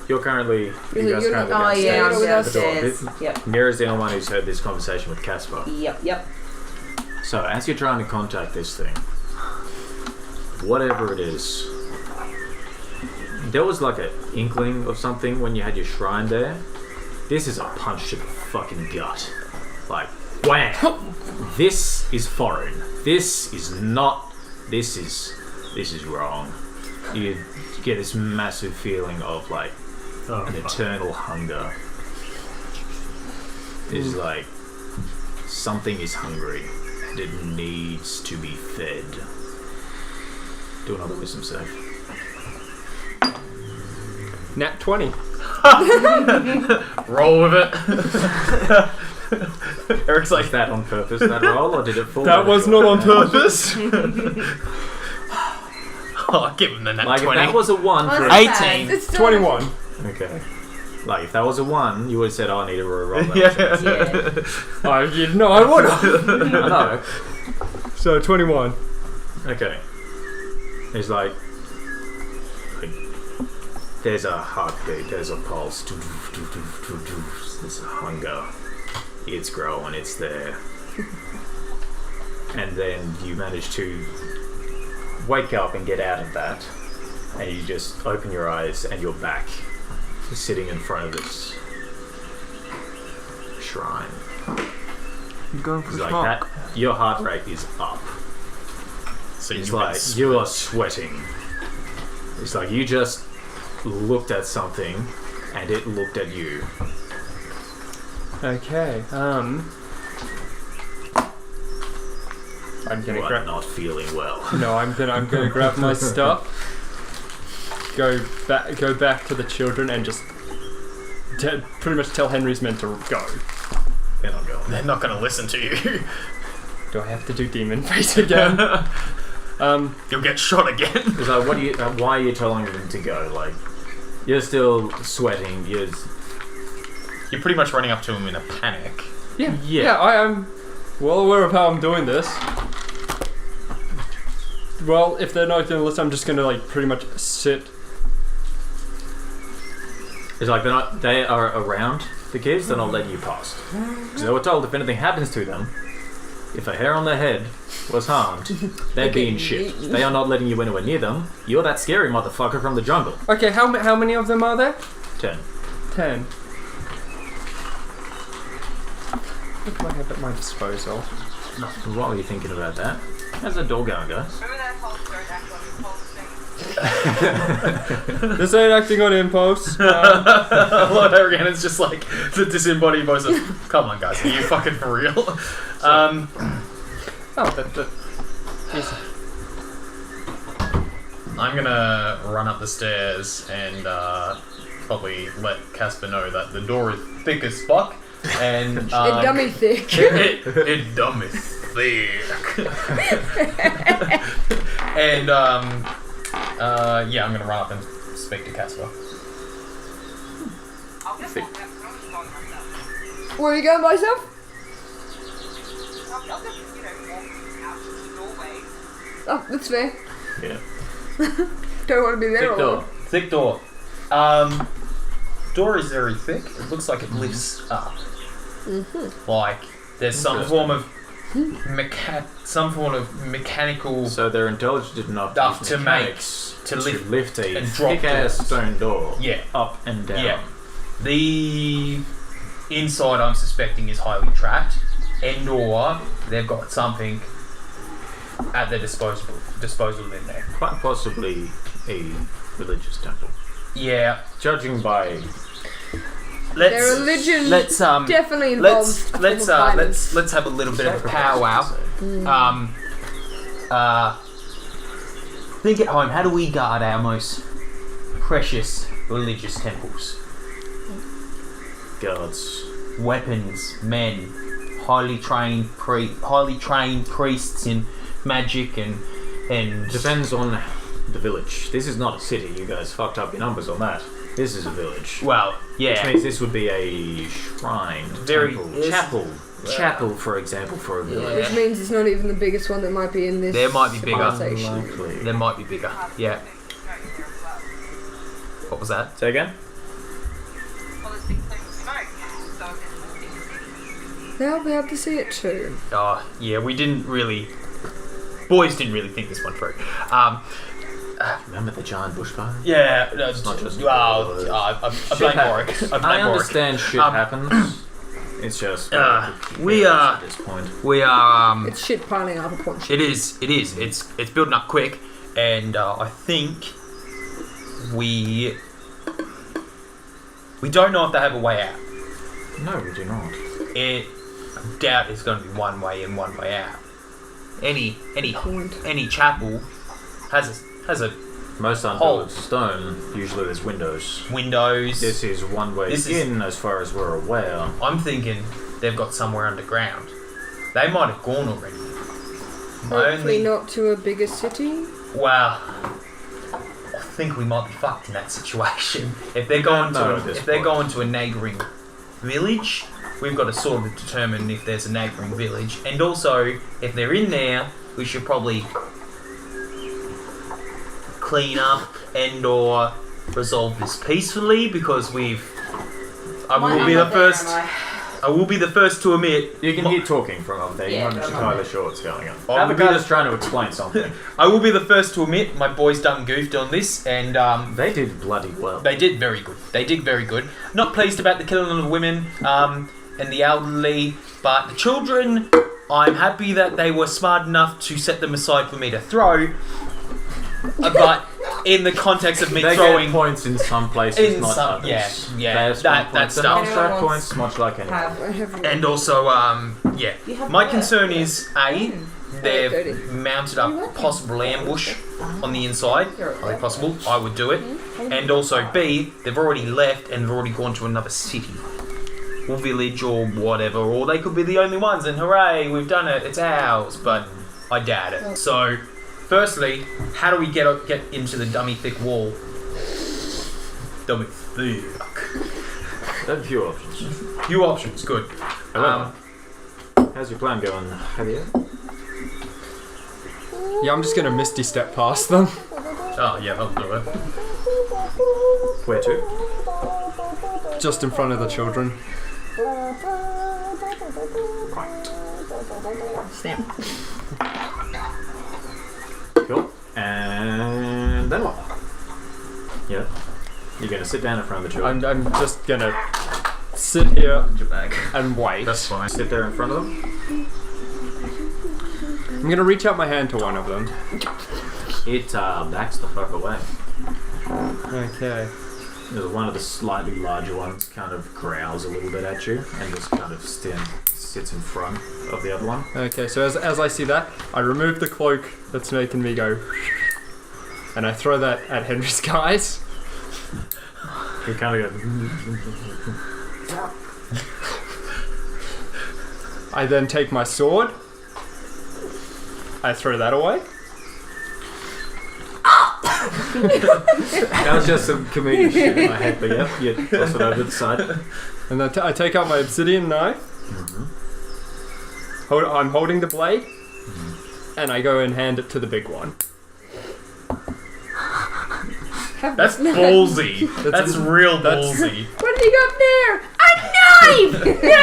You're currently. You guys You're currently not- oh yeah, I'm downstairs with at the door. downstairs. Yep, Mira's the only one who's heard this conversation with Caspar. yep. So, as you're trying to contact this thing, whatever it is, there was like an inkling of something when you had your shrine there. This is a punch to the fucking gut. Like, wham! This is foreign. This is not. This is wrong. You get this massive feeling of like an eternal hunger. It's like something is hungry and it needs to be fed. Do another wisdom save. Nat 20. Roll with it. Eric's Was like, that on purpose, that roll, or did it fall? That was not on purpose. oh, give him the nat Like, 20. if that was a 1 for Well, a... that's 18. It's still 21. Okay. Like, if that was a 1, you would have said, oh, I need to roll that. Yeah. Yeah. No, I would have. I know. So 21. Okay. It's like there's a heartbeat, there's a pulse, there's a hunger. It's growing, it's there. And then you manage to wake up and get out of that, and you just open your eyes and you're back sitting in front of this shrine. I'm going for It's like smoke. that, your heart rate is up. So It's you like you are sweating. It's like you just looked at something and it looked at you. Okay. I'm You gonna are grab. not feeling well. No, I'm gonna grab my stuff. Go back to the children and just pretty much tell Henry's men to go. They're not going. They're not going to listen to you. Do I have to do demon face again? You'll get shot again. It's like, what do you? Why are you telling them to go? Like, you're still sweating. You're You're pretty much running up to him in a panic. Yeah, I am well aware of how I'm doing this. Well, if they're not going to listen, I'm just going to like pretty much sit. It's like they are around the kids. They're not letting you pass because they were told if anything happens to them, if a hair on their head was harmed, they're being shipped. They are not letting you anywhere near them. You're that scary motherfucker from the jungle. Okay, how many of them are there? 10. 10. What do I have at my disposal? What were you thinking about that? How's that door going, guys? This ain't acting on impulse. I love how again it's just like the disembodied voice of, come on guys, are you fucking for real? I'm gonna run up the stairs and probably let Casper know that the door is thick as fuck and It's dummy thick. it dumb as thick. And yeah, I'm gonna run up and speak to Casper. Where are you going by yourself? Oh, that's fair. Yeah. Don't want to be there Thick all door. alone. Thick door. Door is very thick. It looks like it lifts up. Mm-hmm. Like there's some form of mechanical So they're intelligent enough stuff use to mechanics to lift a and drop thick-ass doors. stone door. Yeah. Up and down. Yeah. The inside I'm suspecting is highly trapped, and or they've got something at their disposal in there. Quite possibly a religious temple. Yeah. Judging by Their religion definitely involves let's have a little bit of a powwow. Think at home, how do we guard our most precious religious temples? guards. Weapons, men, highly trained priests in magic and Depends on the village. This is not a city. You guys fucked up your numbers on that. This is a village. well, yeah. Which means this would be a shrine, temple, chapel, for example, for a village. Which means it's not even the biggest one that might be in this There might be bigger. civilization. Likely. There might be bigger. Yeah. What was that? Say again? They'll be able to see it too. Oh, yeah, we didn't really... Boys didn't really think this one through. Remember the giant bushfire? Yeah, no, it's not just- I blame Warwick. I blame I Warwick. understand shit happens. It's just we are- at this point. We are... It's shit piling up upon shit. It is. It's building up quick, and I think we don't know if they have a way out. No, we do not. I doubt it's going to be one way in, one way out. Any chapel has a Most unbuilt stone, usually there's windows. windows. This is one way This is- in as far as we're aware. I'm thinking they've got somewhere underground. They might have gone already. Hopefully not to a bigger city. Well, I think we might be fucked in that situation. If they're don't going know to at this if they're point. going to a neighbouring village, we've got to sort of determine if there's a neighbouring village, and also if they're in there, we should probably clean up and or resolve this peacefully because I will be the first to admit. You can hear talking from up there. Yeah, You know that's Tyler Short's going on. I will be Avocato's trying to explain something. I will be the first to admit my boys done goofed on this, and They did bloody well. they did very good. They did very good. Not pleased about the killing of the women and the elderly, but the children, I'm happy that they were smart enough to set them aside for me to throw. But in the context of me They throwing, get points in some places, In not some- others. yeah, They have that points. stuff. They're non-strat Anyone points, much like anything. I have and also, You have my work. concern is Dirty. they've mounted up a possible ambush on the inside. Are they possible? I would do it. And also, B, they've already left and they've already gone to another city or village or whatever, or they could be the only ones and hooray, we've done it, it's ours. But I doubt it. So, firstly, how do we get into the dummy thick wall? Dummy thick. They have a few options. Few options, good. However, how's your plan going, Javier? Yeah, I'm just gonna misty step past them. Oh yeah, that'll do it. Where to? Just in front of the children. Snap. Cool. And then what? Yeah. You're gonna sit down in front of the children. I'm just gonna sit here Your bag. and wait. That's fine. Sit there in front of them. I'm gonna reach out my hand to one of them. It backs the fuck away. Okay. There's one of the slightly larger ones kind of growls a little bit at you and just kind of sits in front of the other one. Okay, so as I see that, I remove the cloak that's making me go, and I throw that at Henry's guys. You kind of go. I then take my sword. I throw that away. That was just some comedic shit in my head, but yep, you toss it over the side. And then I take out my obsidian knife. I'm holding the blade. And I go and hand it to the big one. That's ballsy. That's real ballsy. What do you got there? A knife! No!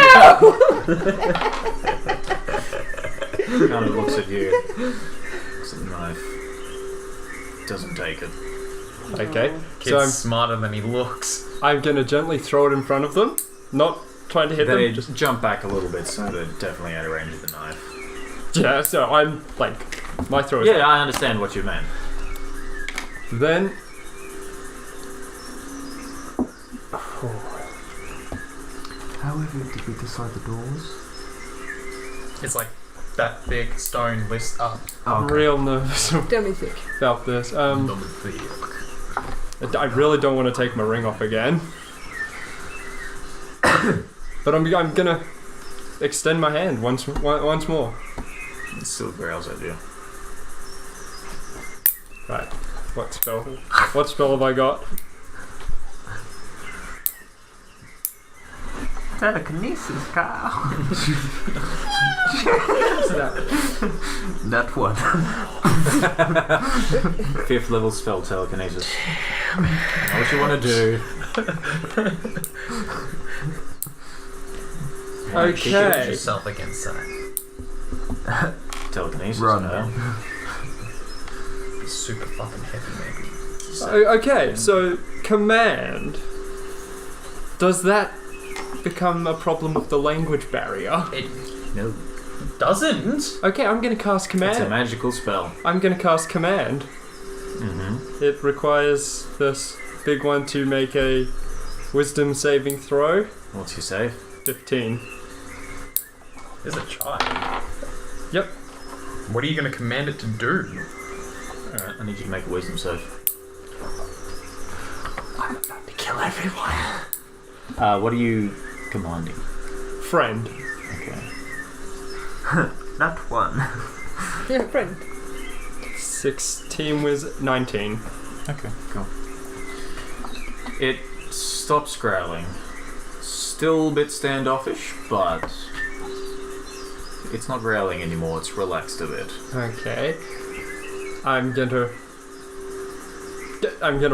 Kind of looks at you. Looks at the knife. Doesn't take it. Okay. Kid's So smarter than he looks. I'm gonna gently throw it in front of them. Not trying to hit They them. just jump back a little bit, so they're definitely out of range of the knife. Yeah, so I'm like, my throw is Yeah, I understand what you meant. Then However, did we decide the doors? It's like that thick stone lifts up. I'm real nervous Dummy thick. about this. I really don't want to take my ring off again. But I'm gonna extend my hand once more. It still growls at you. Right. What spell have I got? Telekinesis, Carl. That one. 5th level spell telekinesis. I know what you want to do. Push Okay. yourself against that. Telekinesis. Run. No. It's super fucking heavy, maybe. Okay, so command. Does that become a problem with the language barrier? It No. doesn't. Okay, I'm gonna cast It's a command. magical spell. I'm gonna cast command. Mm-hmm. It requires this big one to make a wisdom saving throw. What's your save? 15. There's a child. Yep. What are you going to command it to do? Alright, I need you to make a wisdom save. I'm about to kill everyone. What are you commanding? Friend. Okay. That one. Yeah, friend. 16 was 19. Okay, cool. It stops growling. Still a bit standoffish, but it's not growling anymore, it's relaxed a bit. Okay. I'm gonna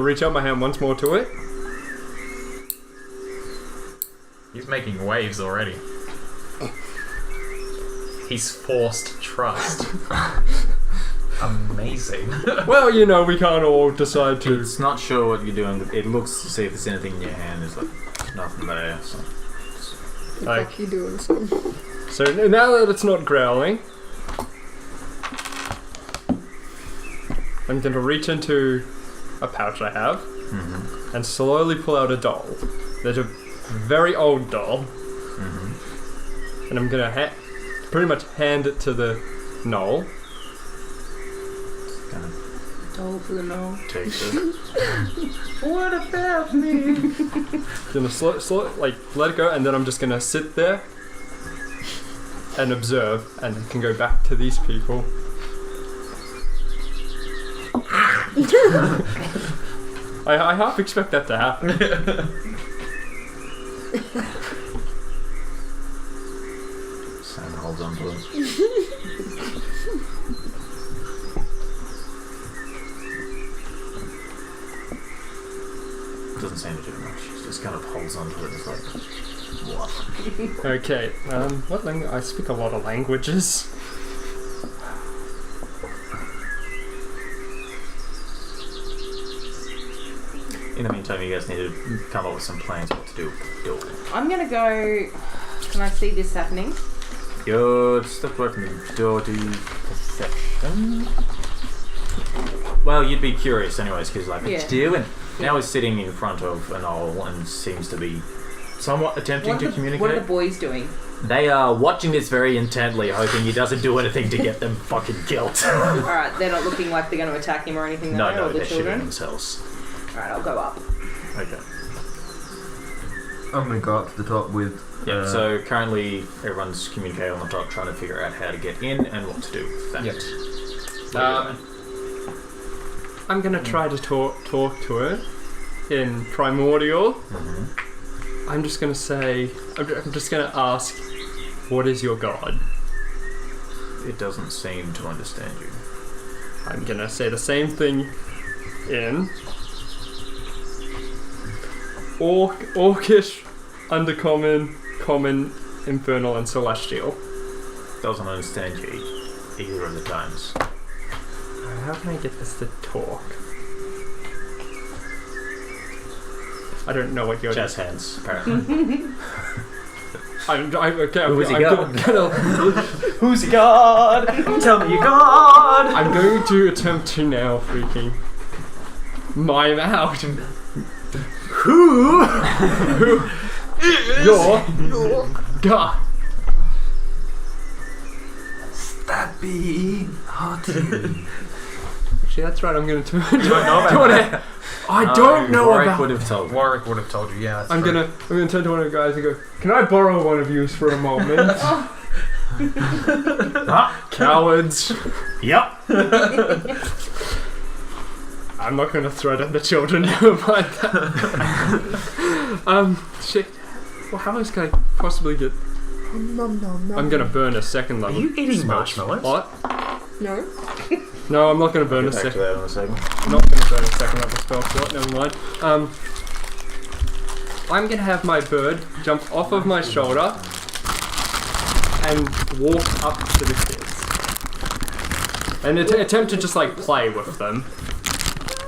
reach out my hand once more to it. He's making waves already. He's forced trust. Amazing. Well, you know, we can't all decide to. It's not sure what you're doing, but it looks to see if there's anything in your hand. There's like nothing there, so. The Like- fuck you doing, son? So now that it's not growling, I'm gonna reach into a pouch I have and slowly pull out a doll. There's a very old doll, and I'm gonna pretty much hand it to the knoll. Kind of Doll for the knoll. takes it. What about me? Gonna like let it go, and then I'm just gonna sit there and observe, and then can go back to these people. I half expect that to happen. Sam holds on to it. Doesn't seem to do much. Just kind of holds onto it and is like, what? Okay, what language? I speak a lot of languages. In the meantime, you guys need to come up with some plans what to do with the door. I'm gonna go. Can I see this happening? You're stepped away from the door to perception. Well, you'd be curious anyways, because like, what you doing? Now he's sitting in front of an owl and seems to be somewhat attempting to communicate. What are the boys doing? They are watching this very intently, hoping he doesn't do anything to get them fucking killed. Alright, they're not looking like they're going to attack him or anything, No, or the they're children? shooting themselves. Alright, I'll go up. Okay. I'm gonna go up to the top with. Yeah, so currently everyone's communicating on the top, trying to figure out how to get in and what to do with that. Yep. I'm gonna try to talk to her in primordial. Mm-hmm. I'm just gonna say, I'm just gonna ask, what is your god? It doesn't seem to understand you. I'm gonna say the same thing in Orcish, Undercommon, Common, Infernal, and Celestial. Doesn't understand you either of the times. How can I get this to talk? I don't know what your Jazz hands, apparently. Who's he got? Who's your god? Tell me your god! I'm going to attempt to now freaking mime out. Who is your god? Stabby Hearty. Actually, that's right. I'm going to. You don't know about that? I don't know Warwick about. would have told. Warwick would have told you, yeah. I'm gonna turn to one of the guys and go, can I borrow one of yous for a moment? Cowards. Yep. I'm not gonna threaten the children, never mind that. Shit. Well, how else can I possibly get... I'm gonna burn a second level. Are you eating spell marshmallows? slot. No. No, I'm not gonna burn a Get back to second. that in a second. I'm not gonna burn a second level spell slot, never mind. I'm gonna have my bird jump off of my shoulder and walk up to the kids. And attempt to just like play with them.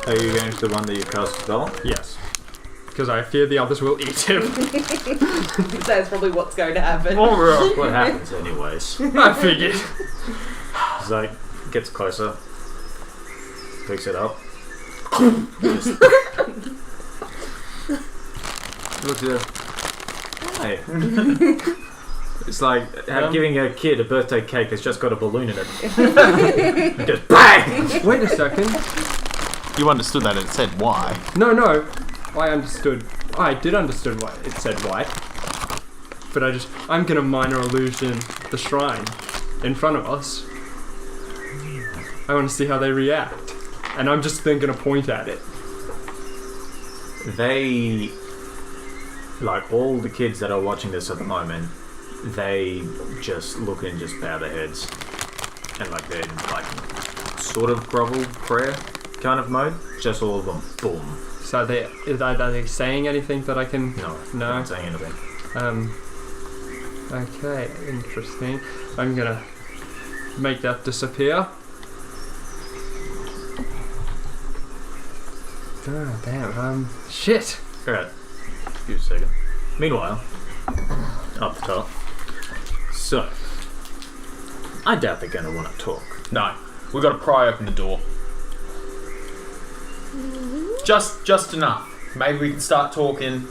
Are you going to the one that you cast a spell on? Yes. Because I fear the others will eat him. That's probably what's going to happen. What happens anyways? I figured. He's like, gets closer, picks it up, just looks at it. Hey. It's like giving a kid a birthday cake that's just got a balloon in it. Just bang! Wait a second. You understood that it said why. No. I understood. I did understood why it said white. But I'm gonna minor illusion the shrine in front of us. I want to see how they react. And I'm just then gonna point at it. They, like all the kids that are watching this at the moment, they just look and just bow their heads. And like they're in like sort of grovel prayer kind of mode. Just all of them. Boom. So are they saying anything that I can... No. No? They're not saying anything. Okay, interesting. I'm gonna make that disappear. Oh, damn, shit! Alright. Give us a second. Meanwhile, up the top. So, I doubt they're going to want to talk. No. We've got to pry open the door. Just enough. Maybe we can start talking.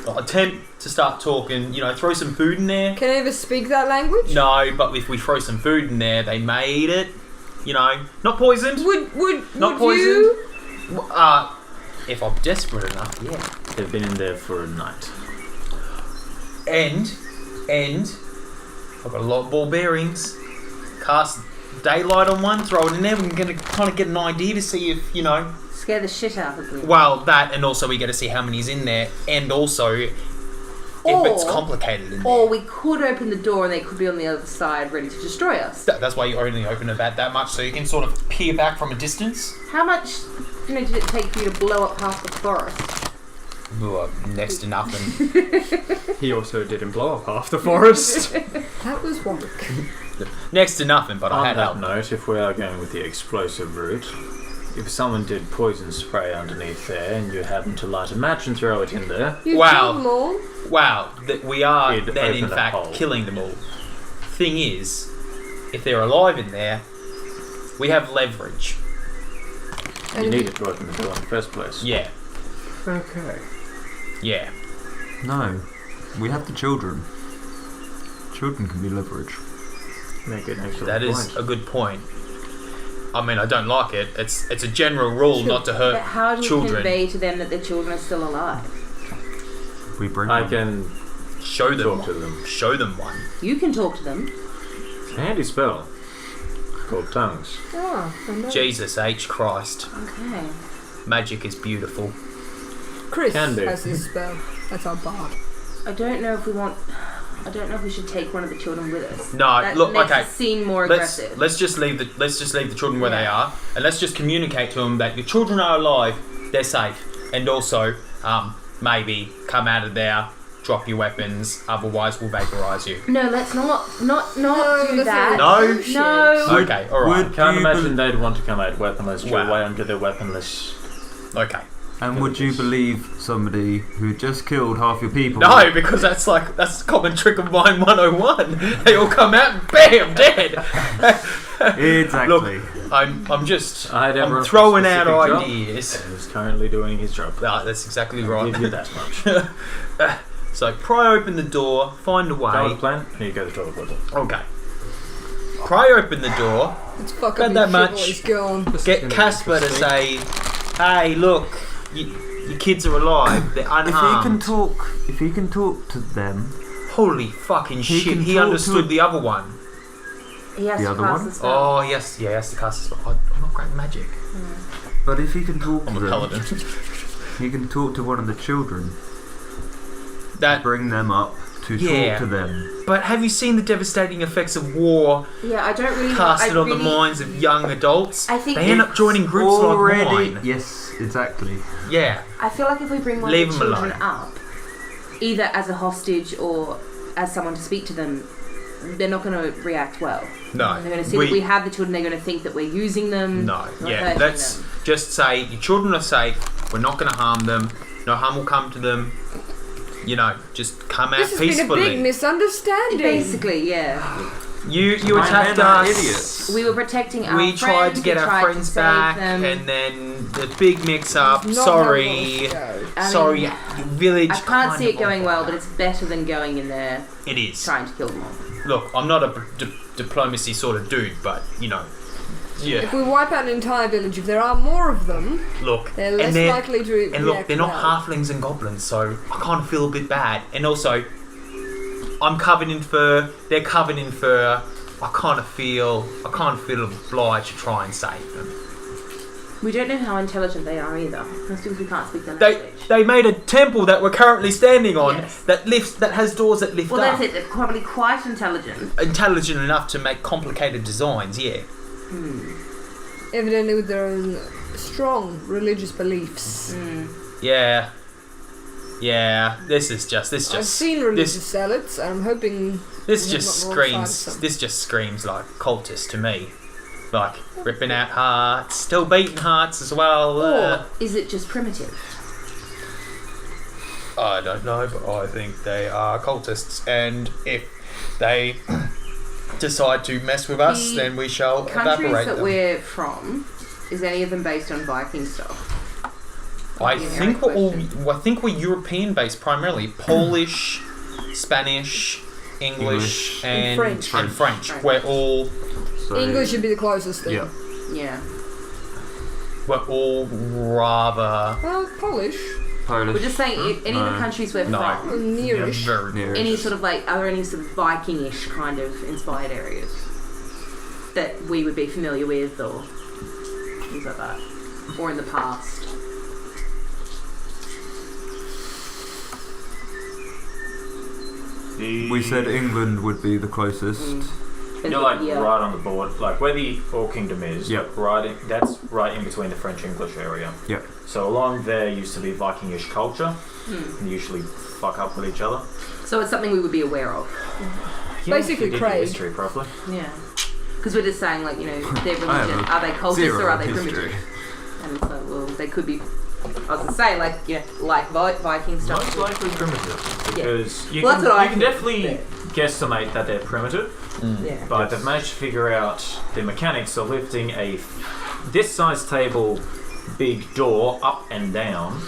Or attempt to start talking. You know, throw some food in there. Can I ever speak that language? No, but if we throw some food in there, they may eat it. You know, not poisoned. Would Not you? poisoned. If I'm desperate enough, yeah. They've been in there for a night. And I've got a lot of ball bearings. Cast daylight on one, throw it in there. We're going to kind of get an idea to see if, you know. Scare the shit out of them. Well, that, and also we get to see how many's in there, and also if it's complicated in there. Or we could open the door and they could be on the other side ready to destroy us. That's why you only open about that much, so you can sort of peer back from a distance. How much did it take for you to blow up half the forest? Well, next to nothing. He also didn't blow up half the forest. That was work. Next to nothing, but I On had that help. note, if we are going with the explosive route, if someone did poison spray underneath there and you happen to light a match and throw it in there, You Wow. killed them all. Wow, we are It'd then in open a fact hole. killing them all. Thing is, if they're alive in there, we have leverage. you And needed to open the door in the first place. Yeah, Okay. yeah. No, we have the children. Children can be leverage. Make it an excellent That is point. a good point. I mean, I don't like it. It's a general rule not to But hurt how do we children. convey to them that their children are still alive? We bring I them. can Show them talk one. to them. Show them one. You can talk to them. It's a handy spell called tongues. oh, I know. Jesus H. Christ. Okay. Magic is beautiful. Chris Can be. has this spell. That's our bard. I don't know if we want. I don't know if we should take one of the children with us. No, That look, makes okay. it seem more Let's aggressive. let's just leave the children where they Yeah. are, and let's just communicate to them that your children are alive, they're safe, and also maybe come out of there, drop your weapons, otherwise we'll vaporize you. No, let's not do that's that. not No? bullshit. No. Okay, all right, Would Can't you imagine bel- they'd want to come out weaponless, Wow. draw away under their weaponless. okay. And would you believe somebody who just killed half your people? No, because that's a common trick of mine 101. They all come out and bam, dead. Exactly. Look, I'm just I had I'm everyone for a throwing out specific job, ideas. and he's currently doing his job. Ah, that's exactly I'll right. give you that much. So pry open the door, find a That was the way. plan. Here you go, the toilet paper. Okay. Pry open the door. Let's fuck Got up that his shit much. while he's gone. Get Casper to say, "Hey, look, your kids are alive. They're unharmed." If he can talk to them, Holy fucking He shit! can He talk understood to- the other one. He has The to other pass one? the spell. Oh yes, yeah, he has to cast a spell. I'm not great at magic. but if he can talk I'm to a them, paladin. he can talk to one of the children, That. bring them up to Yeah. talk to them. But have you seen the devastating effects of war Yeah, I don't really. casted I on the really- minds of young adults? I think They end up joining groups Already, like mine. yes, exactly. Yeah. I feel like if we bring one Leave of the them children alone. up, either as a hostage or as someone to speak to them, they're not going to react well. No. They're going to see that we have the children. They're going to think that we're using them. No, not yeah, hurting let's them. just say your children are safe. We're not going to harm them. No harm will come to them. You know, just come out This has been a peacefully. big misunderstanding. Basically, yeah. You attacked men are us. idiots. We were protecting our We friends. tried to get we our tried friends to save back, them. and then the big mix-up. Not Sorry, how it was to go. I mean, sorry. Your village. I can't kind see it of going well, offered but it's better than going in there that. It is. trying to kill them all. Look, I'm not a diplomacy sort of dude, but you know, yeah. If we wipe out an entire village, if there are more of them, Look, they're less likely to react. And look, they're not well. halflings and goblins, so I kind of feel a bit bad. And also, I'm covered in fur. They're covered in fur. I kind of feel obliged to try and save them. We don't know how intelligent they are either. That's because we can't speak their language. They made a temple that we're currently standing on Yes. that has doors that lift Well, up. that's it. They're probably quite intelligent. Intelligent enough to make complicated designs, yeah. Evidently with their own strong religious beliefs. Yeah. Yeah, this just I've seen religious zealots, and I'm hoping this we're just not wrong side of screams some. this just screams like cultist to me. Like ripping out hearts, still beating hearts as well. Or is it just primitive? I don't know, but I think they are cultists, and if they decide to mess with us, The then we shall Countries evaporate that them. we're from, is any of them based on Viking stuff? I Yeah, think we're all. question. I think we're European based primarily. Polish, Spanish, English, and French. And French. French. We're all. So, English should be the closest thing. Yeah. Yeah. We're all rather. Well, Polish. Polish. We're just saying any of the No. countries we're No. from. Nearish. Very. Nearish. Any sort of like, are there any sort of Viking-ish kind of inspired areas that we would be familiar with, or things like that, or in the past? We said England would be the closest. You're like Yeah. right on the board, like where the Four Kingdom is. Yep. That's right in between the French-English area. Yep. So So along there used to be Vikingish culture. And usually fuck up with each other. So it's something we would be aware of. Basically, If you did your Craig. history properly. Yeah. Because we're just saying, like, their religion, are they cultists or are they primitive? And it's like, well, they could be, I was going to say, like, like Viking stuff. Most likely primitive. Because you, Well, that's what I can think. definitely guesstimate that they're primitive. Yeah. But they've managed to figure out the mechanics of lifting a this size table big door up and down.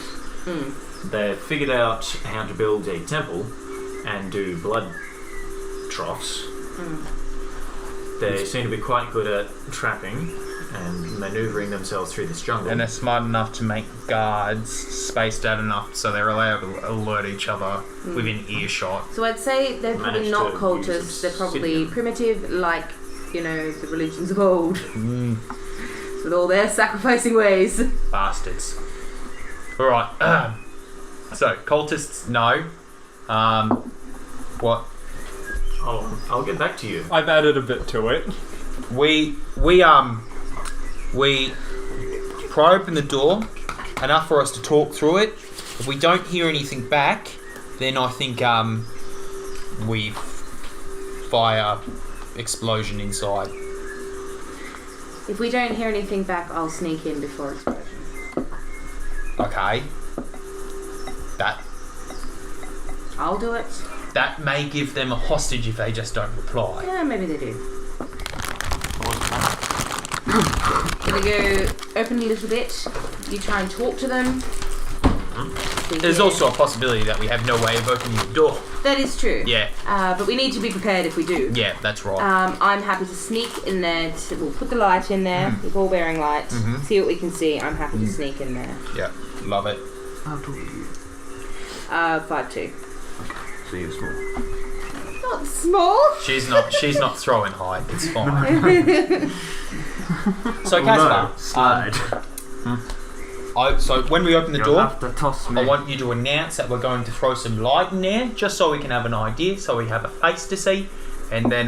They've figured out how to build a temple and do blood troughs. They seem to be quite good at trapping and manoeuvring themselves through this jungle. And they're smart enough to make guards spaced out enough so they're allowed to alert each other within earshot. So I'd say they're probably Managed not to cultists, use they're probably obsidian. primitive, like, the religions of old. With all their sacrificing ways. Bastards. Alright, so cultists, no. What? Oh, I'll get back to you. I've added a bit to it. We pry open the door enough for us to talk through it. If we don't hear anything back, then I think we fire explosion inside. If we don't hear anything back, I'll sneak in before explosion. Okay. I'll do it. That may give them a hostage if they just don't reply. Yeah, maybe they do. Gonna go open a little bit. You try and talk to them. There's also a possibility that we have no way of opening the door. That is true. Yeah. But we need to be prepared if we do. Yeah, that's right. I'm happy to sneak in there. We'll put the light in there, the ball bearing light. See what we can see. I'm happy to sneak in there. Yeah, love it. How tall are you? 5'2". So you're small. Not small. She's not throwing high. It's fine. So Casper, Slide. so when we open the You'll door, have to toss me. I want you to announce that we're going to throw some light in there, just so we can have an idea, so we have a face to see, and then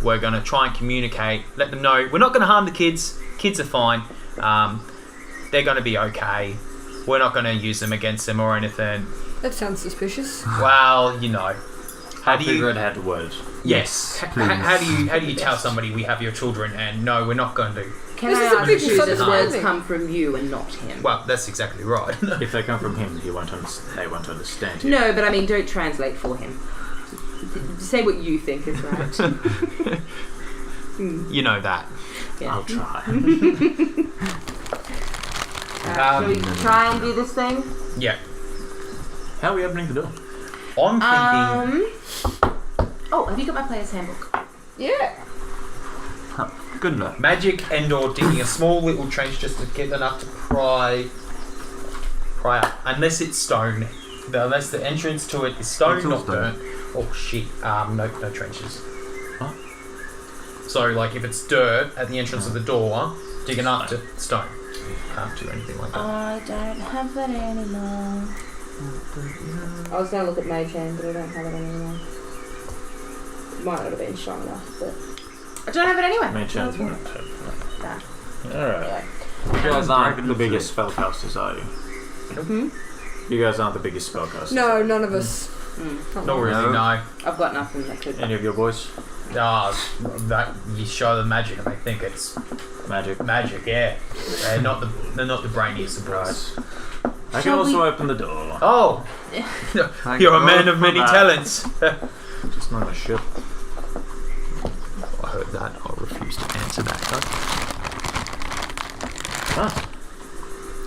we're going to try and communicate, let them know we're not going to harm the kids. Kids are fine. They're going to be okay. We're not going to use them against them or anything. That sounds suspicious. Well, you know. How do figure you? out how to word. Yes. How do you tell somebody we have your children and no, we're not going to? Can This I is a ask big you that the words misunderstanding. come from you and not him? Well, that's exactly right. If they come from him, they won't understand you. No, but I mean, don't translate for him. Say what you think is right. You know that. Yeah. I'll try. Shall we try and do this thing? Yeah. How are we opening the door? I'm thinking. Oh, have you got my player's handbook? Yeah. Good enough. Magic and/or digging a small little trench just to get enough to pry up. Unless it's stone. Unless the entrance to it is stone, It's all not stone. dirt. Oh shit. No trenches. So like if it's dirt at the entrance of the door, dig enough to stone. Can't do anything like that. I don't have that anymore. I was going to look at Mage Hand, but I don't have it anymore. Might not have been strong enough, but I don't have it anyway. Mage Hand's No, one. Nah. Alright. Anyway. You guys aren't the biggest spellcasters, are you? You guys aren't the biggest spellcasters. No, none of us. Not really, No. no. I've got nothing that could. Any of your boys? That you show them magic and they think it's Magic. magic, yeah. They're not the brainiest of boys. I can Shall also we- open the door. Oh, Thank you're a God man of for many that. talents. Just not a ship. I heard that. I refuse to answer that.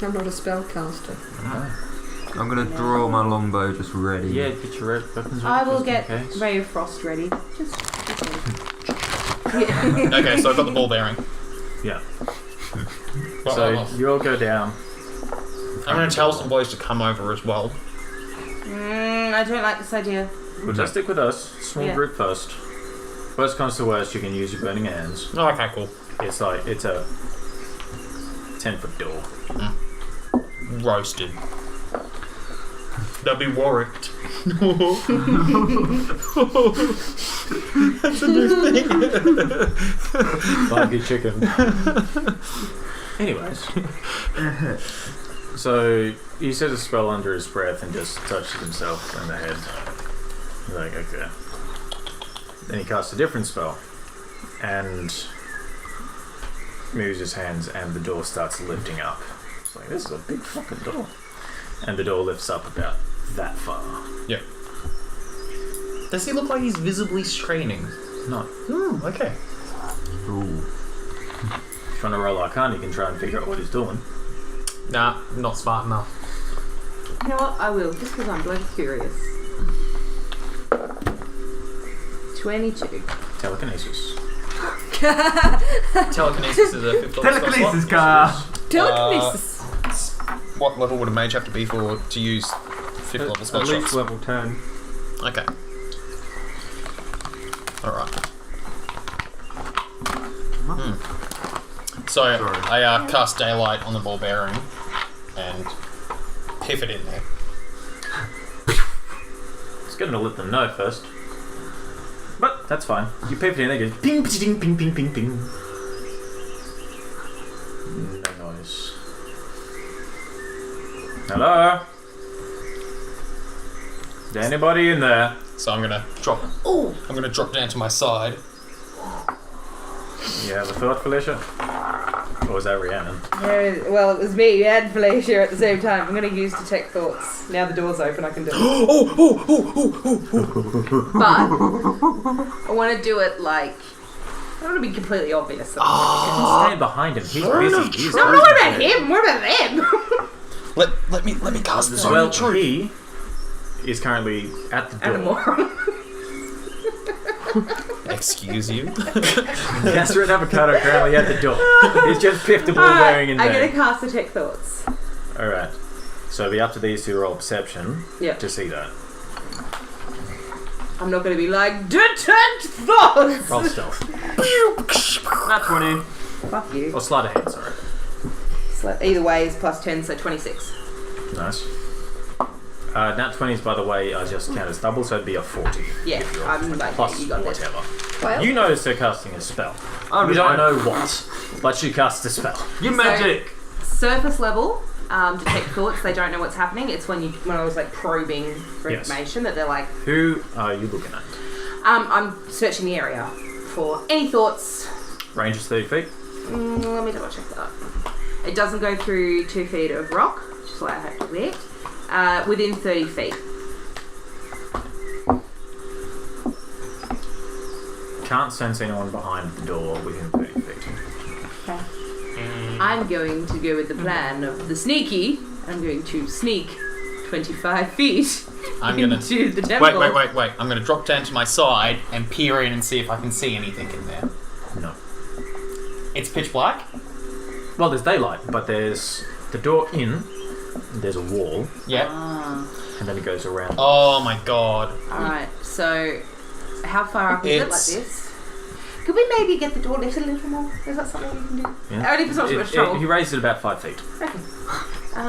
I'm not a spellcaster. I'm gonna draw my longbow just ready. Yeah, get your red weapons ready. I will just in get case. Ray of Frost ready. Just Okay, so I've got the ball bearing. Yeah. Well, So you all go down. I'm going to tell some boys to come over as well. I don't like this idea. We'll just stick with us. Small Yeah. group first. Worst comes to worst, you can use your burning hands. Oh, okay, cool. It's a 10-foot door. Roasted. They'll be warwicked. That's a new thing. Barbecue chicken. Anyways. So he says a spell under his breath and just touches himself in the head. He's like, okay. Then he casts a different spell and moves his hands, and the door starts lifting up. It's like, this is a big fucking door. And the door lifts up about that far. Yep. Does he look like he's visibly straining? No. Okay. Ooh. If you want to roll Arcana, you can try and figure out what he's doing. Nah, not smart enough. You know what? I will, just because I'm bloody curious. 22. Telekinesis. Telekinesis is a 5th level Telekinesis spell car. Telekinesis. What level would a mage have to be to use 5th level spell At least slots? level 10. Okay. Alright. So, I cast Daylight on the ball bearing and piff it in there. It's going to let them know first. But that's fine. You pip it in, they go ping, ping, ping, ping, ping, ping. No noise. Hello? Is there anybody in there? So I'm gonna drop. Oh! I'm gonna drop down to my side. You have a thought, Felicia? Or was that Rhiannon? No, well, it was me and Felicia at the same time. I'm going to use Detect Thoughts. Now the door's open, I can do it. But I want to do it like... I don't want to be completely obvious. Stand behind him. He's busy. He's No, what about him? What about them? Let me cast this. well, he is currently at the door. And a moron. Excuse you. Catherine Avocado currently at the door. He's just piffed the ball bearing in I'm there. going to cast Detect Thoughts. Alright. So it'll be up to these two to roll perception Yep. to see that. I'm not going to be like, Detect Thoughts! Roll stealth. Not 20. Fuck you. Or sleight of hand, sorry. So either way is plus 10, so 26. Nice. Nat 20s, by the way, are just count as double, so it'd be a 40. Yeah, I'm like, Plus you got this. whatever. Well, You notice her casting a spell. You don't know what, but she casts a spell. You magic! Surface level, Detect Thoughts, they don't know what's happening. It's when I was like probing for Yes. information that they're like, Who are you looking at? I'm searching the area for any thoughts. Range is 30 feet. Let me double check that. It doesn't go through 2 feet of rock, which is why I have to wait. Within 30 feet. Can't sense anyone behind the door within 30 feet. Okay. I'm going to go with the plan of the sneaky. I'm going to sneak 25 feet I'm gonna into the temple. wait. I'm gonna drop down to my side and peer in and see if I can see anything in there. No. It's pitch black. Well, there's daylight, but there's the door in, there's a wall, Yep. and then it goes around. Oh my god. Alright, so how far up is it like It's- this? Could we maybe get the door lifted a little more? Is that something we can do? Yeah. Only if it's not too much trouble. He raised it about 5 feet. Okay.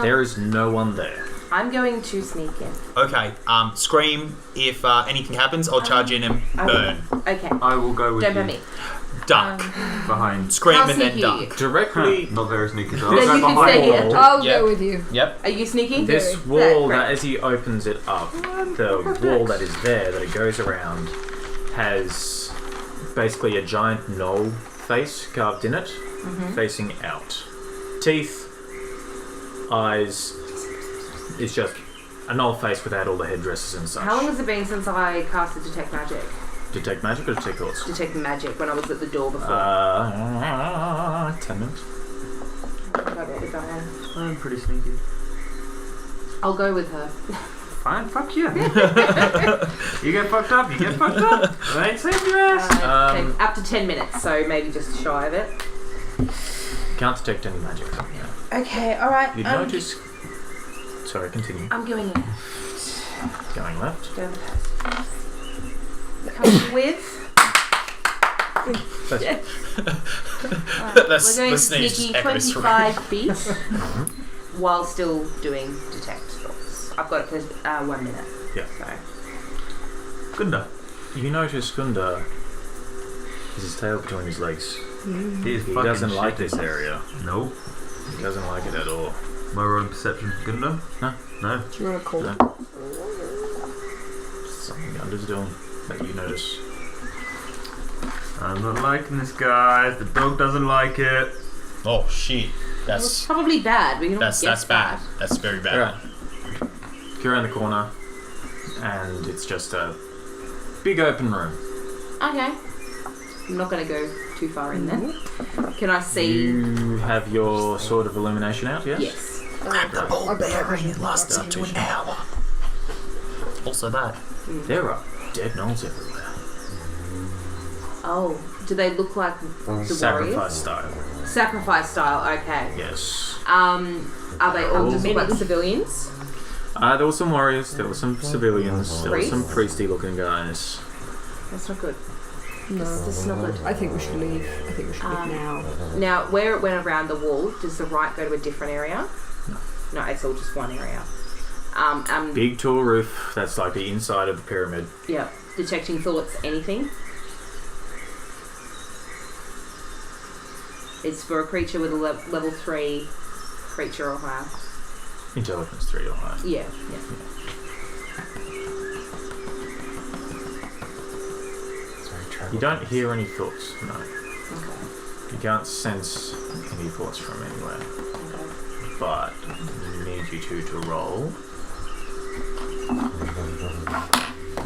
There is no one there. I'm going to sneak in. Okay. Scream if anything happens. I'll charge in and I burn. will. Okay. I will go with Don't you. burn me. Duck. Behind. Scream How and then sneaky are you? duck. Directly, Not very sneaky. So Then I'll you go can behind. stay here. I'll Yep. go with you. Yep. Are you sneaking? this Very. wall, Right. that as he opens it up, the wall that is there, that it goes around, has basically a giant gnoll face carved in it, facing out. Teeth, eyes, it's just a gnoll face without all the headdresses and such. How long has it been since I casted Detect Magic? Detect magic or detect thoughts? Detect Magic when I was at the door before. 10 minutes. I wrote it down. I'm pretty sneaky. I'll go with her. Fine, fuck you. You get fucked up, you get fucked up. I ain't saved your ass. Okay, up to 10 minutes, so maybe just shy of it. Can't detect any magic coming out. Okay, alright. You'd notice. Sorry, continue. I'm going in. Going left. Go Coming with. Alright, That's we're going the to sneeze sneaky echoes 25 feet while still doing Detect Thoughts. I've got it for 1 minute. Yeah. So. Gunda. You notice Gunda has his tail between his legs. He is He fucking doesn't like shitty. this area. No. He doesn't like it at all. Am I rolling perception for Gunda? No. Do you want to call it? Something Gunda's doing that you notice. I'm not liking this, guys. The dog doesn't like it. Oh shit. Well, it's That's probably bad. We can that's guess bad. That's very bad. Alright. You're around the corner, and it's just a big open room. Okay. I'm not going to go too far in there. Can I see? You have your sword of illumination out, yes? Yes. The ball bearing lasts up to an hour. Also that. There are dead gnolls everywhere. Oh, do they look like the Sacrifice warriors? style. Sacrifice style. Okay. Yes. Are they all just look like civilians? There were some warriors, there were some civilians, there were some priesty looking guys. That's not good. No. This is not good. I think we should leave. I think we should leave now. Now, where it went around the wall, does the right go to a different area? No, it's all just one area. Big tall roof, that's like the inside of the pyramid. Yeah. Detecting thoughts, anything? It's for a creature with a level 3 creature or higher. Intelligence 3 or higher. Yeah. You don't hear any thoughts, no. Okay. You can't sense any thoughts from anywhere. Okay. But I need you two to roll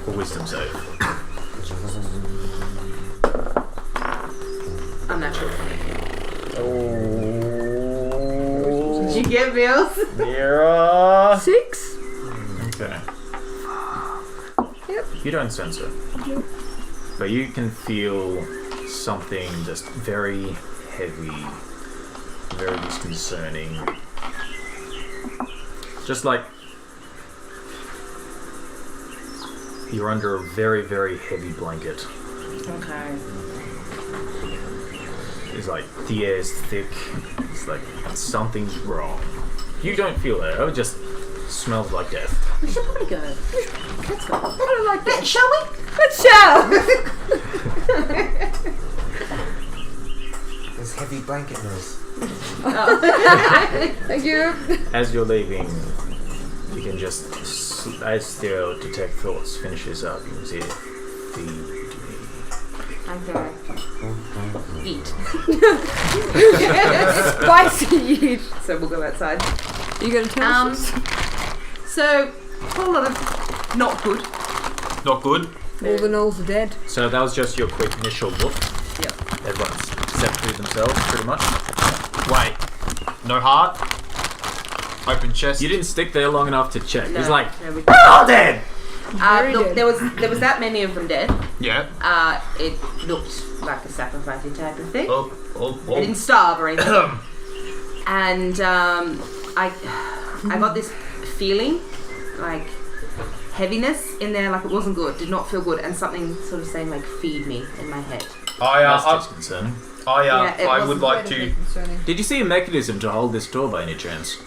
a wisdom save. I'm not sure. Did you get Bills? Mira! 6? Okay. Yep. You don't sense it. Nope. But you can feel something just very heavy, very disconcerting. Just like you're under a very, very heavy blanket. Okay. It's like the air's thick. It's like something's wrong. You don't feel it. It just smells like death. We should probably go. Let's go. I don't like that. Shall we? Let's shout! There's heavy blanket noise. Thank you. As you're leaving, you can just, as Theo detect thoughts finishes up, you can see it. Feed me. Okay. Eat. Spicy eat. So we'll go outside. You gonna tell us? So, a whole lot of not good. Not good. All the gnolls are dead. So that was just your quick initial look. Yep. Everyone's stepped through themselves, pretty much. Wait. No heart. Open chest. You didn't stick there long enough to check. No, He's like, no, we- we're all dead! look, there was that many of them dead. Yeah. It looked like a sacrificing type of thing. Oh. They didn't starve or anything. And I got this feeling, like heaviness in there, like it wasn't good, did not feel good, and something sort of saying like "feed me" in my head. That's disconcerting. Yeah, it I was would like to. Did you see a mechanism to hold this door by any chance?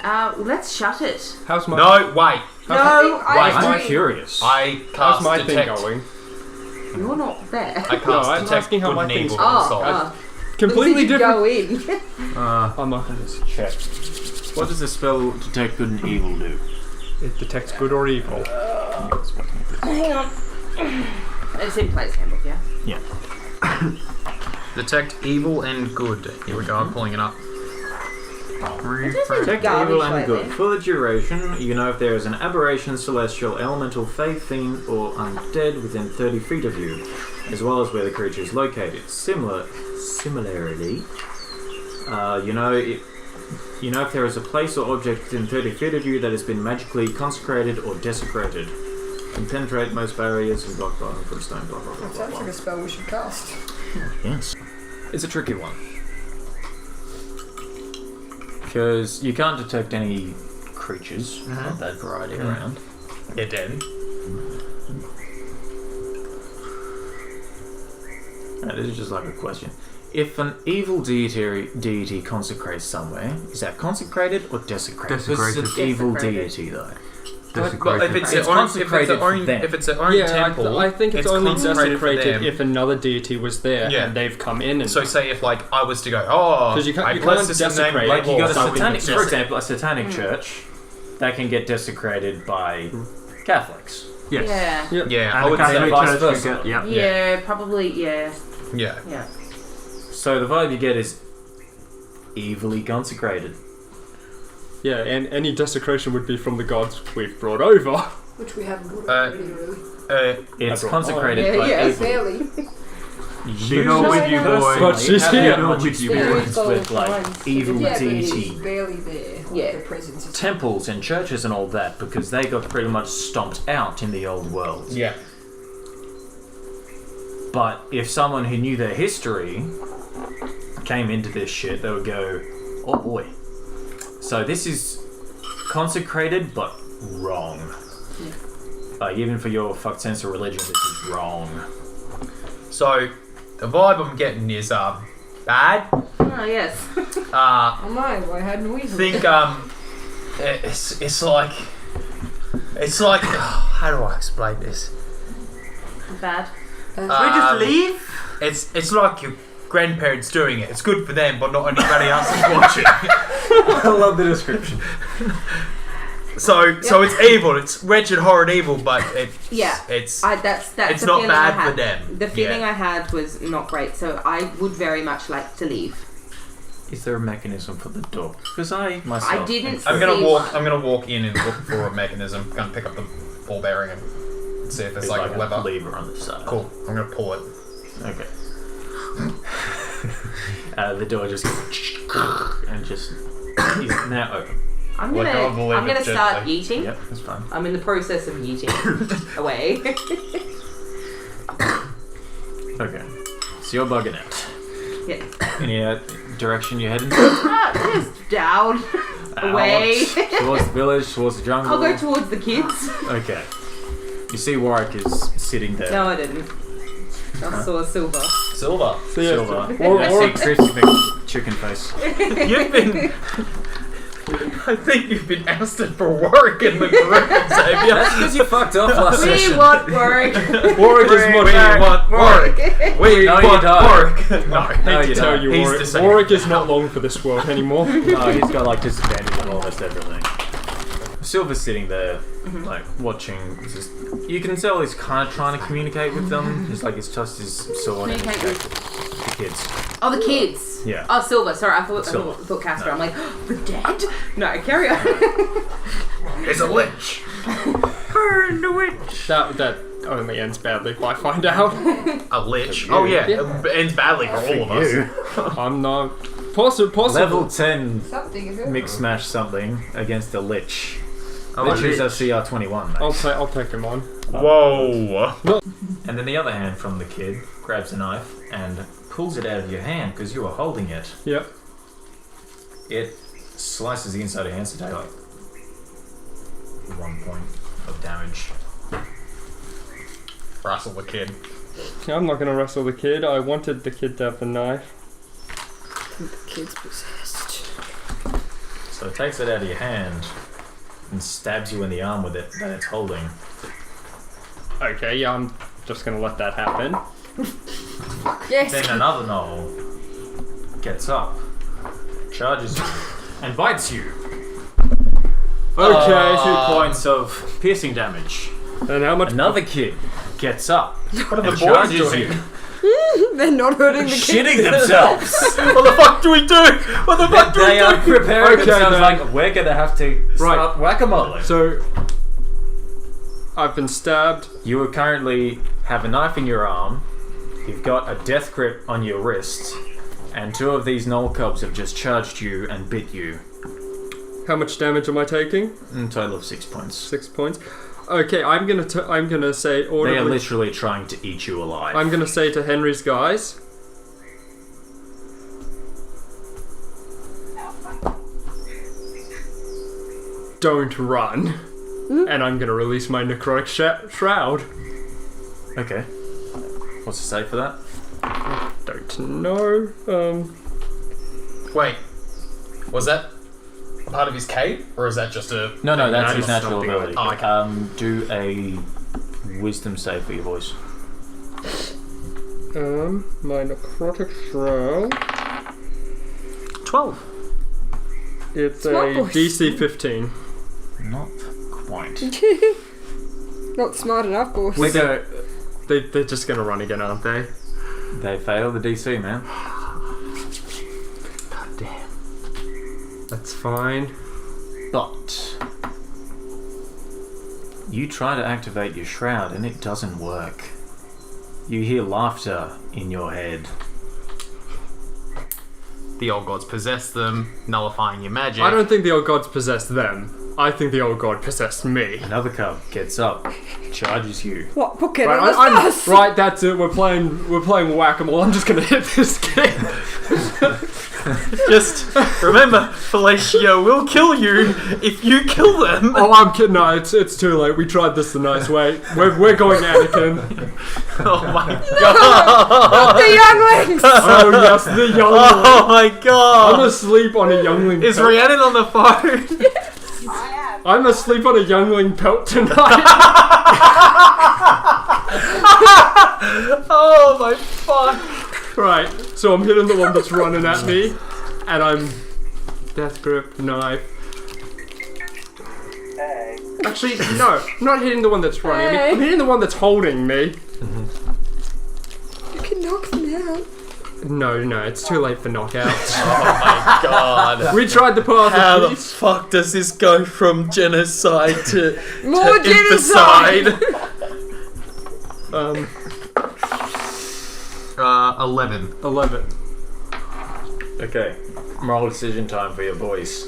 Let's shut it. How's my No, wait. No, I'm curious. I how's cast my detect. thing going? you're not there. I cast No, I'm detect asking how good my and thing's evil going. on soul. Completely Did you different. go in? I'm not going to check. What does the spell detect good and evil do? It detects good or evil. Hang on. It's in place handbook, yeah. Yeah. Detect evil and good. Here we go. I'm pulling it up. Detect evil and good. For the duration, you know if there is an aberration, celestial, elemental, fae, fiend, or undead within 30 feet of you, as well as where the creature is located. Similarly, you know if there is a place or object within 30 feet of you that has been magically consecrated or desecrated. Can penetrate most barriers and block bottom from stone, blah blah blah. That sounds like a spell we should cast. Yes. It's a tricky one. Because you can't detect any creatures of that variety around. They're dead. This is just like a question. If an evil deity consecrates somewhere, is that consecrated or desecrated? Because it's an Desecrated. evil Desecrated. deity, though. Desecration. if it's It's consecrated for them. if it's their own Yeah, temple, I think it's only consecrated for desecrated them. if another deity was there Yeah. and they've come in. And So say if like I was to go, oh, 'Cause you can't- I you bless can't this in the name desecrate of Like you got a Something satanic, that's for example, a satanic church that can get desecrated by Catholics. Yes. Yeah. Yeah, And I the would Catholic say vice Church versa. could get, yeah. Yeah, probably, yeah. yeah. Yeah. So the vibe you get is evilly consecrated. yeah, and any desecration would be from the gods we've brought over. Which we haven't brought Uh, up really, really. It's brought- consecrated Yeah, by yeah, evil. fairly. You know with you, boy. But she's have here. that much With you, experience boy. with like evil Yeah, but he's deity barely there. Like, Yeah. the presence is temples and churches and all that because they got pretty much stomped out in the old world. Yeah. But if someone who knew their history came into this shit, they would go, oh boy. So this is consecrated but wrong. Even for your fucked sense of religion, this is wrong. So the vibe I'm getting is bad. Oh, yes. Oh no, I had no weasel. Think it's like how do I explain this? Bad. We just leave. It's like your grandparents doing it. It's good for them, but not anybody else is watching. I love the description. So it's evil. It's wretched, horrid evil, but it's That's it's the not feeling bad I had. for them. The feeling Yeah. I had was not great, so I would very much like to leave. Is there a mechanism for the door? Because I myself. I didn't I'm gonna see walk. one. I'm gonna walk in and look for a mechanism. Gonna pick up the ball bearing and see if there's There's like a lever. lever on the side. Cool. I'm gonna pull it. Okay. The door just and just is now open. I'm Like, gonna, I'll believe I'm it gonna start gently. yeeting. Yep, that's fine. I'm in the process of yeeting away. Okay. So you're bugging out. Yeah. Any direction you're heading? Just down, away. Out, towards the village, towards the jungle. I'll go towards the kids. Okay. You see Warwick is sitting there. No, I didn't. I saw Silver. Silver. Silver. Or- I see Chris chicken face. You've been. I think you've been ousted for work in the group, Xavier. That's because you fucked off last We session. want work. Warwick is much. We want work. We No, you want don't. work. No, No, you Tell don't. you, He's Warwick, the same. Warwick is not long for this world anymore. No, he's got like disadvantage on almost everything. Silver's sitting there, like watching. Just, you can tell he's kind of trying to communicate with them. Just like it's just his sword and his Communicate the kids. Oh, the kids. Yeah. Oh, Silver. Sorry, I thought Silver. Casper. No. I'm like, the dead? No, carry on. It's a lich. Burn the witch. That only ends badly if I find out. A lich. Oh yeah, it ends badly for all of us. I'm not possible. Level 10 Something is it? mix smash something against a lich. A Liches are lich. CR21. Mate. I'll take him on. Whoa. And then the other hand from the kid grabs a knife and pulls it out of your hand because you are holding it. Yep. It slices the inside of your hand, so take like 1 point of damage. Rustle the kid. I'm not gonna wrestle the kid. I wanted the kid to have the knife. The kid's possessed. So it takes it out of your hand and stabs you in the arm with it that it's holding. Okay, yeah, I'm just gonna let that happen. Yes. Then another gnoll gets up, charges you, and bites you. Okay. 2 points of piercing damage. And how much? Another kid gets up What are the and boys charges doing? you, They're not hurting the kid. shitting themselves. What the fuck do we do? What the fuck do we They are do? preparing Okay, themselves then. like, we're gonna have to start whack-a-mole. So I've been stabbed. You are currently have a knife in your arm, you've got a death grip on your wrist, and 2 of these gnoll cubs have just charged you and bit you. How much damage am I taking? In total of 6 points. 6 points. Okay, I'm gonna say They are audibly. literally trying to eat you alive. I'm gonna say to Henry's guys. Don't run. And I'm gonna release my necrotic shroud. Okay. What's the save for that? Don't know. Wait. Was that part of his cape, or is that just a? No, that's his That's natural something ability. like- Oh, okay. Do a wisdom save for your voice. My necrotic throw. 12. It's Smart a voice. DC 15. Not quite. Not smart enough, boss. They're just gonna run again, aren't they? They fail the DC, man. God damn. That's fine. But you try to activate your shroud and it doesn't work. You hear laughter in your head. The old gods possess them, nullifying your magic. I don't think the old gods possessed them. I think the old god possessed me. Another cub gets up, charges you. What? Put it Right, on the us. right, that's it. We're playing whack-a-mole. I'm just gonna hit this kid. Just remember, Felicia will kill you if you kill them. Oh, I'm kidding. No, it's too late. We tried this the nice way. We're going Anakin. Oh my god! The younglings! Oh yes, the youngling. Oh my I'm god! asleep on a youngling. Is pelt. Rhiannon on the phone? I'm asleep on a youngling pelt tonight. Oh my fuck! Right, so I'm hitting the one that's running at me, and I'm death grip knife. Actually, no, I'm not hitting the one that's running at me. I'm hitting the one that's holding me. You can knock them out. No, it's too late for knockouts. Oh my god! We tried the path How of the peace. fuck does this go from genocide to More genocide! infocide? 11. 11. Okay. Moral decision time for your boys.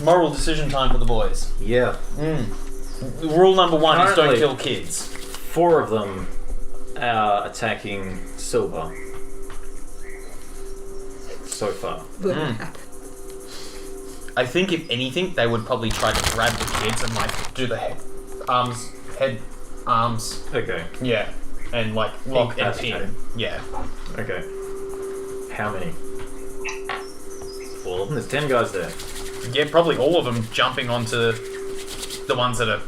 Moral decision time for the boys. Yeah. Rule number 1 is don't Currently- kill kids. 4 of them are attacking Silver. So far. I think if anything, they would probably try to grab the kids and like do the head, arms, Okay. yeah, and like lock and pin. Incapacitate. Yeah. Okay. How many? All of them? There's 10 guys there. Yeah, probably all of them jumping onto the ones that are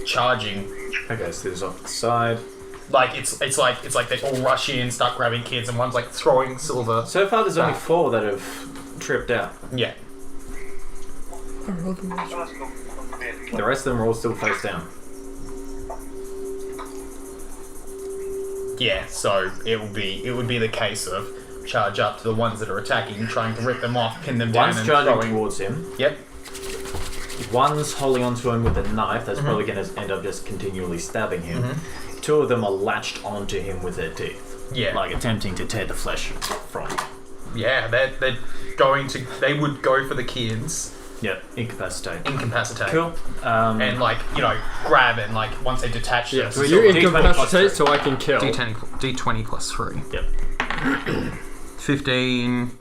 charging. Okay, so there's off the side. Like it's like they all rush in, start grabbing kids, and one's like throwing Silver. So far there's only 4 that have tripped out. Yeah. The rest of them are all still face down. Yeah. So it would be the case of charge up to the ones that are attacking, trying to rip them off, pin them down, One's and charging throwing. towards him. Yep. One's holding onto him with a knife. That's probably going to end up just continually stabbing him. 2 of them are latched onto him with their teeth. Yeah. Like attempting to tear the flesh from him. Yeah, they're going to. They would go for the kids, Yep, incapacitate. incapacitate, Cool. and like grab and like once they detach Yeah, them. so we you got D20 incapacitate so I can kill. D20 plus 3. Yep. 15,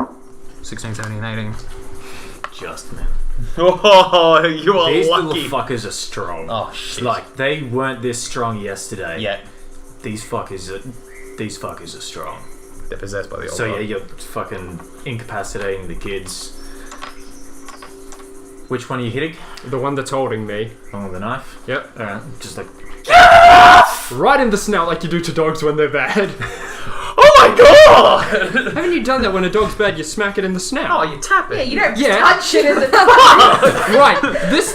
16, 17, 18. Just, man. Oh, you are These lucky. little fuckers are strong. Oh shit! Like, they weren't this strong yesterday. Yeah, These fuckers are strong. they're possessed by the old So god. yeah, you're fucking incapacitating the kids. Which one are you hitting? The one that's holding me. One with the knife? Yep. Alright, just like... Right in the snout like you do to dogs when they're bad. Oh my god! Haven't you done that when a dog's bad? You smack it in the snout. Oh, you tap it. Yeah, you don't Yeah. touch it in the Right, this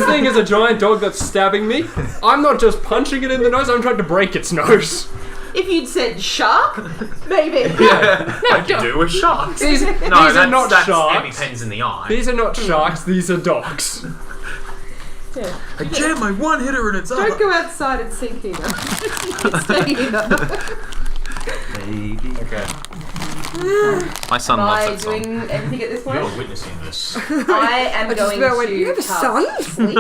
thing is a giant dog that's stabbing me. I'm not just punching it in the nose, I'm trying to break its nose. If you'd said shark, maybe. Yeah. Like you do with sharks. These No, are not that's sharks. EpiPens in the eye. These are not sharks, these are dogs. I jammed my one hitter in its Don't go outside and sink either. Stay here. Baby. Okay. My son Am loves I that song. doing everything at this point? You're witnessing this. I am I just going about to went, you have a cast son? sleep.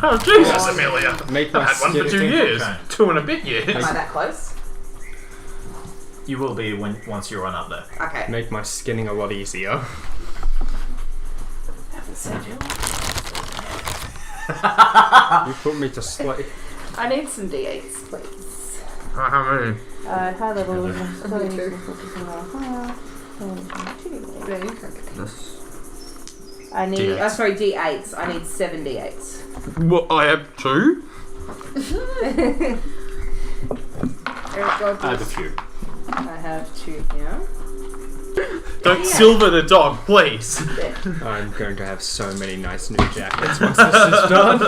Oh Jesus, Amelia! Make I've my had one for 2 skin. years, Okay. 2 and a bit years. Am I that close? You will be once you run up there. Okay. Make my skinning a lot easier. You put me to sleep. I need some D8s, please. How many? High level. Me too. Focusing on higher. Yeah, you can't get that. I need. D8s. Sorry, D8s. I need 7 D8s. Well, I have 2. Eric, go I have a please. few. I have 2 here. Don't silver the dog, please. I'm going to have so many nice new jackets once this is done.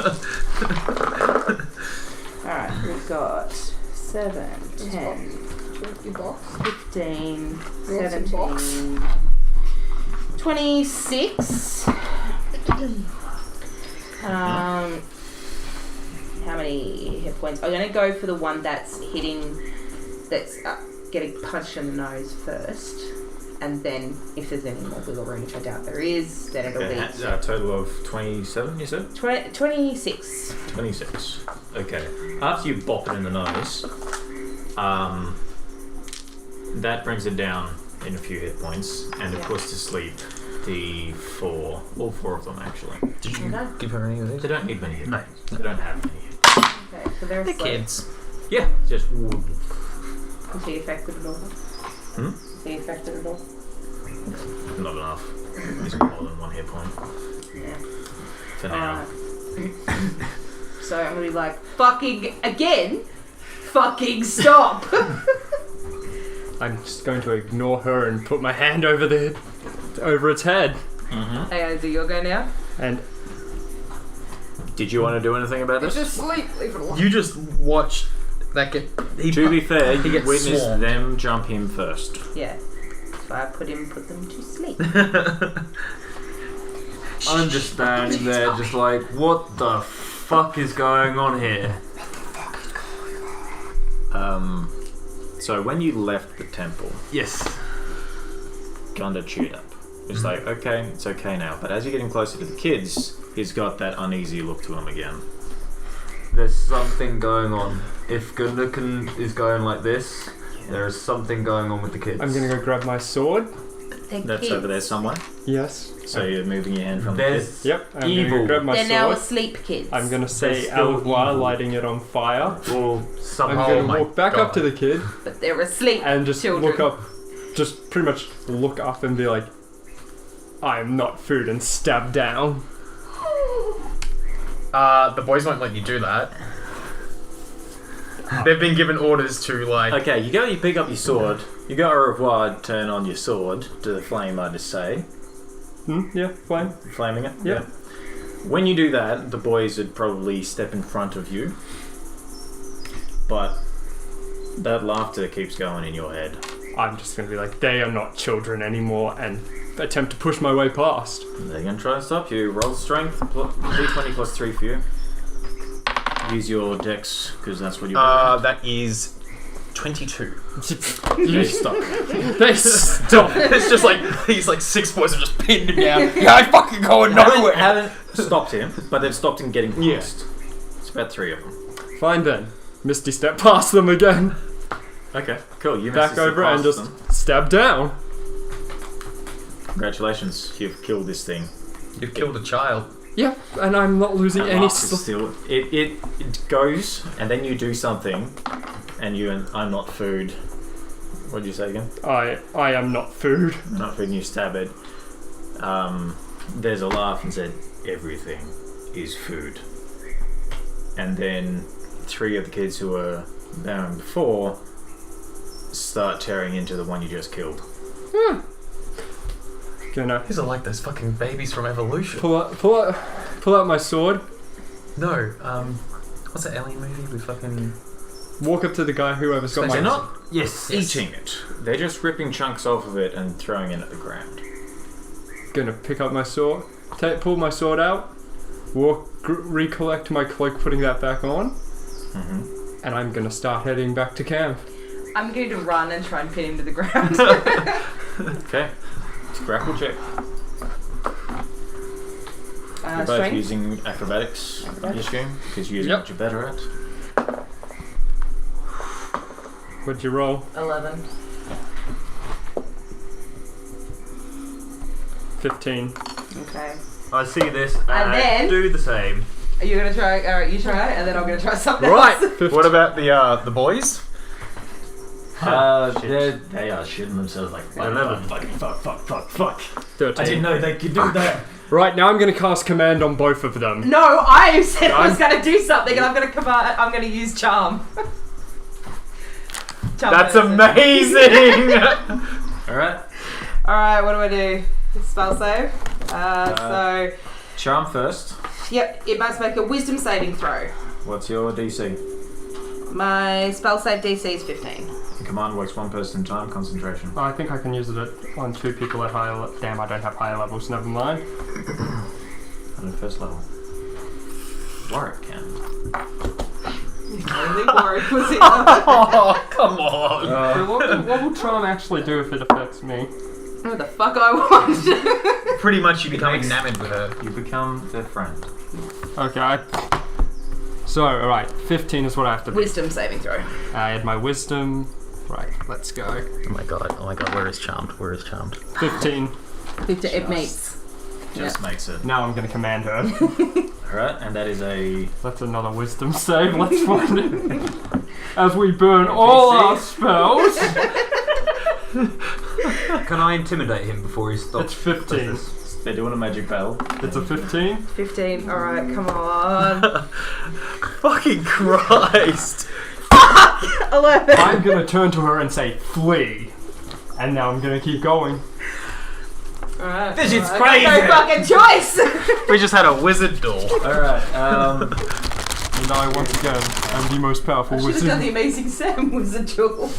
Alright, we've got 7, 10, Your box. 15, What's in box? 17, 26. How many hit points? I'm going to go for the one that's getting punched in the nose first. And then, if there's any more wiggle room, which I doubt there is, then it'll be A total of 27, you said? 26. 26. Okay. After you bop it in the nose, that brings it down in a few hit points, and it puts to sleep the 4, all 4 of them actually. Did you Okay. give her any of these? They don't need many hit points. They don't have many hit Okay, so they're The asleep. kids. Yeah, just Is he affected at all? Hmm? Is he affected at all? not enough. It's more than 1 hit point Yeah. for now. So I'm gonna be like, fucking again? Fucking stop! I'm just going to ignore her and put my hand over its head. Okay, so you're going now? And Did you want to do anything about It's this? just sleep. Leave it alone. You just watch that get. To be fair, you gets witnessed swarmed. them jump him first. Yeah. So I put them to sleep. I'm just standing there, just like, what the fuck is going on here? So when you left the temple, Yes. Gunda chewed up. It's like, okay, it's okay now. But as you're getting closer to the kids, he's got that uneasy look to him again. There's something going on. If Gundokan is going like this, there is something going on with the kids. I'm going to go grab my sword. That's over there somewhere. Yes. So you're moving your hand from the kids. There's Yep. I'm going Evil. to grab my They're now sword. asleep, kids. I'm going to say They're still Alvar, evil. lighting it on fire. or I'm somehow. going to walk back up to the kid But they're asleep. and just children. look up, just pretty much look up and be like, I am not food, and stab down. The boys won't let you do that. They've been given orders to like. Okay, you pick up your sword. You go au revoir, turn on your sword to the flame, I just say. Yeah, fine. Flaming it? Yeah. When you do that, the boys would probably step in front of you. But that laughter keeps going in your head. I'm just going to be like, they are not children anymore, and attempt to push my way past. They're going to try and stop you. Roll strength, d20 plus 3 for you. Use your dex, because that's what you're That is 22. They stop. They stop. It's just like these like 6 boys have just pinned him down. Yeah, I fucking going nowhere. Haven't stopped him, but they've stopped him getting past. It's about 3 of them. Fine then. Misty step past them again. Okay, cool. You Back missed it over and past just them. stab down. Congratulations, you've killed this thing. You've killed a child. Yeah, and I'm not losing That any laugh is still it goes, and then you do something, and I'm not food. What did you say again? I am not food. Not food, and you stab it. There's a laugh and said, everything is food. And then 3 of the kids who were bowing before start tearing into the one you just killed. Gonna These are like those fucking babies from Evolution. pull out my sword, No, what's that alien movie with fucking... walk up to the guy whoever's got They're my... not Yes. eating it. They're just ripping chunks off of it and throwing it at the ground. Gonna pick up my sword, pull my sword out, recollect my cloak, putting that back on, and I'm gonna start heading back to camp. I'm going to run and try and pin him to the ground. Okay. It's a grapple check. You're both Strength? using acrobatics, I assume, because you're using Yep. what you're better at. What'd you roll? 11. 15. Okay. I see this And and then- do the same. Are you going to try? Alright, you try, and then I'm going to try something Right. else. What about the boys? They are shitting themselves like 11. fuck. 13. know they could do that. Right, now I'm going to cast command on both of them. No, I said I was going to do something, and I'm going to use charm. That's person. amazing! Alright. Alright, what do I do? Spell save. So, Charm first. yep, it must make a wisdom saving throw. What's your DC? My spell save DC is 15. Command works one person time, concentration. I think I can use it on 2 people at higher level. Damn, I don't have higher levels, never mind. On the first level. Warwick can. Only Warwick was it. Oh, come on! So what will charm actually do if it affects me? What the fuck I want? Pretty much you become enamored with her. You become their friend. Okay, So, alright, 15 is what I have to do. Wisdom saving throw. I add my wisdom. Right, let's go. Oh my god, where is Charmed? 15. 50, it meets. Just makes it. Now I'm going to command her. Alright, and that is a... That's another wisdom save. Let's find it. As we burn all our spells. Can I intimidate him before he stops? It's 15. They're doing a magic bell. It's a 15? 15, alright, come on. Fucking Christ! 11. I'm going to turn to her and say, flee. And now I'm going to keep going. Alright. This shit's I crazy! got no fucking choice! We just had a wizard duel. Alright, And I, once again, am the most powerful I should have done the wizard. Amazing Sam wizard duel.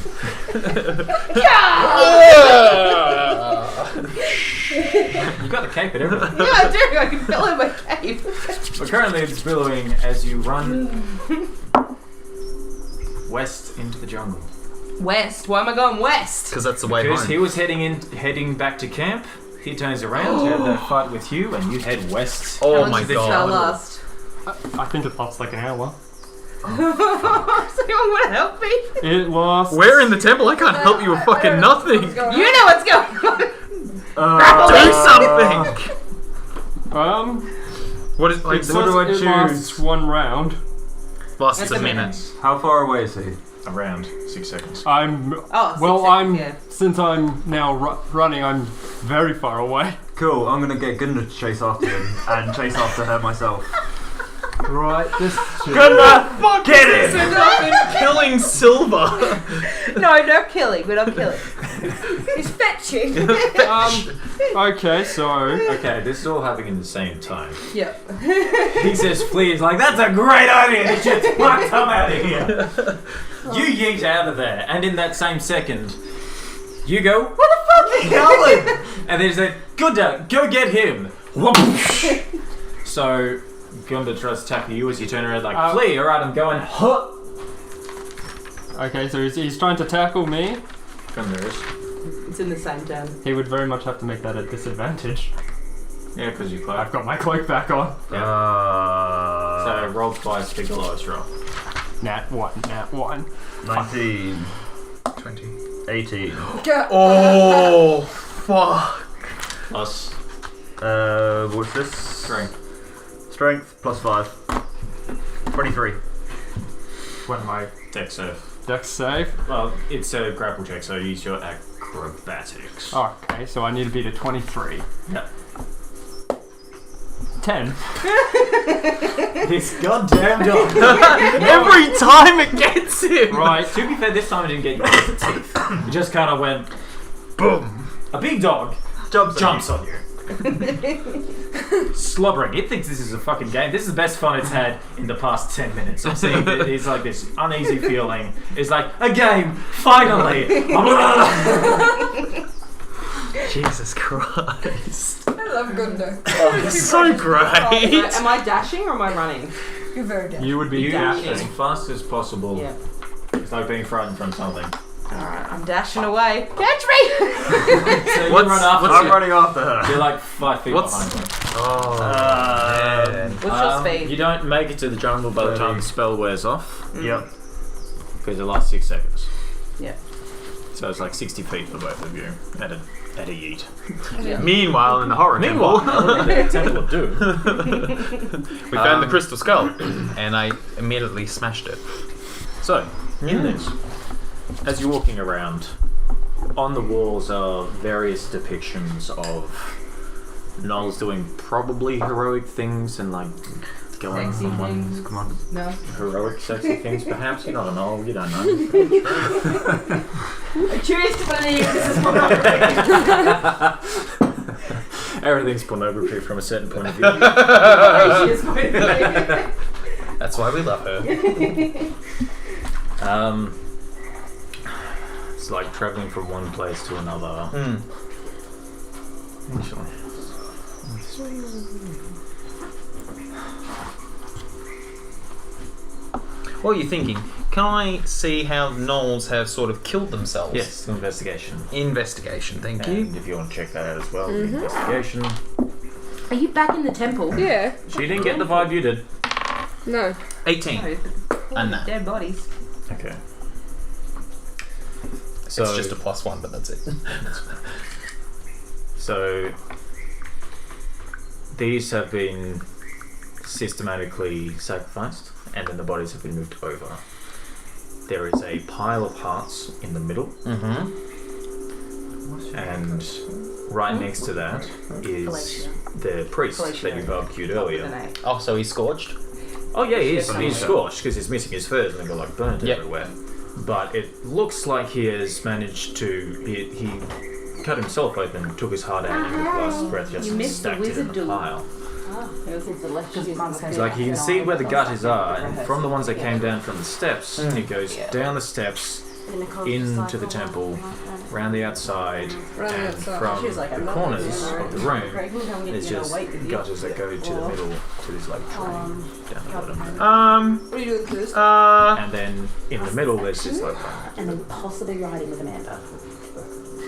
you got the cape and everything. Yeah, I do. I can feel it in my cape. But currently it's billowing as you run west into the jungle. West. Why am I going west? Because that's the way Because home. he was heading back to camp. He turns around to have that fight with you, and you head west. Oh How my long did the spell god. last? I think it lasts like an hour. Does anyone want to help me? It lasts... We're in the temple, I can't help you with fucking nothing. You know what's going on. Do something! What is? It Like, says what do I it choose? lasts 1 round. Lasts That's a a minute. minute. How far away is he? around 6 seconds. I'm... Oh, 6 well, seconds, yeah. Since I'm now running, I'm very far away. Cool, I'm gonna get Gunda to chase after him and chase after her myself. Right, this... Fuck get it! Killing Silver. No, not killing. We're not killing. He's fetching. Okay, so... Okay, this is all happening at the same time. Yep. He says flee, he's like, that's a great idea, this shit's fucked, I'm out of here. You yeet out of there, and in that same second, you go, what the fuck are you going? And there's that, Gunda, go get him. So, Gunda tries to tackle you as you turn around like, flee, alright, I'm going, huh. Okay, so he's trying to tackle me. Gunda is. It's in the same turn. He would very much have to make that a disadvantage. Yeah, because you I've cloak. got my cloak back on. So, roll twice, pick the lowest roll. Nat 1. 19. 20. 18. Oh, fuck. Plus What's this? strength. Strength plus 5. 23. What am I? Dex save. Dex save? Well, it's a grapple check, so use your acrobatics. Okay, so I need to beat a 23. Yep. 10. This goddamn dog. Every time it gets him. Right. To be fair, this time it didn't get you in the teeth. It just kind of went, boom. A big dog jumps on you. Slobbering. It thinks this is a fucking game. This is the best fun it's had in the past 10 minutes. I'm seeing that it's like this uneasy feeling. It's like, a game, finally. Jesus Christ. I love Gunda. It's so great. Am I dashing or am I running? You're very down. You would be You, as dashing. fast as possible. Yeah. It's like being frightened from something. Alright, I'm dashing away. Catch me! So you run after I'm her. running after her. You're like 5 feet What's- behind her. What's your speed? You don't make it to the jungle by the time the spell wears off, Yep. because it lasts 6 seconds. Yeah. So it's like 60 feet for both of you at a yeet. Meanwhile, in the horror Meanwhile, temple, the Temple of Doom. we found the crystal skull, and I immediately smashed it. So, in this, as you're walking around, on the walls are various depictions of Noel's doing probably heroic things and like going Sexy from one. things. Come on. No. Heroic, sexy things, perhaps. You're not a Noel. You don't know. I choose to believe this is pornography. Everything's pornography from a certain point of view. Gracious point of view. That's why we love her. It's like traveling from one place to another. Actually. What are you thinking? Can I see how gnolls have sort of killed themselves? Yes, investigation. Investigation, thank you. And if you want to check that out as well, investigation. Are you back in the temple? Yeah. She didn't get the vibe you did. No. 18. No, And that. dead bodies. Okay. So It's just a +1, but that's it. So these have been systematically sacrificed, and then the bodies have been moved over. There is a pile of hearts in the middle, and right next to that is the priest that you barbecued earlier. Oh, so he's scorched? Oh yeah, he's scorched because he's missing his furs and they got like burnt everywhere. But it looks like he has managed to. He cut himself open, took his heart out, and with the last breath just stacked it in the pile. It's like you can see where the gutters are, and from the ones that came down from the steps, it goes down the steps into the temple, around the outside, and from the corners of the room, there's just gutters that go to the middle to this like drain down the bottom. What are you doing first? And then in the middle, there's this like And then possibly riding with Amanda.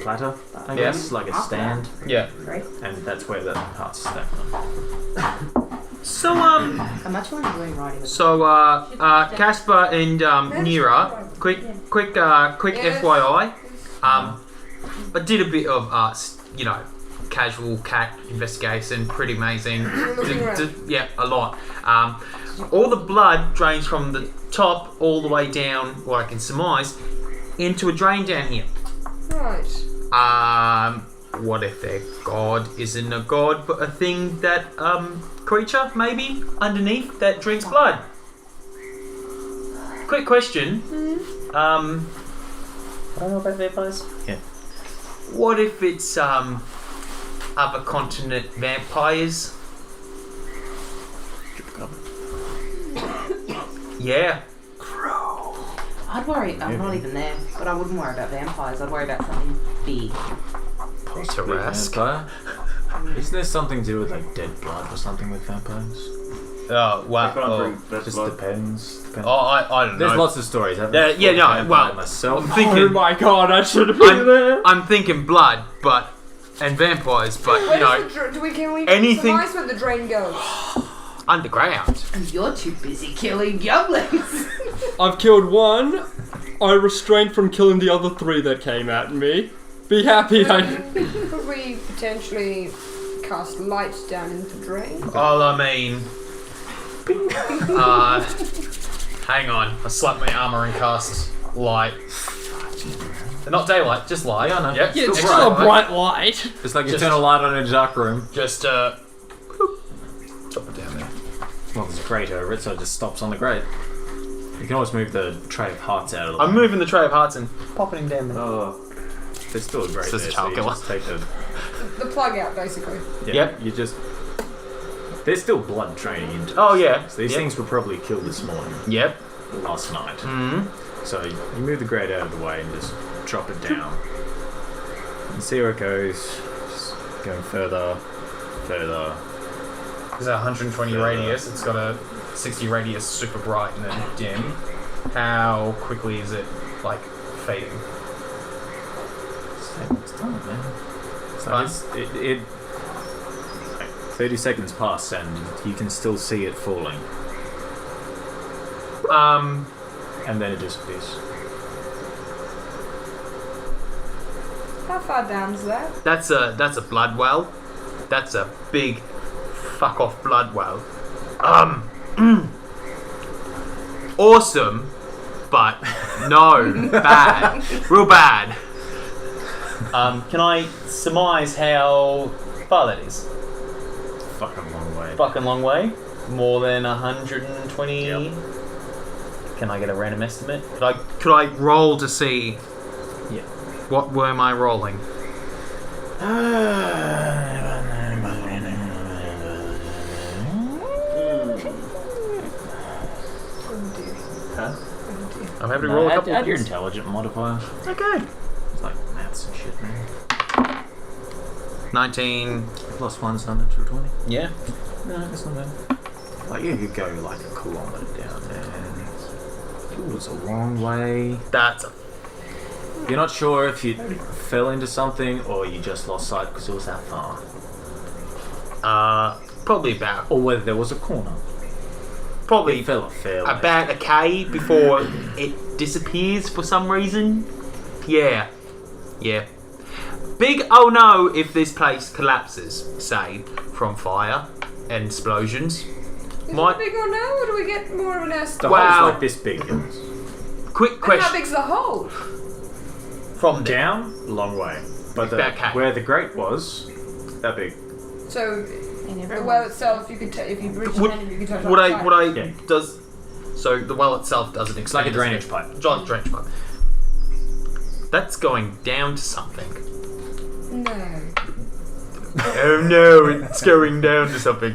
platter, I guess, like a stand, Yeah. Right? and that's where the hearts stack on. So, How much fun are you doing riding with Casper and Nira, quick FYI. I did a bit of casual cat investigation, pretty amazing. Yeah, a lot. All the blood drains from the top all the way down, what I can surmise, into a drain down here. Right. What if their god isn't a god, but a thing that, creature, maybe, underneath that drinks blood? Quick question. I don't know about vampires. Yeah. What if it's, other continent vampires? Yeah. I'd worry. I'm not even there, but I wouldn't worry about vampires. I'd worry about something big. Tarask. Vampire? Isn't there something to do with like dead blood or something with vampires? Oh, wow. Just depends. Oh, I don't know. There's lots of stories. Well, myself. I'm thinking, Oh my god, I should have been there. I'm thinking blood, and vampires, but Where does can we anything- surmise where the drain goes? underground. You're too busy killing younglings. I've killed one. I restrained from killing the other 3 that came at me. Be happy Could we potentially cast light down into the drain? Well, I mean, hang on. I slap my armor and cast light. Not daylight, just light. Yeah, I know. Yep. Yeah, it's Extra still a light. bright light. It's like you Just- turn a light on in a dark room. Just drop it down there. Well, there's a grate over it, so it just stops on the grate. You can always move the tray of hearts out of the I'm moving the tray of hearts and popping him down there. Oh, there's still a grate This is there, a so child you killer. just take the... The plug out, basically. Yeah, Yep. you just... There's still blood draining into it. Oh yeah. So these things were probably killed this morning, Yep. last night. Mm-hmm. So you move the grate out of the way and just drop it down. And see where it goes. Just going further. It's a 120 radius. It's got a 60 radius, super bright and then dim. How quickly is it like fading? It's done, man. It's Fine. like it 30 seconds pass and you can still see it falling. And then it disappears. How far down is that? That's a blood well. That's a big fuck off blood well. Awesome, but no, bad, real bad. Can I surmise how far that is? fucking long way. Fucking long way. More than 120. Yep. Can I get a random estimate? Could I roll to see? Yeah. What am I rolling? I'm happy to roll a couple. Add your intelligent modifier. Okay. It's like maths and shit, man. 19. Plus one's not natural 20. Yeah. No, that's not bad. Like, you could go like a kilometer down there. It was a long way. That's a... You're not sure if you fell into something or you just lost sight because it was that far. Probably about... Or whether there was a corner. Probably It fell a fair way. about a K before it disappears for some reason. Yeah. Yeah. Big oh no if this place collapses, say, from fire and explosions. Is it big or no, or do we get more of an The estimate? Wow. hole's like this big. Quick And how question. big's the hole? From there. Down, long way. But About K. where the grate was, that big. So And the everyone. well itself, you could if you reach Would- the end, you could touch Would I Yeah. does so the well itself doesn't It's like a expand. drainage pipe. It's like a drainage pipe. That's going down to something. No. Oh no, it's going down to something.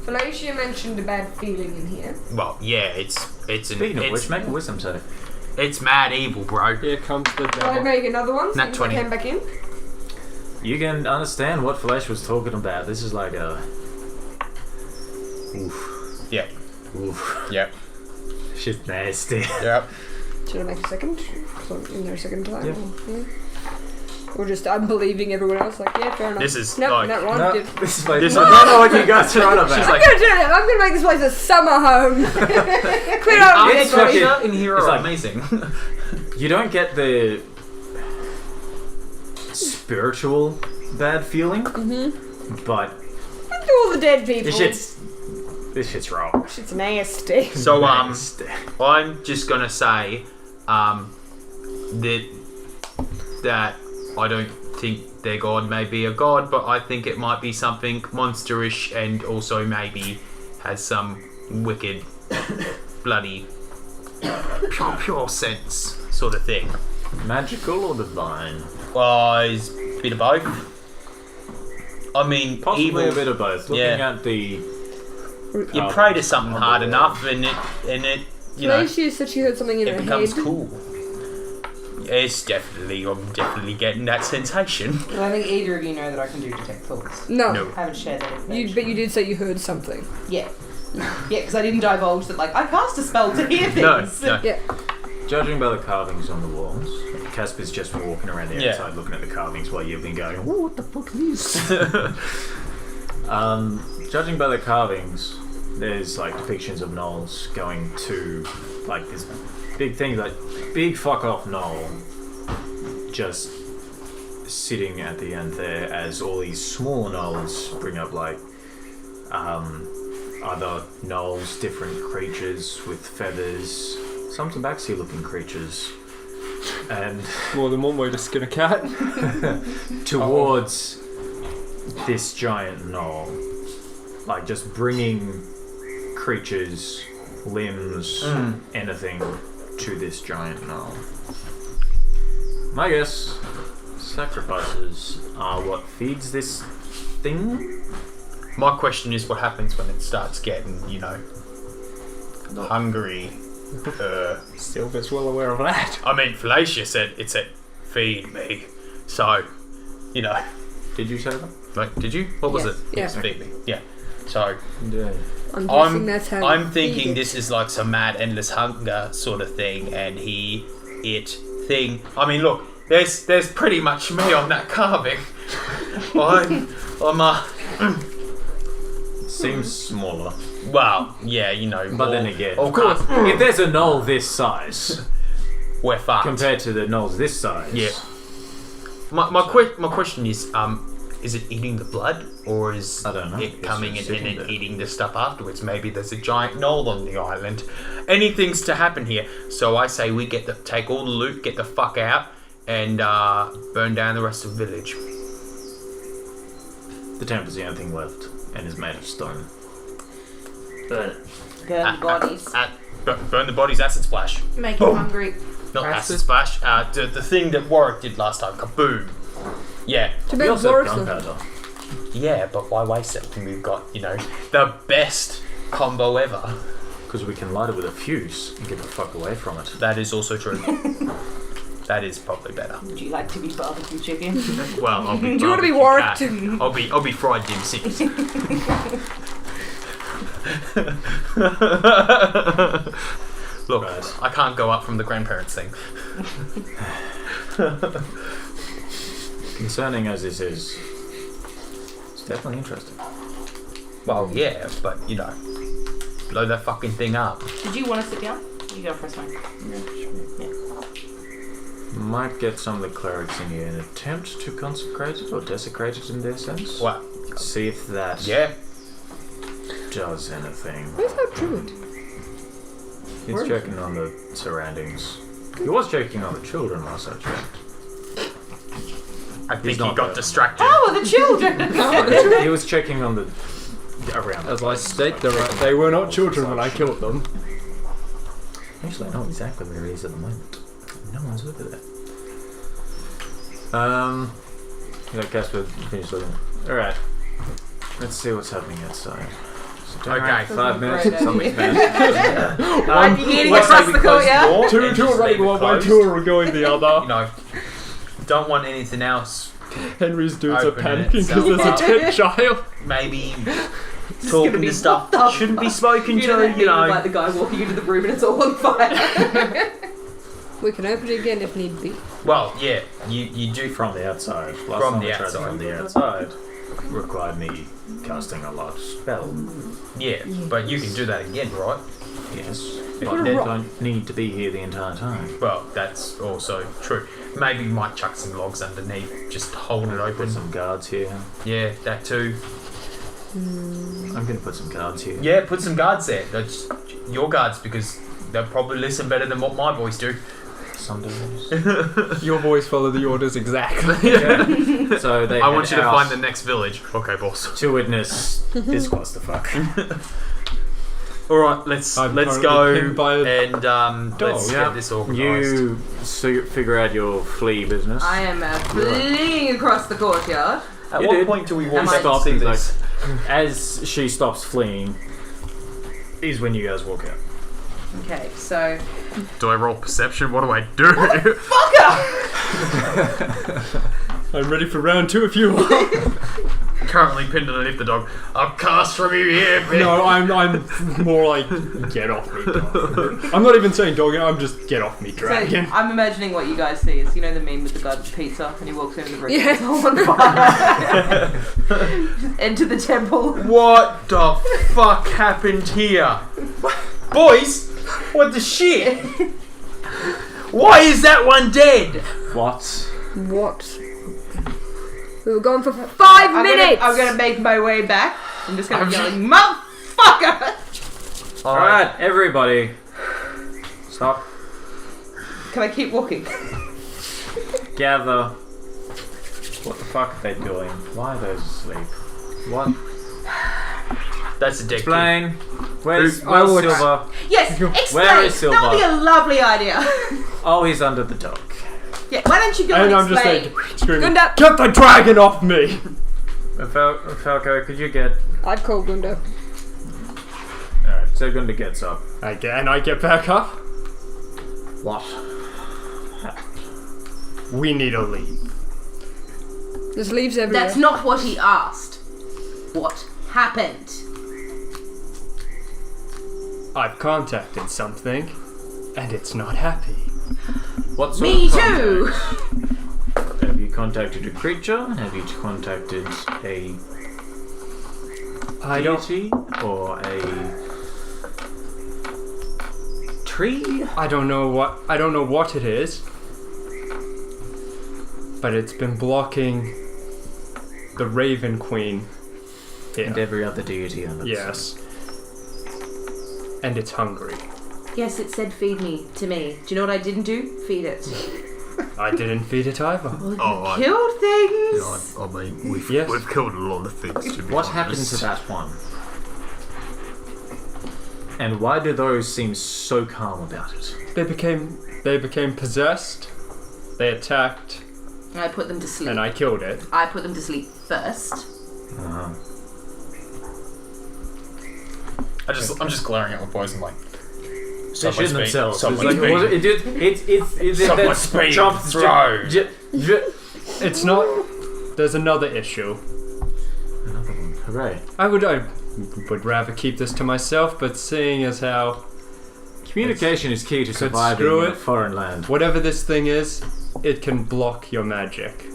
Felicia mentioned a bad feeling in here. Well, yeah, it's Speaking of which, make a wisdom save. it's mad evil, bro. Here comes the Can I devil. make another one? Nat Since 20. I came back in. You can understand what Flesh was talking about. This is like a... Oof. Yeah. Oof. Yep. Shit nasty. Yep. Should I make a second? 'Cause I'm in there a second time. Yep. Or just unbelieving everyone else, like, yeah, fair enough. This is no, like- not wrong. No, Did. this is like... This I is- don't know what you guys are on about. She's I'm like- gonna do it. I'm gonna make this place a summer home. Clear out It's everybody. fucking- in here It's are like- amazing. You don't get the spiritual bad feeling, but Look at all the dead people. this shit's wrong. Shit's nasty. So Nasty. I'm just gonna say that I don't think their god may be a god, but I think it might be something monsterish and also maybe has some wicked, bloody, pure sense sort of thing. Magical or divine? It's a bit of both. I mean, Possibly evil. a bit of both. Looking Yeah. at the... You pray to something hard enough, and it, you know, Felicia said she heard something in it her becomes head. cool. I'm definitely getting that sensation. I don't think either of you know that I can do detect thoughts. No. No. I haven't shared that information. But you did say you heard something. Yeah. Yeah, because I didn't divulge that, like, I cast a spell to hear things. No. Yeah. Judging by the carvings on the walls, Casper's just walking around the Yeah. outside looking at the carvings while you've been going, oh, what the fuck is this? Judging by the carvings, there's like depictions of gnolls going to like this big thing, like big fuck off gnoll just sitting at the end there as all these small gnolls bring up like other gnolls, different creatures with feathers, some tabaxi looking creatures, and More than one way to skin a cat. towards this giant gnoll, like just bringing creatures, limbs, anything to this giant gnoll. My guess, sacrifices are what feeds this thing. My question is, what happens when it starts getting, you know, hungry? Silver's well aware of that. I mean, Felicia said it said, "Feed me." So, you know, Did you say that? like, did you? What was Yes. it? Yeah. Feed me. Yeah. So, Yeah. I'm guessing that's how I'm you thinking feed it. this is like some mad endless hunger sort of thing, and thing. I mean, look, there's pretty much me on that carving. I'm Seems smaller. well, yeah, you know. But then again, of course, if there's a gnoll this size we're fucked. compared to the gnolls this size, Yeah. My question is it eating the blood, or is I don't know. it It's coming just in sitting and there. eating the stuff afterwards? Maybe there's a giant gnoll on the island. Anything's to happen here. So I say we take all the loot, get the fuck out, and burn down the rest of the village. The temp is the only thing left and is made of stone. Burn it. Burn bodies. Burn the bodies, acid splash. Make him hungry. Not acid splash. The thing that Warwick did last time. Kaboom. Yeah. To We make also have Boris gunpowder. Yeah, but why waste it when we've got, the best combo ever? Because we can light it with a fuse and get the fuck away from it. That is also true. That is probably better. Would you like to be barbecue chicken? Well, I'll be. Do you want to be barbecue Warwick? cat. I'll be fried dim six. Look, Right. I can't go up from the grandparents thing. Concerning as this is, it's definitely interesting. Well, yeah, but blow that fucking thing up. Did you want to sit down? You go first, one. Might get some of the clerics in here and attempt to consecrate it or desecrate it in their sense. What? See if that does anything. Where's our druid? He's checking on the surroundings. He was checking on the children last I checked. I think he not got there. distracted. Oh, the children! He was checking on the around. As I state, they were not children when I killed them. Actually, I know exactly where he is at the moment. No one's over there. Casper, finish looking. Alright. Let's see what's happening outside. So Okay. 5 minutes. Great Something's bad. Are you getting across the courtyard? Two are running one way, two are going the other. Don't want anything else. Henry's dudes are Open it panicking because there's a dead child. Maybe gonna talking be to stuff what the shouldn't be spoken to. Like the guy walking into the room and it's all on fire. We can open it again if need be. Well, yeah, you do From the outside. Last From time the I tried outside. From the outside required me casting a large spell. Yeah, but you can do that again, right? Yes. got But a they rock. don't need to be here the entire time. Well, that's also true. Maybe you might chuck some logs underneath, just hold it open. Put some guards here. Yeah, that too. I'm gonna put some guards here. Yeah, put some guards there. That's your guards because they'll probably listen better than what my boys do. Some days. Your boys follow the orders exactly. So they I want you to head out find the next village. Okay, boss. to witness this clusterfuck. All right, let's I'm go currently pinned by a and let's yeah. get this organised. You figure out your flea business. I am fleeing across the courtyard. At You what did. point do we Am want I- to stop Stop, this? As she stops fleeing, is when you guys walk out. Okay, so Do I roll perception? What do I do? I'm ready for round 2 if you want. Currently pinned underneath the dog. I'll cast from you here, bitch. No, I'm more like, get off me, dog. I'm not even saying dog, I'm just, get off me, dragon. So I'm imagining what you guys see is, the meme with the guy with the pizza and he walks into the room Yeah. and it's all on fire. Enter the temple. What the fuck happened here? Boys, what the shit? Why is that one dead? What? What? We were gone for 5 minutes! I'm gonna make my way back. I'm just gonna be yelling, motherfucker! Alright, everybody. Stop. Can I keep walking? Gather. What the fuck are they doing? Why are those asleep? What? That's a dead kid. Explain. Where's I will Silver? Yes, explain. Where is Silver? That would be a lovely idea. Oh, he's under the dock. Yeah, why don't you go And and I'm just explain? like, screaming, Gunda! get the dragon off me! Falco, could you get... I'd call Gunda. Alright, so Gunda gets up. Again, I get back up. What? We need a lead. There's leaves everywhere. That's not what he asked. What happened? I've contacted something, and it's not happy. What sort Me of too! contact? Have you contacted a creature? Have you contacted a I don't. deity? Or a tree? I don't know what it is, but it's been blocking the Raven Queen here. And every other deity under the Yes. And it's hungry. Yes, it said feed me to me. Do you know what I didn't do? Feed it. I didn't feed it either. Well, you killed things. I mean, we've Yes. killed a lot of things. To be What honest. happened to that one? And why do those seem so calm about it? They became possessed. They attacked, I put them to sleep. and I killed it. I put them to sleep first. I'm just glaring at my boys and like. They shit themselves. Someone speak. Someone speak. Jump throw. It's not. There's another issue. Another one. Hooray. I would rather keep this to myself, but seeing as how Communication is key to Could surviving screw in a it. foreign land. whatever this thing is, it can block your magic.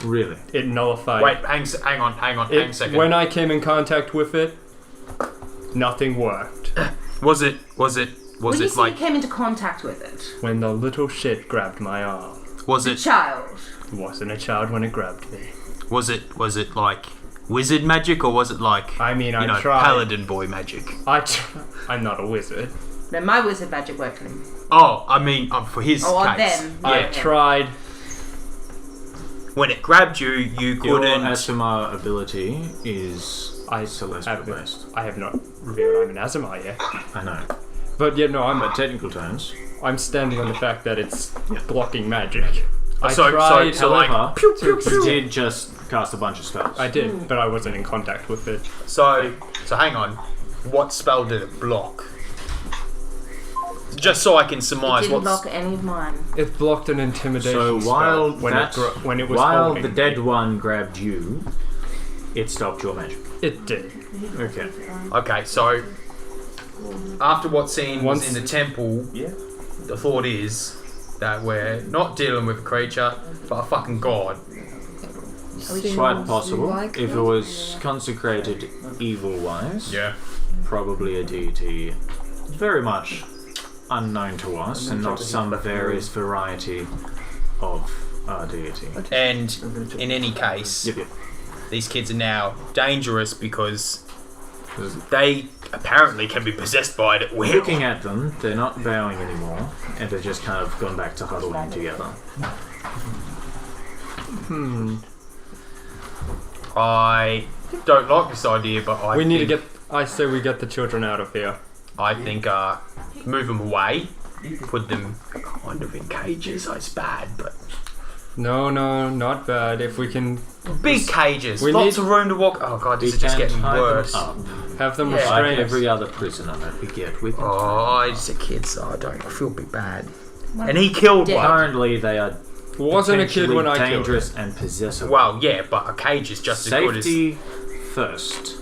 Really? It nullified. Wait, hang on a second. When I came in contact with it, nothing worked. Was it When you say like you came into contact with it, When the little shit grabbed my arm. was the it child. It wasn't a child when it grabbed me. was it like wizard magic or was it like I mean, I tried. paladin boy magic? I'm not a wizard. No, my wizard magic worked on him. Oh, I mean for his Oh, on case. them. I Yeah. tried. When it grabbed you, you Your couldn't. ASMR ability is celestial based. I have not revealed I'm an Azamar yet. I know. But yeah, no, But technical terms. I'm standing on the fact that it's blocking magic. I So tried. However, to- you did just cast a bunch of spells. I did, but I wasn't in contact with it. So hang on. What spell did it block? Just so I can It surmise didn't what's. block any of mine. It blocked an intimidation So while spell when when it was while holding the dead one grabbed you, it stopped your magic. It did. Okay. Okay, so after what scene was Once- in the temple, the thought is that we're not dealing with a creature, but a fucking god. Quite possible. If it was consecrated evil-wise, Yeah. probably a deity very much unknown to us, and not some various variety of deity. And in any case, Yep. these kids are now dangerous because they apparently can be possessed by it at will. Looking at them, they're not bowing anymore, and they've just kind of gone back to huddling together. I don't like this idea, but I We need to think- get. I say we get the children out of here. I think move them away, put them kind of in cages. It's bad, but No, not bad. If we can big cages, We lots need- of room to walk. Oh god, this is just getting tie them worse. up, have them Yeah. like restrained. every other prisoner that we get with. Oh, it's a kid, so I feel a bit bad. And he killed one. Currently, they are Wasn't a kid when I killed dangerous it. and possessible. Well, yeah, but a cage is just as good as. Safety first.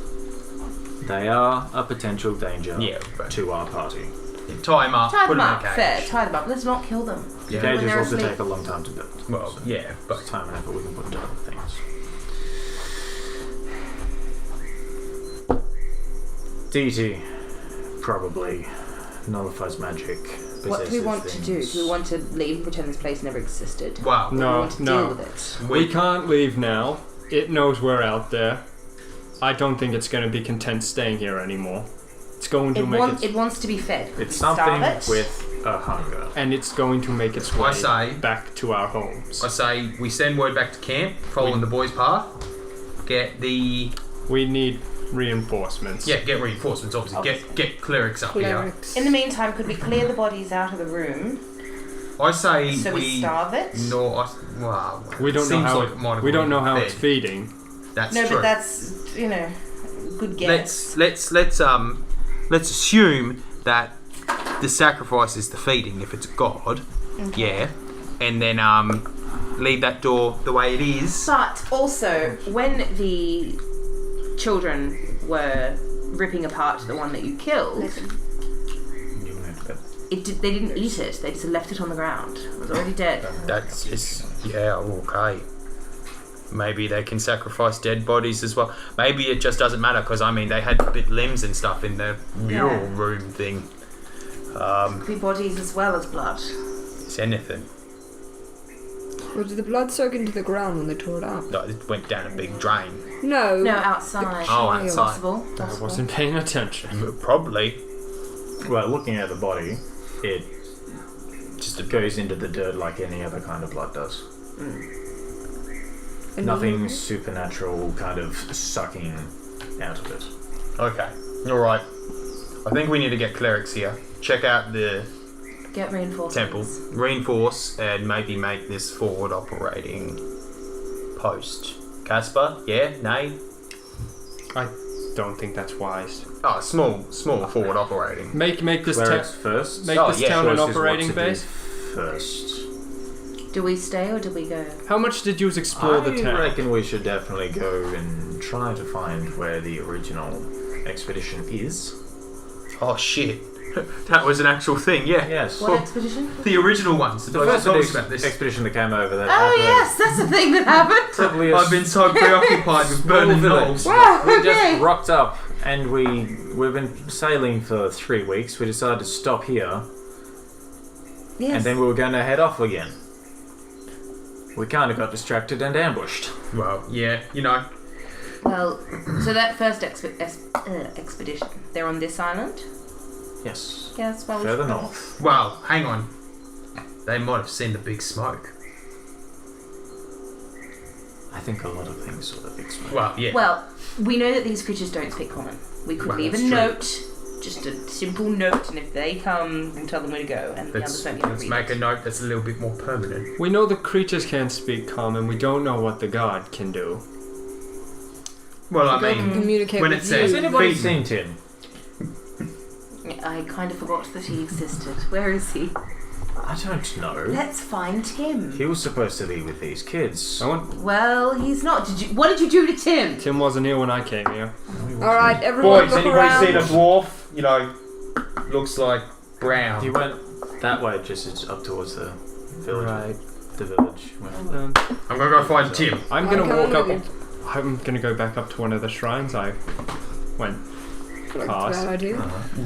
They are a potential danger Yeah, but to our party. tie him up, Tie put them him up, in a fair. cage. Tie them up. Let's not kill them. Yeah. When Cages they're also asleep. take a long time to build. Well, so yeah, but time and effort we can put into other things. Deity probably nullifies magic. What do we possesses want to do? things. Do we want to leave and pretend this place never existed? wow. Or do we No, want to deal no. with it? We can't leave now. It knows we're out there. I don't think it's going to be content staying here anymore. It's going to make It wants to be fed. Could It's we starve something it? with a hunger. and it's going to make its way I say- back to our homes. I say we send word back to camp, following the boys' path. Get the We need reinforcements. get reinforcements. Obviously, get clerics up here. In the meantime, could we clear the bodies out of the room I say so we starve it? No, wow. We don't know Seems how like it might have we don't know already how been it's fed. feeding. That's No, true. but that's good guess. Let's assume that the sacrifice is the feeding if it's a god. Okay. Yeah, and then leave that door the way it is. But also, when the children were ripping apart the one that you killed, they didn't eat it. They just left it on the ground. It was already dead. That's okay. Maybe they can sacrifice dead bodies as well. Maybe it just doesn't matter because I mean they had bit limbs and stuff in the mural room thing. Could be bodies as well as blood. It's anything. Or did the blood soak into the ground when they tore it up? No, it went down a big drain. No. No, outside. Oh, outside. Possible. I wasn't paying attention. Probably. Well, looking at the body, it just goes into the dirt like any other kind of blood does. And Nothing supernatural kind of sucking out of it. Okay. Alright. I think we need to get clerics here. Check out the Get reinforcements. temple. Reinforce and maybe make this forward operating post. Casper? Yeah? Nay? I don't think that's wise. Oh, small forward operating. Make this Clerics first. make Oh, this yeah, town an Choice is what operating to do base. first. Do we stay or do we go? How much did you explore the I town? reckon we should definitely go and try to find where the original expedition is. Oh shit. That was an actual thing, yeah. Yes. What expedition? The original ones. The first about this. expedition that came over that Oh yes, that's the thing that happened. probably a I've been so preoccupied with burning knolls. Wow, We okay. just rocked up and we've been sailing for 3 weeks. We decided to stop here Yes. and then we were going to head off again. We kind of got distracted and ambushed. Well, yeah, you know. Well, so that first expedition, they're on this island? Yes. Yeah, that's why we Further should- north. Well, hang on. They might have seen the big smoke. I think a lot of things saw the big smoke. Well, yeah. Well, we know that these creatures don't speak common. We could Well, leave a that's true. note, just a simple note, and if they come, we'll tell them where to go, and the others won't be able Let's to make read a note that's a little bit more permanent. We know the creatures can't speak common. We don't know what the god can do. Well, I God can mean, communicate when with it says you. Has anybody feed- seen Tim? I kind of forgot that he existed. Where is he? I don't know. Let's find Tim. He was supposed to be with these kids. I want. Well, he's not. What did you do to Tim? Tim wasn't here when I came here. Alright, everyone look around. dwarf? You know, looks like brown. He went that way, just up towards the village. Right. The village. Well, I'm gonna go find Tim. I'm gonna I'm walk coming up. with I'm gonna go back up to one of the shrines I went That's a past. bad idea.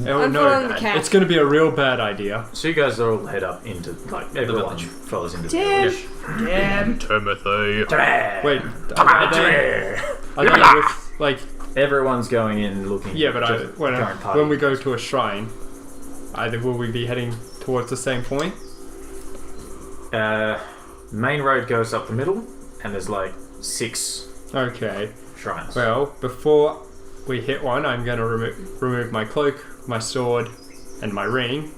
Oh I'm no, following the cat. it's gonna be a real bad idea. So you guys all head up into, like, everyone village. follows into Tim. the village. Tim. Timothy. Wait, are they with like? Everyone's going in looking. Yeah, but just current party. when we go to a shrine, either will we be heading towards the same point? Main road goes up the middle, and there's like 6 Okay. shrines. Well, before we hit one, I'm gonna remove my cloak, my sword, and my ring,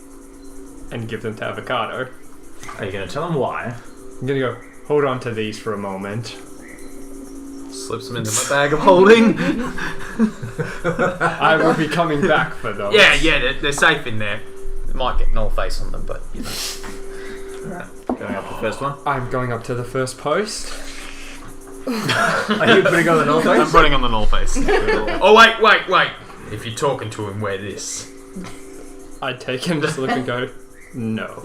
and give them to Avocado. Are you going to tell them why? I'm gonna go. Hold on to these for a moment. Slips them into my bag of holding. I will be coming back for those. yeah, they're safe in there. They might get null face on them, but you know. Going up the first one. I'm going up to the first post. Are you putting on the north I'm face? putting on the null face. Oh wait! If you're talking to him, wear this. I take him, just look and go, no.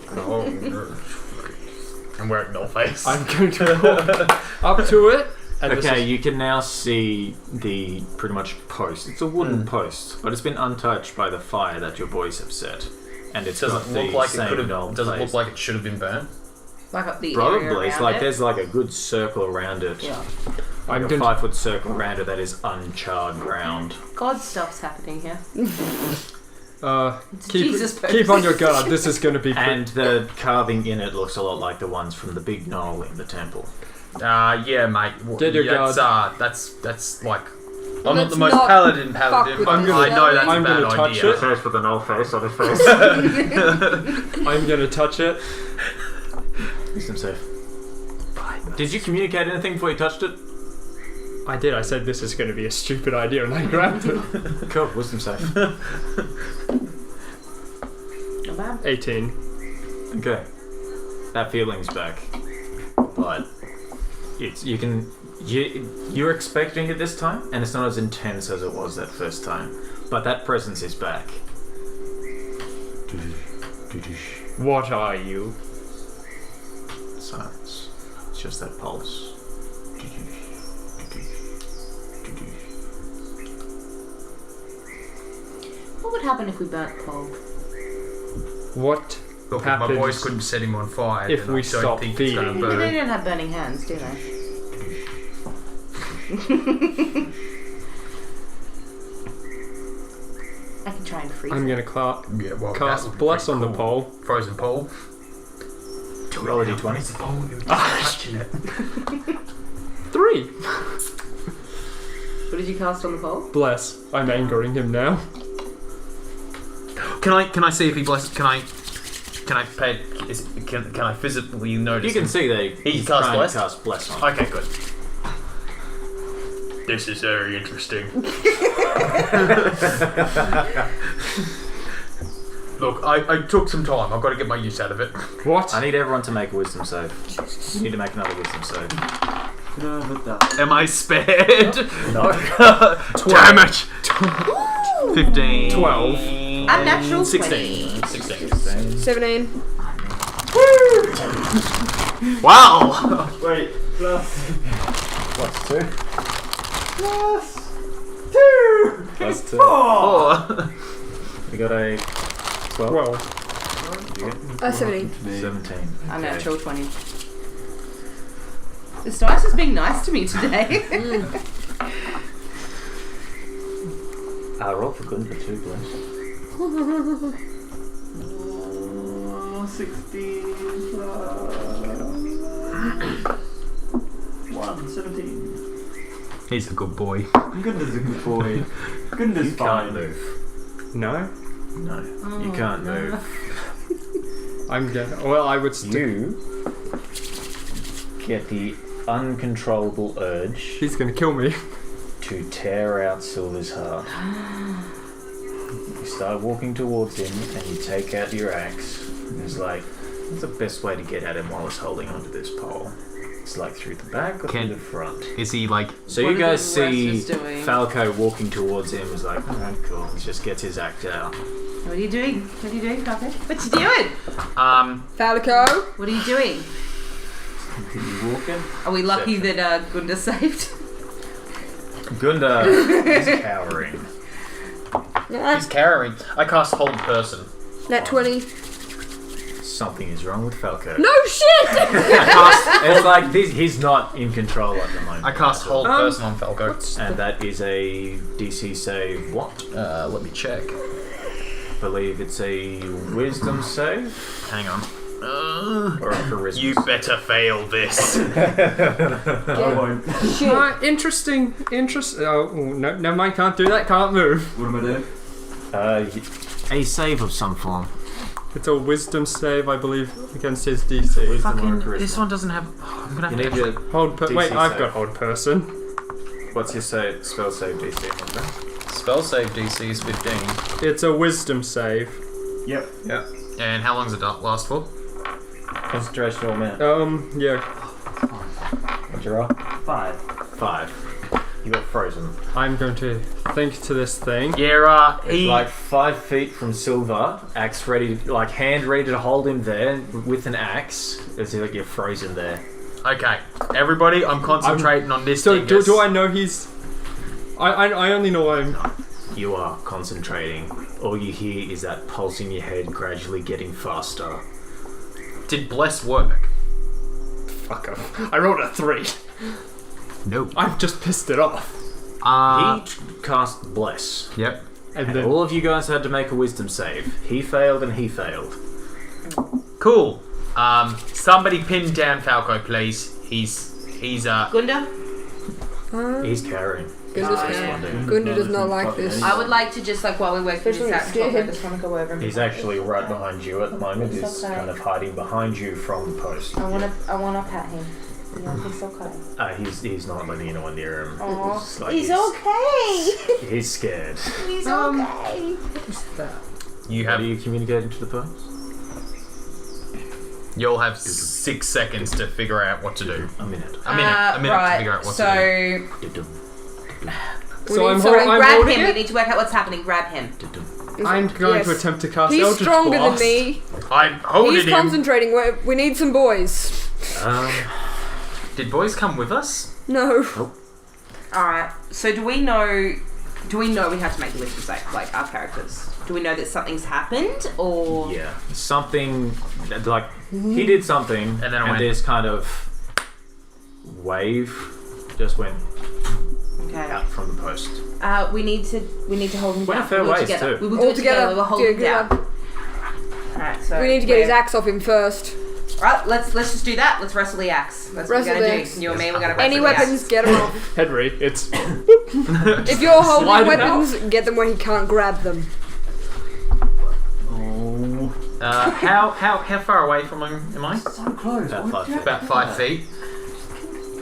I'm wearing null face. I'm going to walk up to it. And this Okay, is- you can now see the pretty much post. It's a wooden post, but it's been untouched by the fire that your boys have set, and it doesn't look like it could have. Doesn't look like it should have been burnt. Like up the area Probably. It's around like it. there's like a good circle around it. Yeah. Like I'm a going to 5-foot circle around it that is uncharred ground. God stuff's happening here. Jesus keep on your guard. This is going to be. And the carving in it looks a lot like the ones from the big knoll in the temple. Yeah, mate. Get your That's like. I'm not Let's the most not paladin. fuck with I'm this. gonna- I know that's I'm a bad gonna touch idea. it. First with the null face on his face. I'm going to touch it. Wisdom save. Did you communicate anything before you touched it? I did. I said this is going to be a stupid idea, and I grabbed it. Cool. Wisdom save. Not bad. 18. Okay. That feeling's back, but you're expecting it this time, and it's not as intense as it was that first time. But that presence is back. What are you? Silence. It's just that pulse. What would happen if we burnt Paul? What Look, if my happens boys couldn't set him on fire, if then we I don't stop think it's gonna feeding? But they burn. don't have burning hands, do they? I can try and freeze I'm it. going to Yeah, well, that cast would be Bless pretty on the cool. pole. Frozen pole. Roll a d20. 3. What did you cast on the pole? Bless. I'm angering him now. Can I see if he blesses? Can I pay? Can I physically notice? You can see that He he's cast trying bless? to cast bless on. Okay, good. This is very interesting. Look, I took some time. I've got to get my use out of it. What? I need everyone to make a wisdom save. You need to make another wisdom save. Am I spared? No. Damn it! 15. 12. Unnatural 16. 16. 17. Wow! Wait, plus 2? Plus 2. Oh. We got a 12. 17. 17. Unnatural 20. This dice is being nice to me today. Roll for good for 2, please. 16 plus 1, 17. He's a good boy. Goodness, a good boy. Goodness, You can't move. No? No. You can't move. I'm gonna. Well, I would You get the uncontrollable urge He's gonna kill me. to tear out Silver's heart. You start walking towards him and you take out your axe. And it's like, what's the best way to get at him while he's holding onto this pole? It's like through the back or through the front. Is he like? So What you are guys the rest see of us doing? Falco walking towards him. Is like, alright, cool. He just gets his axe out. What are you doing? What are you doing, Falco? What you doing? Falco. What are you doing? Continue walking. Are we lucky that Gunda saved? Gunda is cowering. He's cowering. I cast hold person. Nat 20. Something is wrong with Falco. No shit! It's like this, he's not in control at the moment. I cast hold person on Falco. And that is a DC save. What? Let me check. I believe it's a wisdom save Hang on. or a charisma. You better fail this. I won't. Shit. Interesting. Oh, no, never mind. Can't do that. Can't move. What am I doing? A save of some form. It's a wisdom save, I believe, against his DC. Wisdom or Fucking, charisma. this one doesn't have. I'm gonna You have need to. your. Hold. DC Wait, I've save. got hold person. What's your spell save DC? Okay. Spell save DC is 15. It's a wisdom save. Yep. And how long does it last for? Concentration all minute. Yeah. What'd you roll? 5. 5. You got frozen. I'm going to think to this thing. Yeah, It's like 5 feet from Silver, axe ready, like hand ready to hold him there with an axe. It's like you're frozen there. Okay, everybody, I'm concentrating on this So, dingus. do I know he's... I only know I'm... You are concentrating. All you hear is that pulse in your head gradually getting faster. Did bless work? Fuck off. I rolled a 3. No. I've just pissed it off. He cast Bless. Yep. And And then... all of you guys had to make a wisdom save. He failed and he failed. Cool. Somebody pin down Falco, please. He's Gunda? He's carrying. Gunda's responding. Gunda does not like this. I would like to just, like, while we're working this out, I just want to go over. He's actually right behind you at the moment. It's He's okay. kind of hiding behind you from the post. I wanna pat him. Yeah, he's okay. He's not letting anyone near him. Aw, It's like he's okay. He's scared. He's okay. You How have. do you communicate to the post? You'll have 6 seconds to figure out what to do. A minute. A minute to right, figure out what to so So I'm grab holding him. We it? need to work out what's happening. Grab him. I'm going to Yes. attempt to cast He's Eldritch stronger Blast. than me. do. I'm holding He's him. concentrating. We need some boys. Did boys come with us? No. All right. So do we know we have to make the wisdom save, like our characters? Do we know that something's happened, or Yeah. Something that, like he did something And then it went- this kind of wave just went okay? out from the post. We need to hold him Went a down. fair We'll do it ways, together. too. We will do All it together. together. We'll hold Yeah, him good down. luck. All right. So We need to get his axe off him first. Right, let's just do that. Let's wrestle the axe. That's what we're Wrestle gonna the do. axe. You and me, we're gonna wrestle Any the weapons, axe. get them off. Henry, it's If you're holding Slide it weapons, get them where he can't grab them. Oh. How far away from him am I? So close. About 5 feet. About 5 feet.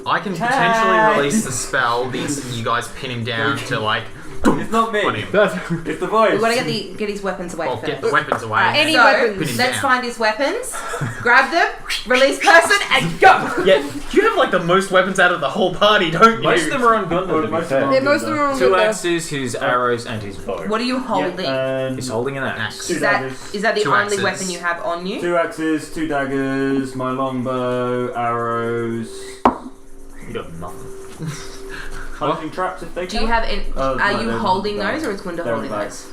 I can potentially release the spell the instant you guys pin him down to like It's not me. on him. It's the voice. We want to get his weapons away Well, first. get the weapons away. Alright, Any so, weapons. Pin him let's down. find his weapons, grab them, release person, and go! Yeah, you have like the most weapons out of the whole party, don't you? Most of them are on Gundam, to be fair. Yeah, most of them are on 2 good there. axes, his arrows, and his bow. What are you holding? And He's holding an axe. two is that daggers. is that the 2 only axes. weapon you have on you? 2 axes, 2 daggers, my longbow, arrows, You got nothing. hunting traps if they Do you have any, no, are you they're holding back. those, or is Gunda They're holding back. those?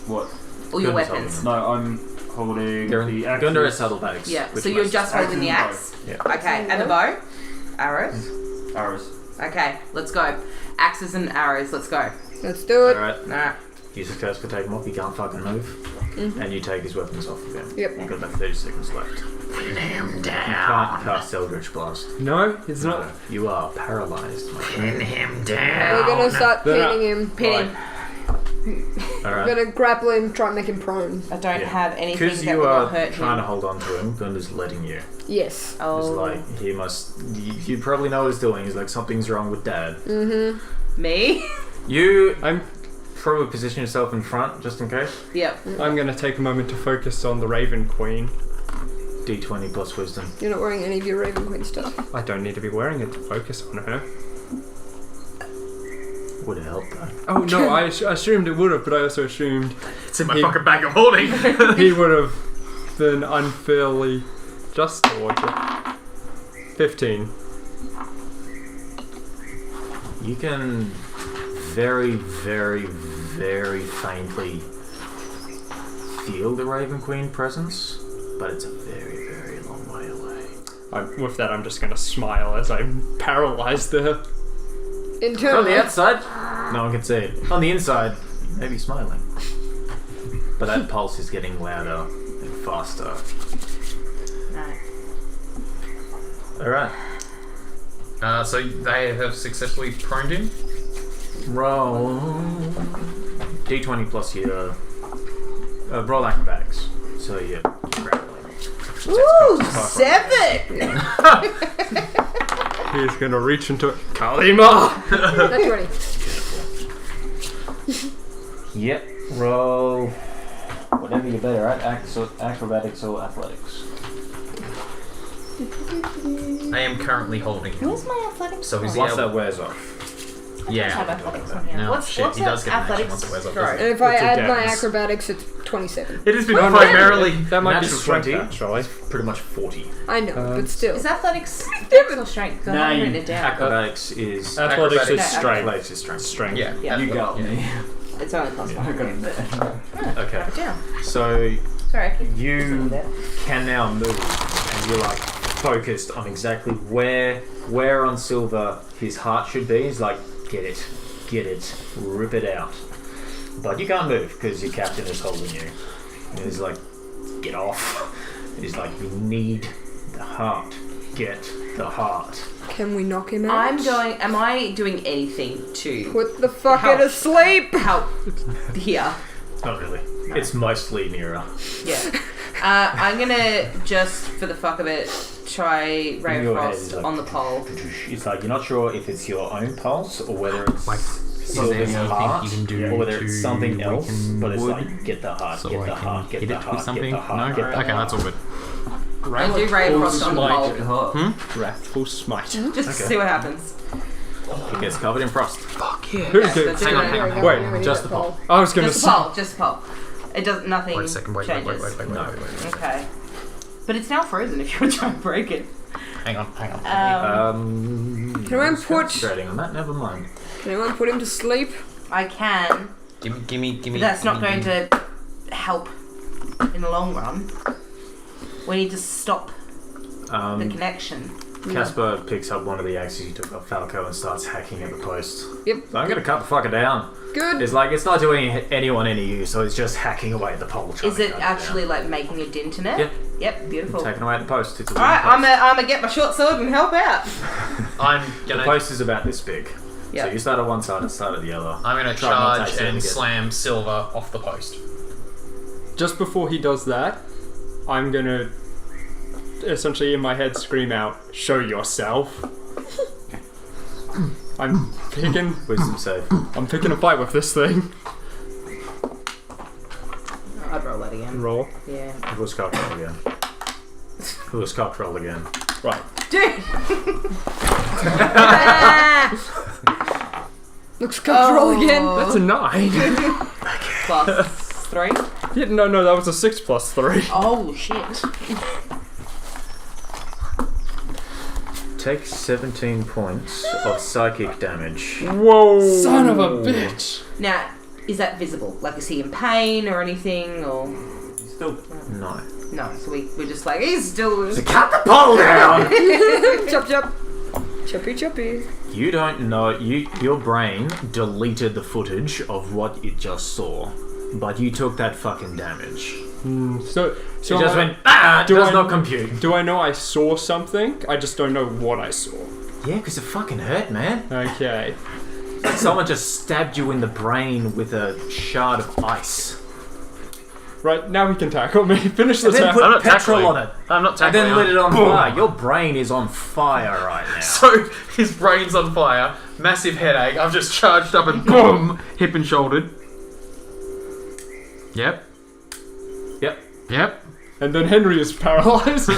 What? All your Gunda's weapons? No, I'm holding They're the axes. Gundam has saddlebags. Yeah, which so you're most- just holding the Axes axe? Yeah. Okay, and the bow? Arrows? Arrows. Okay, let's go. Axes and arrows, let's go. Let's do it. Alright, Nah. you successfully take him off, he can't fucking move. And you take his weapons off of him. Yep. You've got about 30 seconds left. Pin him You down. can't cast Eldritch Blast. no, it's No, not. you are paralyzed, my friend. Pin him We're down. gonna start They're pinning him. Pin him. We're Alright. gonna grapple him, try and make him prone. I don't Yeah. have anything Because that you will are not hurt trying to him. hold on to him, Gunda's letting you. Yes. It's Oh, like, he must. You probably know what he's doing. He's like, something's wrong with Dad. me? You I'm probably position yourself in front just in case. Yep. I'm gonna take a moment to focus on the Raven Queen. D20 plus wisdom. You're not wearing any of your Raven Queen stuff. I don't need to be wearing it to focus on her. Would have helped though. Oh no, I assumed it would have, but I also assumed It's in my He- fucking bag of holding. he would have been unfairly just towards it. 15. You can very, very, very faintly feel the Raven Queen presence, but it's a very, very long way away. With that, I'm just gonna smile as I'm paralyzed there. On Internally. the outside, no one can see it. On the inside, maybe smiling. But that pulse is getting louder and faster. Alright. So they have successfully proned him. Roll D20 plus your roll acrobatics. So you're grappling. Woo! 7! He's gonna reach into it. Kalima! That's 20. Yep. Roll whatever you're better at, acrobatics or athletics. I am currently holding him. Where's my athletics? So is he Once able? that wears off. Yeah. have athletics on here. No, What's shit, he that does get an action athletics once it wears off. throw? doesn't And he? if I It's a add my dance. acrobatics, it's 27. It has been Oh, no, primarily that might be natural strength 20. actually. Pretty much 40. I know, but still. Is athletics dex or strength? 'Cause I haven't written it down. Acrobatics is Athletics is No, strength. Athletics is strength. Strength. Yeah. Yeah. You got me. It's only plus 1. I got him there. Okay. Write it down. So Sorry, I keep you can now move, and you're like focused on exactly where on Silver his heart should be. He's like, get it, rip it out. But you can't move because your captain is holding you. And he's like, get off. He's like, you need the heart. Get the heart. Can we knock him out? Am I doing anything to Put the fucker Help. to sleep! help here? Not really. It's mostly nearer. Yeah. I'm gonna just, for the fuck of it, try Ray In of your head, Frost it's like- on the pole. It's like you're not sure if it's your own pulse or whether it's Like, Silver's anything heart, you can do or whether to it's something else. weaken But it's wood? like get the heart, So get I the can heart, get hit the it with heart, something? get the heart, No? get the Okay, heart. that's all good. I do Ray of Frost on the pole. Wrathful smite. Just to Okay. see what happens. It gets covered in frost. Who's Yeah, good? so do Hang on, it. hang on, hang on. Wait, We need just that the pole. I was gonna Just a say. pole, just a pole. It does nothing. Wait a second, wait. changes. Wait. Okay. But it's now frozen if you were trying to break it. Hang on. Um, Can anyone put- Concentrating on that, never mind. Can anyone put him to sleep? I can, Give me. but that's not going to help in the long run. We need to stop the connection. Casper picks up one of the axes he took off Falco and starts hacking at the post. Yep. So I'm gonna cut the fucker down. Good. It's like, it's not doing anyone any use, so it's just hacking away at the pole. Is it actually like making a dent in it? Yep. Yep, beautiful. Taking away at the post. It's a Alright, I'm gonna get my short sword and help out. I'm The gonna post is about this big. Yeah. So you start at one side and start at the other. I'm gonna Try not to charge and accidentally get- slam Silver off the post. Just before he does that, I'm gonna essentially in my head scream out, "Show yourself." I'm picking Wisdom save. I'm picking a fight with this thing. I'd roll that again. Roll. Yeah. Who's cock roll again? Who's cock roll again? Right. Dude! Looks comfortable again. That's a 9. Plus 3. Yeah, no, that was a 6 plus 3. Oh shit. Take 17 points of psychic damage. Whoa! Son of a bitch! Now, is that visible? Like, is he in pain or anything? Or Still no. no? So we're just like, he's still. So cut the pole down. Chop chop. Choppy choppy. You don't know. Your brain deleted the footage of what it just saw, but you took that fucking damage. So It just went. It does not compute. Do I know I saw something? I just don't know what I saw. Yeah, because it fucking hurt, man. Okay. Like someone just stabbed you in the brain with a shard of ice. Right, now he can tackle me. Finish the And then tackle. put I'm not petrol tackling. on it. I'm not And tackling. then lit it on fire. Your brain is on fire right now. So his brain's on fire, massive headache. I've just charged up and boom, hip and shouldered. Yep. Yep. Yep. And then Henry is paralyzed.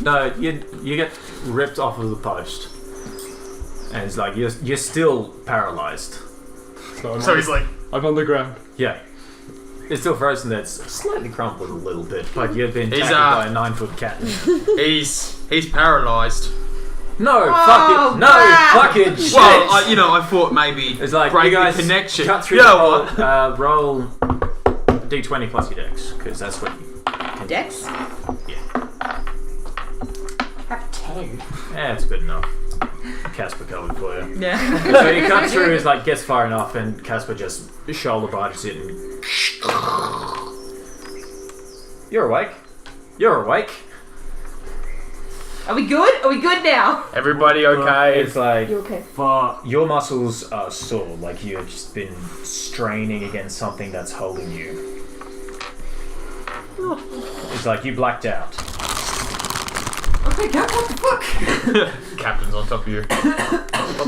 No, you get ripped off of the post, and it's like you're still paralyzed. So he's like, I'm on the ground. Yeah, it's still frozen. That's slightly crumpled a little bit, but you've been He's, tackled by a 9-foot cat. he's paralyzed. No, fuck it. No, fucking shit. Well, I thought maybe It's like break you guys the connection. cut through You the know hole, what? roll d20 plus your dex, because that's what you can Dex? Yeah. Have 10. Yeah, it's good enough. Casper covered for you. Yeah. So he cuts through, is like gets far enough, and Casper just shoulder barges it. And you're awake. You're awake. Are we good? Are we good now? Everybody okay? It's like You okay? your muscles are sore, like you've just been straining against something that's holding you. It's like you blacked out. Okay, Cap, what the fuck? Captain's on top of you. What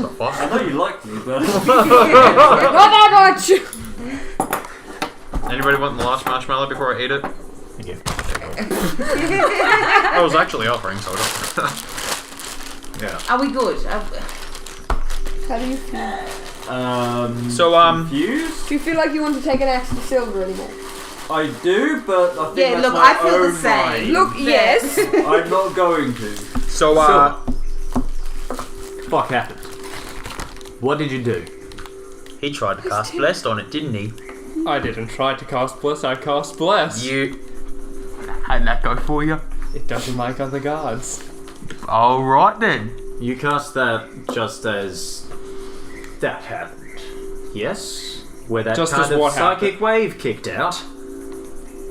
the fuck? I know you liked me, but Not that much! Anybody want the last marshmallow before I eat it? Thank you. I was actually offering soda. Yeah. Are we good? How do you feel? So, confused? Do you feel like you want to take an axe to Silver anymore? I do, but I think Yeah, that's look, my I feel the own same. mind. Look, yes. I'm not going to. So, Fuck happened. What did you do? he tried to cast Blessed on it, didn't he? I didn't try to cast Bless, I cast Bless. You. How'd that go for you? It doesn't like other gods. Alright then. You cast that just as that happened. Yes? Where that Just kind as of what psychic wave kicked out.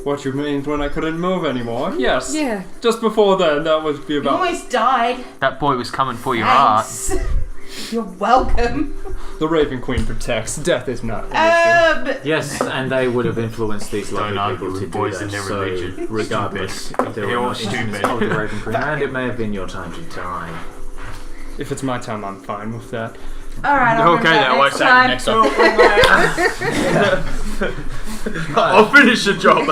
What you mean when I couldn't move anymore? Yes. Yeah. Just before then, that would be You about almost died. That boy was coming for your Thanks. You're welcome. the Raven Queen protects. Death is not. Yes, and they would have influenced these lovely Don't people argue to with do boys that. in their So, religion. regardless, they They're were all not stupid. of the Raven Queen, and it may have been your time to die. If it's my time, I'm fine with that. Alright, I'll Okay, that works out next time. I'll finish the job.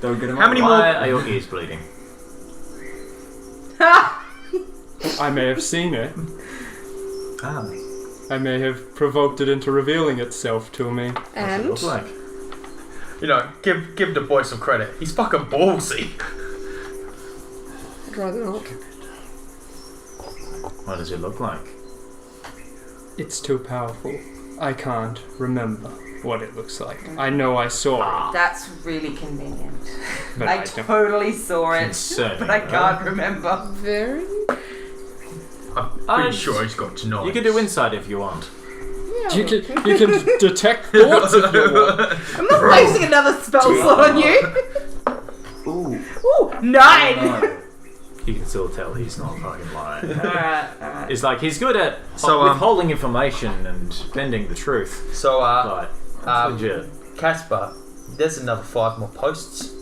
Don't get him How many Why more? are your ears bleeding? I may have seen it. Ah, I may have provoked it into revealing itself to me. what's it And? look like? Give the boy some credit. He's fucking ballsy. I'd rather not. What does it look like? It's too powerful. I can't remember. what it looks like. I know I saw it, That's really convenient. but I I don't. totally saw it, Concerning, but I can't remember. Very. I'm pretty sure he's got tonight. You can do insight if you want. You can detect thoughts if you want. I'm not wasting another spell slot on you. Ooh, 9! You can still tell he's not fucking lying. Alright. It's like he's good at withholding information and bending the truth. So, But it's legit. Casper, there's another 5 more posts.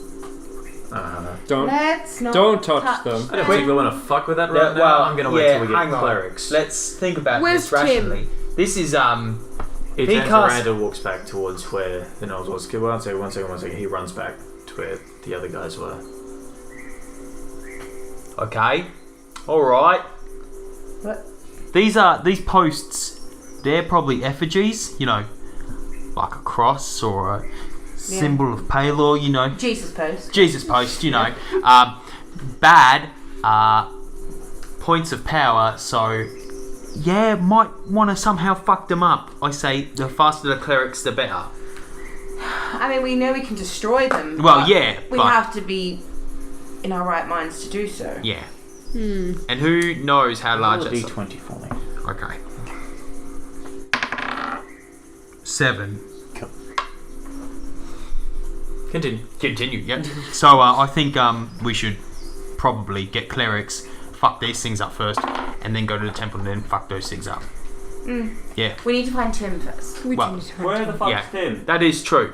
Let's not Don't touch them. I don't think we want to fuck with that right now. well, I'm gonna wait till we hang get on. clerics. Let's think about Where's this rationally. This is He he turns cast- around and walks back towards where the nose was. One second. He runs back to where the other guys were. Okay. Alright. What? These posts, they're probably effigies, you know, like a cross or a symbol of Palor, you know. Jesus post. Jesus post, you know. Bad points of power, so yeah, might want to somehow fuck them up. I say the faster the clerics, the better. I mean, we know we can destroy them. Well, but yeah, We but- have to be in our right minds to do so. Yeah. And who knows how large Roll a it's... D20 for me. Okay. 7. Continue, yeah. So I think we should probably get clerics, fuck these things up first, and then go to the temple and then fuck those things up. Yeah. We need to find Tim first. Well, Where the fuck's yeah, Tim? that is true.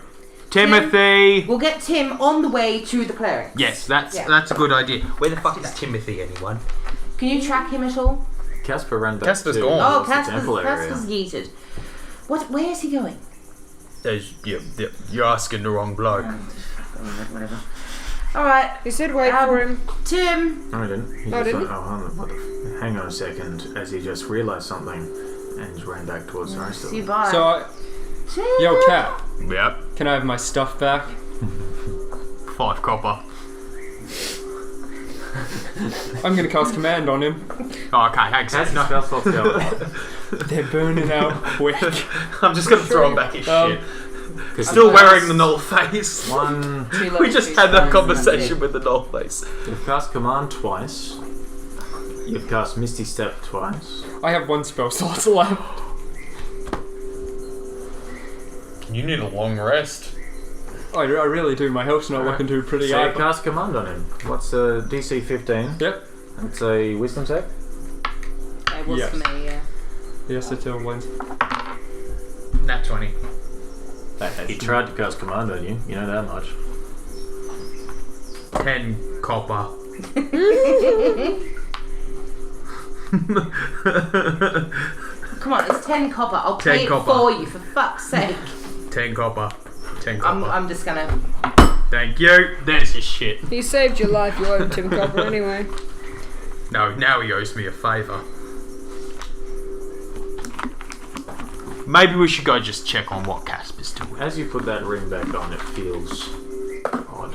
Timothy! We'll get Tim on the way to the cleric. Yes, that's a good idea. Where the fuck is Timothy, anyone? Can you track him at all? Casper ran back Casper's to gone. Oh, the temple Casper's area. yeeted. Where is he going? You're asking the wrong bloke. Whatever. Alright. He said wait for him. Tim! No, he didn't. He Oh, just didn't went, he? oh, hang on a second, as he just realised something and just ran back towards the rest of See you them. bye. So, Tim! yo, Cat, Yep. can I have my stuff back? 5 copper. I'm gonna cast command on him. Oh, okay, thanks. How's No, the spell slot going? They're burning out quick. I'm just gonna throw him back his Um, shit. Still wearing the null face. One. We just had that conversation with the null face. You've cast Command twice. You've cast Misty Step twice. I have 1 spell slot left. You need a long rest. I really do. My health's not looking too pretty So you either. cast Command on him. What's a DC 15? Yep. It's a Wisdom save. It was Yes. for me, yeah. Yes, it still wins. Nat 20. He tried to cast Command on you. You know that much. 10 copper. Come on, it's 10 copper. I'll 10 pay it copper. for you, for fuck's sake. 10 copper. 10 copper. I'm just gonna... Thank you. There's your shit. He saved your life, you owe Tim Copper anyway. No, now he owes me a favour. Maybe we should go just check on what Casper's doing. As you put that ring back on, it feels odd.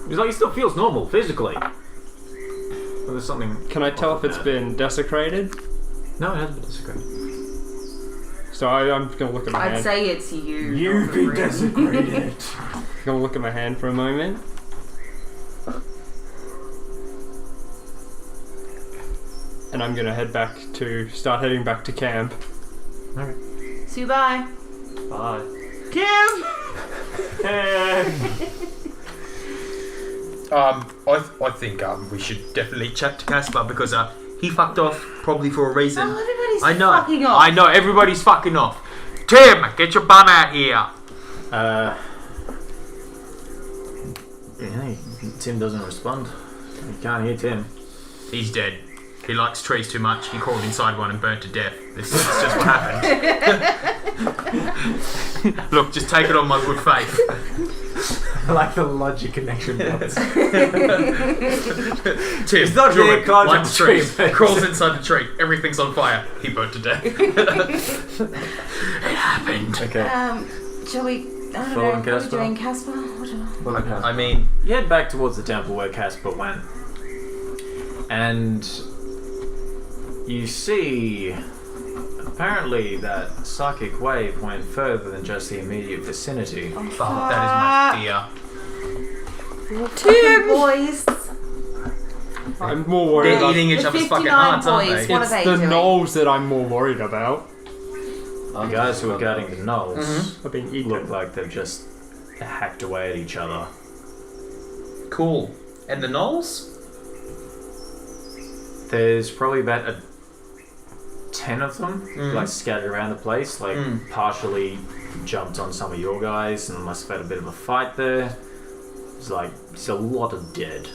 It's like it still feels normal physically. But there's something. Can I tell if it's been desecrated? No, it hasn't been desecrated. So I'm gonna look at my I'd hand. say it's you. You've been desecrated. Gonna look at my hand for a moment. And I'm gonna start heading back to camp. Okay. See you, bye. Bye. Tim! I think we should definitely chat to Casper because he fucked off probably for a reason. Oh, everybody's I know. fucking off. I know. Everybody's fucking off. Tim, get your bum out here. Yeah, Tim doesn't respond. You can't hear Tim. He's dead. He likes trees too much. He crawled inside one and burnt to death. This is just what happened. Look, just take it on my good faith. I like the logic connection dots. Tim, not druid, really climbs like up the the tree, tree. crawls inside the tree. Everything's on fire. He burnt to death. It happened. Okay. Shall we... I don't Following know. What are we Casper? doing, Casper? What do I mean, You head back towards the temple where Casper went. And you see Apparently, that psychic wave went further than just the immediate vicinity. Fuck, that is my fear. Tim! Boys. I'm more worried They're about eating each The other's 59 fucking hearts, aren't boys, they? what are it's they the doing? gnolls that I'm more worried about. The guys who are guarding the knolls I've been eaten. look like they've just hacked away at each other. Cool. And the gnolls? There's probably about 10 of them, like scattered around the place, like partially jumped on some of your guys and must have had a bit of a fight there. There's a lot of dead.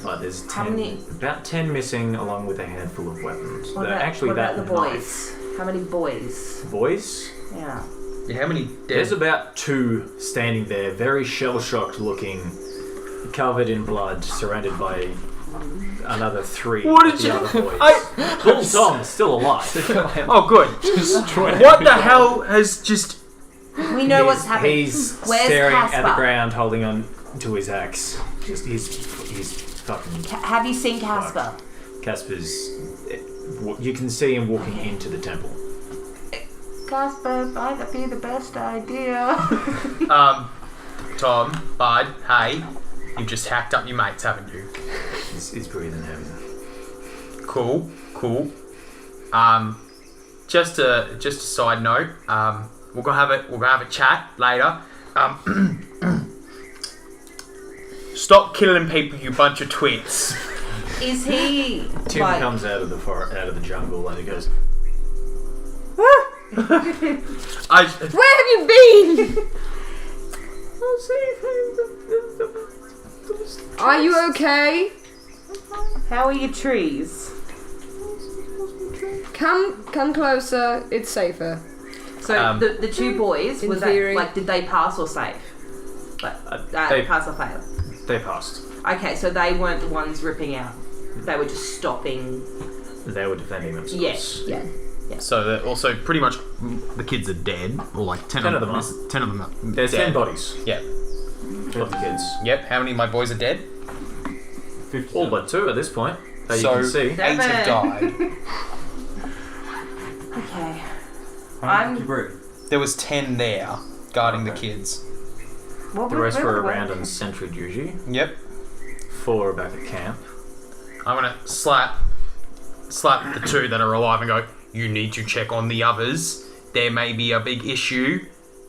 But there's How many- about 10 missing along with a handful of weapons. What They're about, actually what about that the boys? How many boys? nice. Boys? Yeah. Yeah, how many dead? There's about 2 standing there, very shell-shocked looking, covered in blood, surrounded by another 3 What of did the you- other boys. I- Little Tom is still alive. Oh, good. What the hell has just... We know what's happening. He's Where's staring Casper? at the ground, holding on to his axe. He's fucking... Have you seen Casper? Casper's... You can see him walking into the temple. Casper might be the best idea. Tom, bud, hey, you've just hacked up your mates, haven't you? He's breathing heavy. Cool. Just a side note. We're gonna have a chat later. Stop killing people, you bunch of twits. Is he Tim like, comes out of the jungle and he goes, I Where have you been? Are you okay? how are your trees? Come closer. It's safer. So the 2 boys, in was theory. that like, did they pass or save? Like they- pass or fail? they passed. Okay, so they weren't the ones ripping out. They were just stopping. They were defending themselves. Yes. Yeah. So they're also pretty much the kids are dead, or like 10 10 of of them. them 10 of them are There's dead. 10 bodies Yep. of the kids. Yep. How many of my boys are dead? 50. All but 2 at this point, that So- you can see. 8 have died. Okay. How many did you bring? There was 10 there guarding the kids. The rest were around on sentry duty. Yep. 4 are back at camp. I'm gonna slap the 2 that are alive and go, you need to check on the others. There may be a big issue.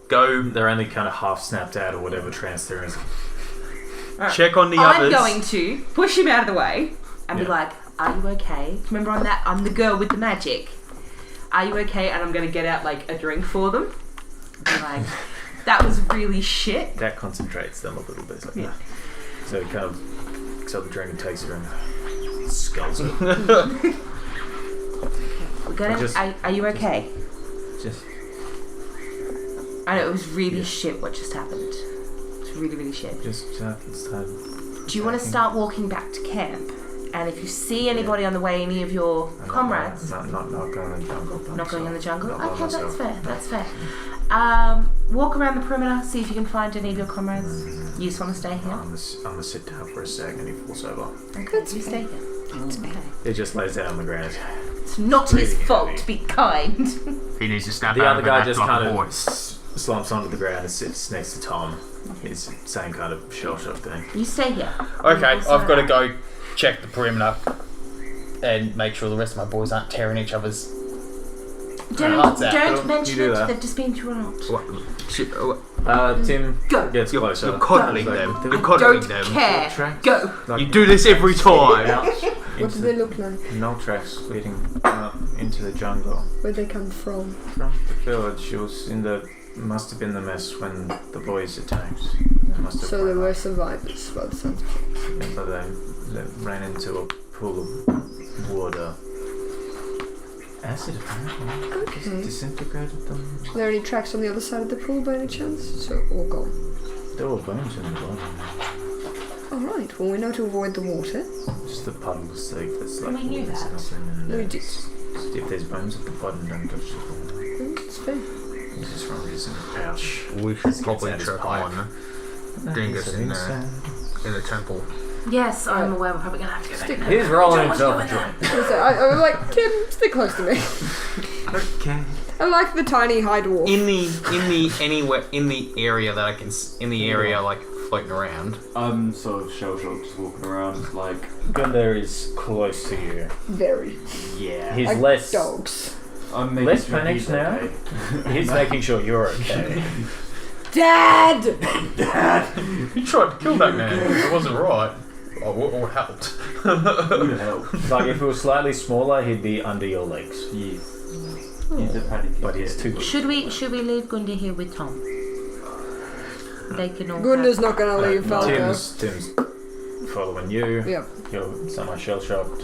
Go They're only kind of half snapped out or whatever trance there is. check on the I'm others. going to push him out of the way and be Yeah. like, "Are you okay?" Remember, I'm the girl with the magic. Are you okay? And I'm going to get out like a drink for them. Be like, that was really shit. That concentrates them a little bit. Like, so he kind of picks up the drink and takes it and skulls it. We're gonna. Just- Are you okay? Just I know it was really shit what just happened. It's really, really shit. start. Do you want to start walking back to camp? And if you see anybody on the way, any of your comrades, Not going in the jungle. by not going in the myself. jungle. Not by Okay, that's myself. fair. That's fair. Walk around the perimeter, see if you can find any of your comrades. You just want to stay here. I'm gonna sit down for a sec and he falls over. Okay, you stay here. Okay. He just lays down on the ground. It's not his Breathing fault. heavy. Be kind. He needs to snap The out other of it guy and just act like kind a of voice. slumps onto the ground and sits next to Tom. It's the same kind of shell shock thing. You stay here. Okay, Also- I've got to go check the perimeter and make sure the rest of my boys aren't tearing each other's hearts out. Don't mention do it. that. They've just been through a lot. Tim Go. gets closer. You're coddling Like, them. I You're coddling don't them. care. Go. like, You do this every time. What do they look like? No tracks leading into the jungle. Where'd they come from? From the village, she was in the. Must have been the mess when the boys attacked. Must have So they run were off. survivors by the sounds of it. Yeah, but they ran into a pool of water. Acid apparently. Okay. Disintegrated them. Are there any tracks on the other side of the pool by any chance? So all gone. There were bones in the bottom. Alright, well we know to avoid the water. Just the puddles that's like. We knew that. We did. If there's bones at the bottom, don't touch the bottom. It's fair. He's just from his pouch. We should probably check check on Dingus in the temple. Yes, I'm aware we're probably going to have to go back. in there. He's rolling himself a joint. I was like, Tim, stick close to me. Okay. I like the tiny high dwarf. In the area that I can, like floating around. I'm sort of shell-shocked just walking around, like... Gunda is close to you. Very. Yeah. He's Like less dogs. I'm making less sure panicked he's now. okay. He's making sure you're okay. Dad! You tried to kill that man. It wasn't right. Or helped. Would help. Like if it was slightly smaller, he'd be under your legs. Yes. He's a panicky But he's kid. too big. Should we leave Gunda here with Tom? They can all. Gunda's not gonna leave Falco. Tim's following you. Yep. You're somewhat shell shocked.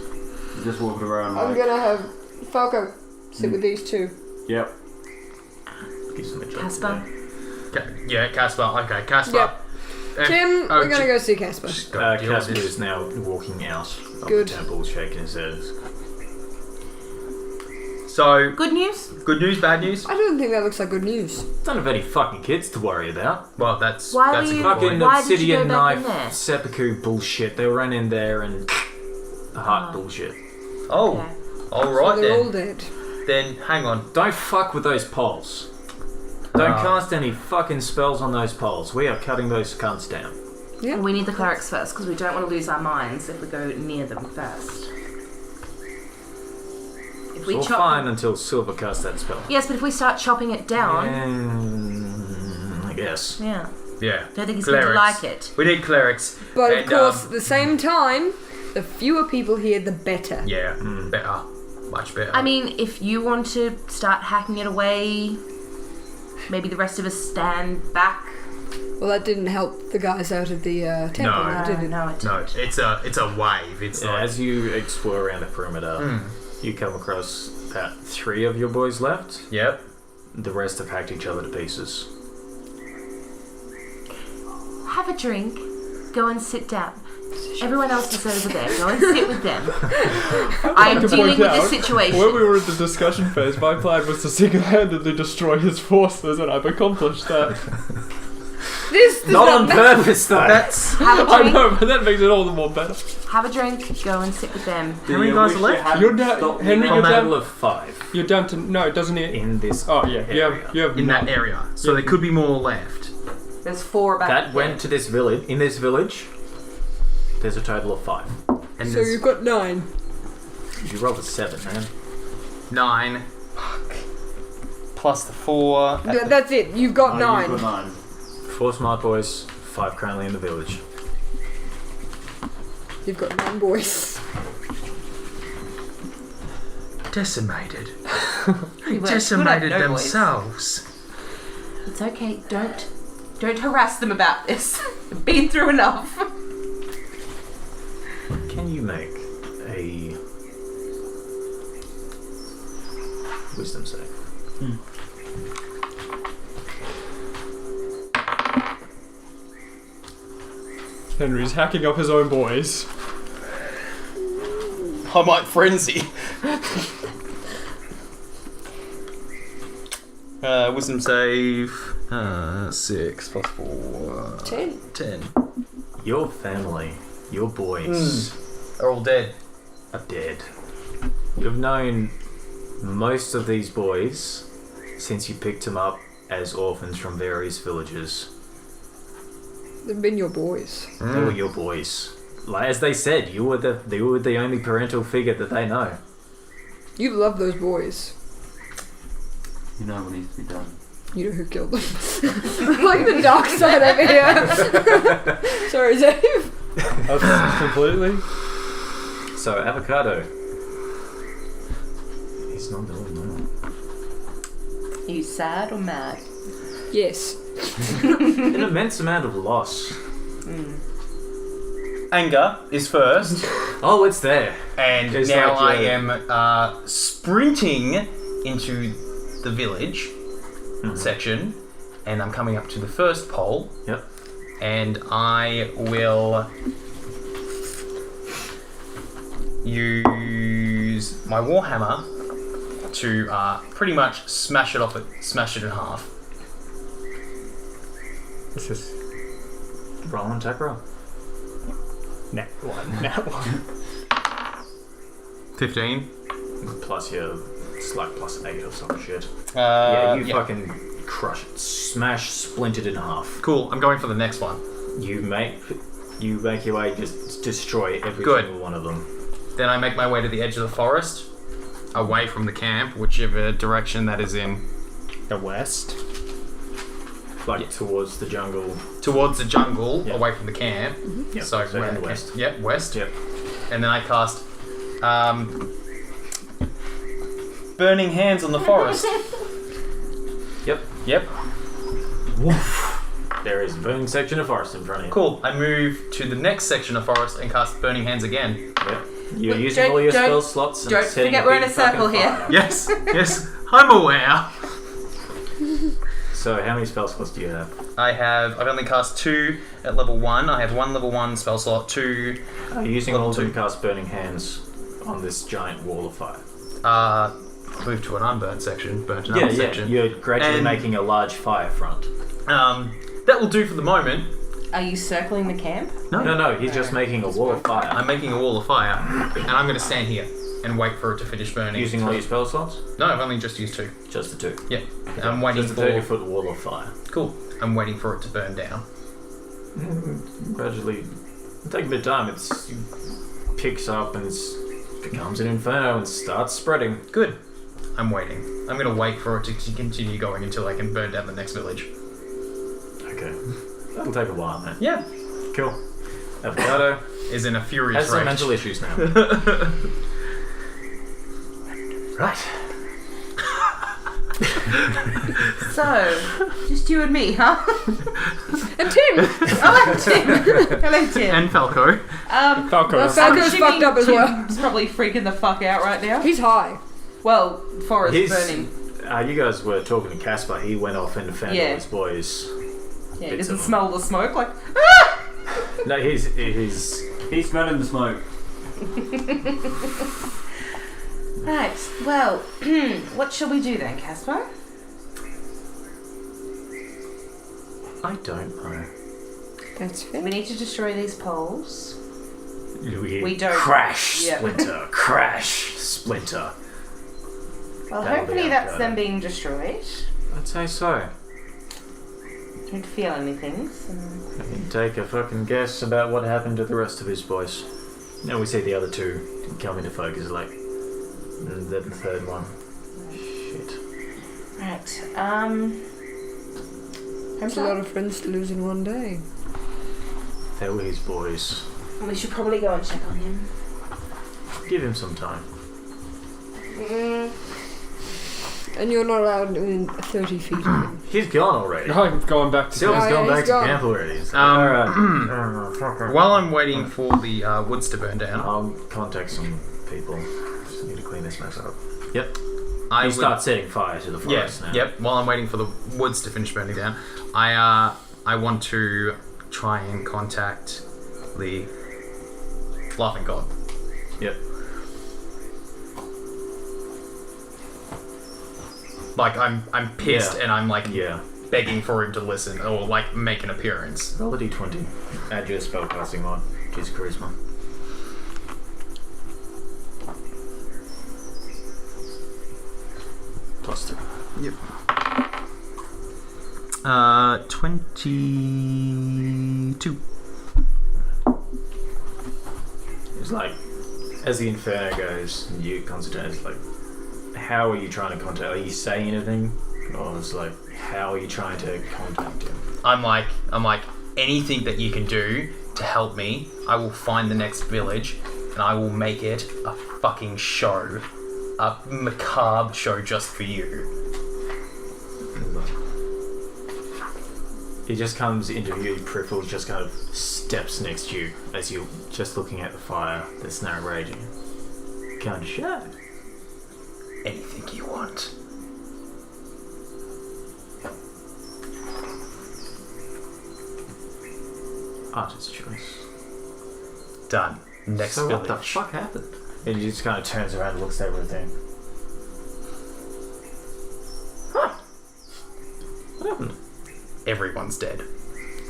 Just walking around I'm like... gonna have Falco sit with these two. Yep. Gives him a job. Casper. Yeah, Casper. Okay, Casper. Yep. Tim, we're gonna go see Casper. Just go deal with Casper this. is now walking out of Good. the temple, shaking his head. So, Good news. good news, bad news? I don't think that looks like good news. Don't have any fucking kids to worry about. Well, that's Why that's were a you- good Fucking point. Why did you obsidian go back in knife, there? seppuku bullshit. They ran in there and heart bullshit. Oh, Okay. alright They're all then. dead. Then, hang on. Don't fuck with those poles. Don't Ah. cast any fucking spells on those poles. We are cutting those cunts down. Yeah. We need the clerics first because we don't want to lose our minds if we go near them first. If we It's all chop. fine until Silver casts that spell. Yes, but if we start chopping it down, I guess. yeah, Yeah. don't think he's going to Clerics. like it. We need clerics. But of And, course, at the same time, the fewer people here, the better. Yeah, better. Much better. I mean, if you want to start hacking it away, maybe the rest of us stand back. Well, that didn't help the guys out of the temple, No. did it? No, it no, it's a wave. It's Yeah, like as you explore around the perimeter, you come across about 3 of your boys left. Yep. The rest have hacked each other to pieces. Have a drink, go and sit down. Everyone else is over there. Go and sit with them. I'm to dealing point with the out, situation. When we were in the discussion phase, my plan was to single-handedly destroy his forces, and I've accomplished that. This does Not on matter. purpose, though. That's Have a I drink. know, but that makes it all the more better. Have a drink, go and sit with them. how many guys are left? You're down, Henry. A You're total down. of 5 You're down to no. Doesn't it? in this. Oh yeah. You area. have. You have In none. that area. So there could be more left. There's 4 back That there. went to this village. In this village, there's a total of 5. And So there's you've got 9. You rolled a 7, man. 9. Plus the 4. That's it. You've got Oh, 9. you've got 9. 4 smart boys, 5 currently in the village. You've got 9 boys. Decimated. We were Decimated good at no voice. themselves. It's okay. Don't harass them about this. We've been through enough. Can you make a wisdom save? Henry's hacking up his own boys. I might frenzy. Wisdom save. 6 plus 4. 10. 10. Your family, your boys, They're all dead. are dead. You've known most of these boys since you picked them up as orphans from various villages. They've been your boys. They were your boys. Like, as they said, you were the only parental figure that they know. You love those boys. You know what needs to be done. You know who killed them. Like the dark side over here. Sorry, Dave. Completely. So, Avocado. He's not doing well. Are you sad or mad? Yes. An immense amount of loss. Anger is first. Oh, it's there. And It's now like I am sprinting into the village section, and I'm coming up to the first pole. Yep. And I will use my warhammer to pretty much smash it in half. It's just roll and attack roll. Nat one. 15. Plus your like +8 or some shit. Yeah, you fucking crush it. Smash, splint it in half. Cool, I'm going for the next one. You make your way, just destroy every Good. single one of them. Then I make my way to the edge of the forest, away from the camp, whichever direction that is in. The west. Like towards the jungle. Towards the jungle, Yep. away from the camp. Yep. So So where in the the west. camp- Yep, west. Yep. And then I cast Burning Hands on the forest. Yep. Yep. There is a burning section of forest in front of you. Cool. I move to the next section of forest and cast Burning Hands again. Yep. You're Wait, using don't- all your don't- spell slots and don't setting forget a we're in big a circle fucking here. fire. Yes, yes, I'm aware. So how many spell slots do you have? I've only cast 2 at level 1. I have 1 level 1 spell slot, 2 Are you using Level all of them two. to cast burning hands on this giant wall of fire? move to an unburnt section, burnt another section. You're gradually And- making a large fire front. That will do for the moment. Are you circling the camp? No, he's just making a wall of fire. I'm making a wall of fire, and I'm going to stand here and wait for it to finish burning. Using all your spell slots? No, I've only just used 2. Just the 2. Yeah, I'm waiting Just a for. 30-foot wall of fire. Cool. I'm waiting for it to burn down. Gradually, it'll take a bit of time. It picks up and becomes an inferno and starts spreading. Good. I'm waiting. I'm going to wait for it to continue going until I can burn down the next village. Okay. That'll take a while, man. Yeah. Cool. Avocado Is in a furious has some rage. mental issues now. Right. So, just you and me, huh? And Tim! Oh, and Tim. Hello, Tim. And Falco. Falco. Well, Falco's fucked up as well. Tim's probably freaking the fuck out right now. He's high. Well, forest He's- burning. You guys were talking to Caspar. He went off and defended Yeah. all his boys. Yeah, he bits doesn't of smell the smoke. Like, No, he's He's smelling the smoke. right. Well, what shall we do then, Caspar? I don't know. That's fair. We need to destroy these poles. We don't- crash, Yeah. splinter, crash, splinter. Well, That'll hopefully be that's our them go. being destroyed. I'd say so. Don't feel anything. So. I can take a fucking guess about what happened to the rest of his boys. Now we see the other two come into focus, like the third one. Shit. Right. That's a lot of friends to lose in one day. They were his boys. We should probably go and check on him. Give him some time. And you're not allowed within 30 feet of him. He's gone already. I'm going back to Silver's Oh, yeah, gone he's back gone. to camp already. It's Um, While I'm waiting for the woods to burn down, I'll contact some people. Just need to clean this mess up. Yep. I You would- start setting fire to the Yeah, forest now. yep. While I'm waiting for the woods to finish burning down, I want to try and contact the Laughing God. Yep. Like I'm pissed Yeah. and I'm like Yeah. begging for him to listen or like make an appearance. Roll a d20. Add your spellcasting mod, which is charisma. +3. 22. It's like, as the inferno goes, and you concentrate, it's like, how are you trying to contact? Are you saying anything? Or it's like, how are you trying to contact him? I'm like, anything that you can do to help me, I will find the next village and I will make it a fucking show. A macabre show just for you. He just comes into your peripheral, just kind of steps next to you as you're just looking at the fire that's now raging. Kind of shy. Anything you want. Artist's choice. Done. Next So village. what the fuck happened? And he just kind of turns around and looks at everything. Huh. What happened? Everyone's dead.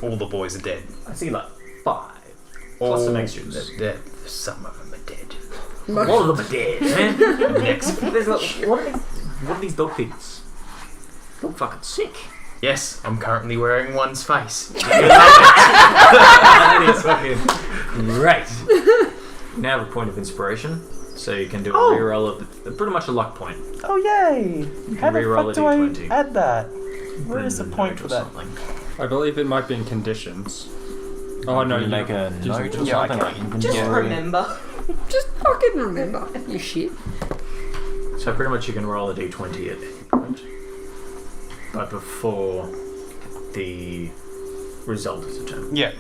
All the boys are dead. I see like 5. Plus the next students. Some of them are dead. All of them are dead, man. What are these dog things? Look fucking sick. Yes, I'm currently wearing one's face. That is fucking great. Now have a point of inspiration, so you can do a reroll of pretty much a luck point. Oh yay! How the reroll fuck a do I D20. add that? Where is the Note point or for that? something. I believe it might be in conditions. Oh no, You make a you- note or Yeah, something okay. like inventory. Just remember. Just fucking remember, you shit. So pretty much you can roll a d20 at any point, but before the result is determined. Yeah.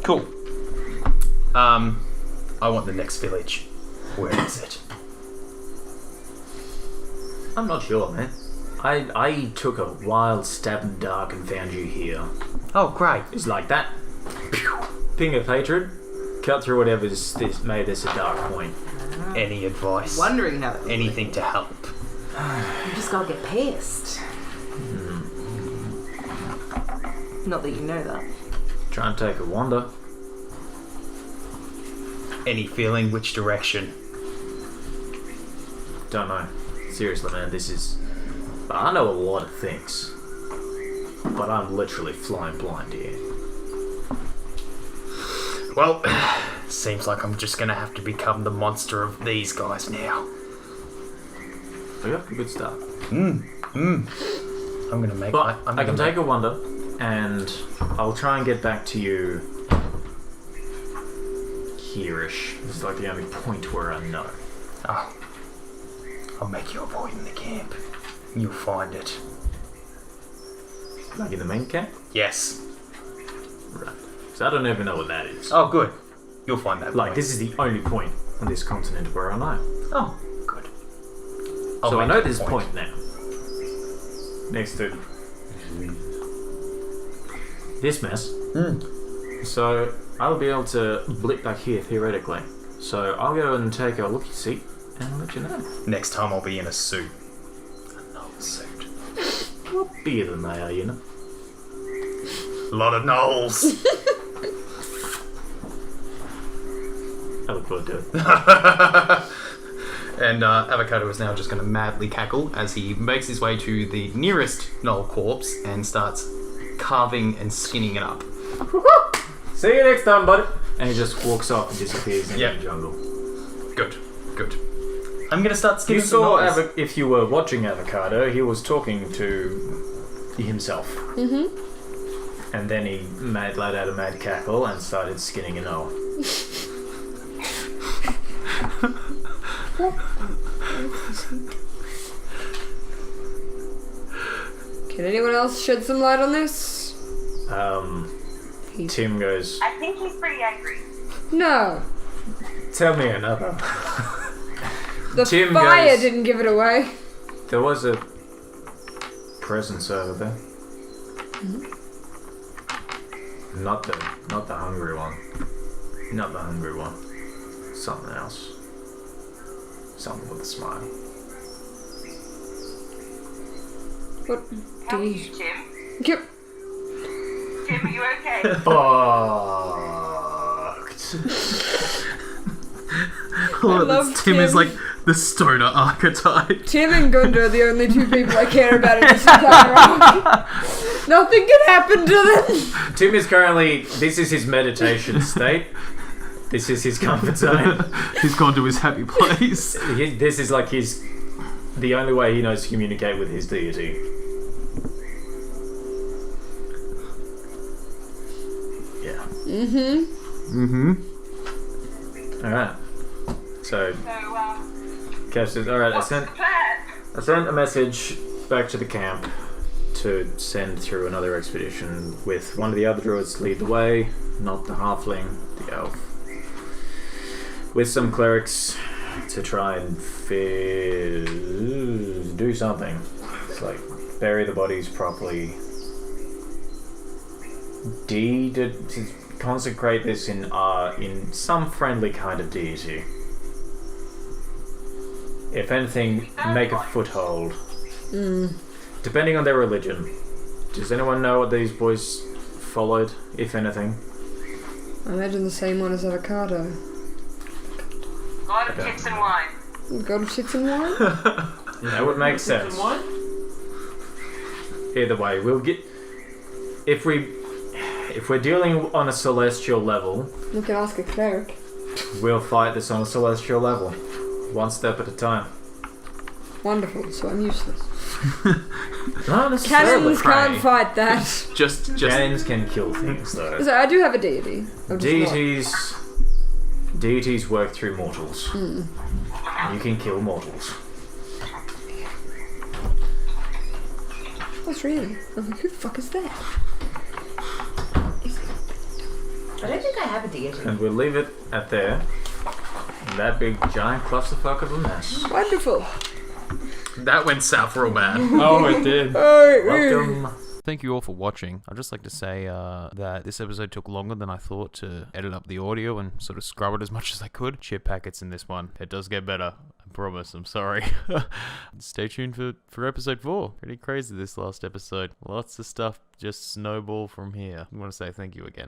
Cool. I want the next village. Where is it? I'm not sure, man. I took a wild stab in the dark and found you here. Oh, great. It's like that. Ping of hatred. Cut through whatever's made this a dark point. Any advice? Wondering how it Anything to help? You just gotta get pissed. Not that you know that. Try and take a wander. Any feeling which direction? Don't know. Seriously, man, this is... I know a lot of things. But I'm literally flying blind here. Well, seems like I'm just gonna have to become the monster of these guys now. We got a good start. I'm gonna make But I'm I can gonna take a wander, and I'll try and get back to you here-ish. This is like the only point where I know. Oh, I'll make you a void in the camp. You'll find it. Like in the main camp? Yes. Right. So I don't even know what that is. Oh, good. You'll find that. Like, point. this is the only point on this continent where I know. Oh, good. So I make know that this point now. Next to this mess. So I'll be able to blip back here theoretically. So I'll go and take a looky-see and I'll let you know. Next time I'll be in a suit. A null suit. What bigger than they are, you know? A lot of gnolls. I look forward to it. And Avocado is now just going to madly cackle as he makes his way to the nearest gnoll corpse and starts carving and skinning it up. See you next time, buddy. And he just walks off and disappears into Yep. the jungle. Good, good. I'm going to start skinning You some saw, gnolls. if you were watching Avocado, he was talking to himself. And then he let out a mad cackle and started skinning a gnoll. Can anyone else shed some light on this? Tim goes, I think he's pretty angry. No. tell me another. The Tim fire goes- didn't give it away. There was a presence over there. Not the hungry one. Not the hungry one. Something else. Something with a smile. What? How are you, Tim? Yep. Tim, are you okay? Fucked. I love Tim is like the stoner archetype. Tim and Gunda are the only two people I care about in this entire arc. Nothing can happen to them. Tim is currently. This is his meditation state. This is his comfort zone. He's gone to his happy place. This is like his. The only way he knows to communicate with his deity. Yeah. Alright. So, Kev says, alright, I sent a message back to the camp to send through another expedition with one of the other druids to lead the way, not the halfling, the elf. With some clerics to try and do something. It's like bury the bodies properly. To consecrate this in some friendly kind of deity. If anything, make a foothold. Depending on their religion, Does anyone know what these boys followed, if anything? I imagine the same one as avocado. God of tits and wine. God of tits and wine? That would make sense. Either way, we'll get... If we're dealing on a celestial level, We can ask a cleric. we'll fight this on a celestial level. One step at a time. Wonderful, so I'm useless. Not necessarily. Cannons can't fight that. Just Cannons can kill things, though. So I do have a deity. I'm just Deities work through mortals. You can kill mortals. not. That's really. I'm like, who the fuck is that? I don't think I have a deity. And we'll leave it at there. That big giant clusterfuck of a mess. Wonderful. That went south real bad. Oh, it did. Welcome. Thank you all for watching. I'd just like to say that this episode took longer than I thought to edit up the audio and sort of scrub it as much as I could. Chip packets in this one. It does get better. I promise. I'm sorry. Stay tuned for episode 4. Pretty crazy this last episode. Lots of stuff just snowball from here. I want to say thank you again.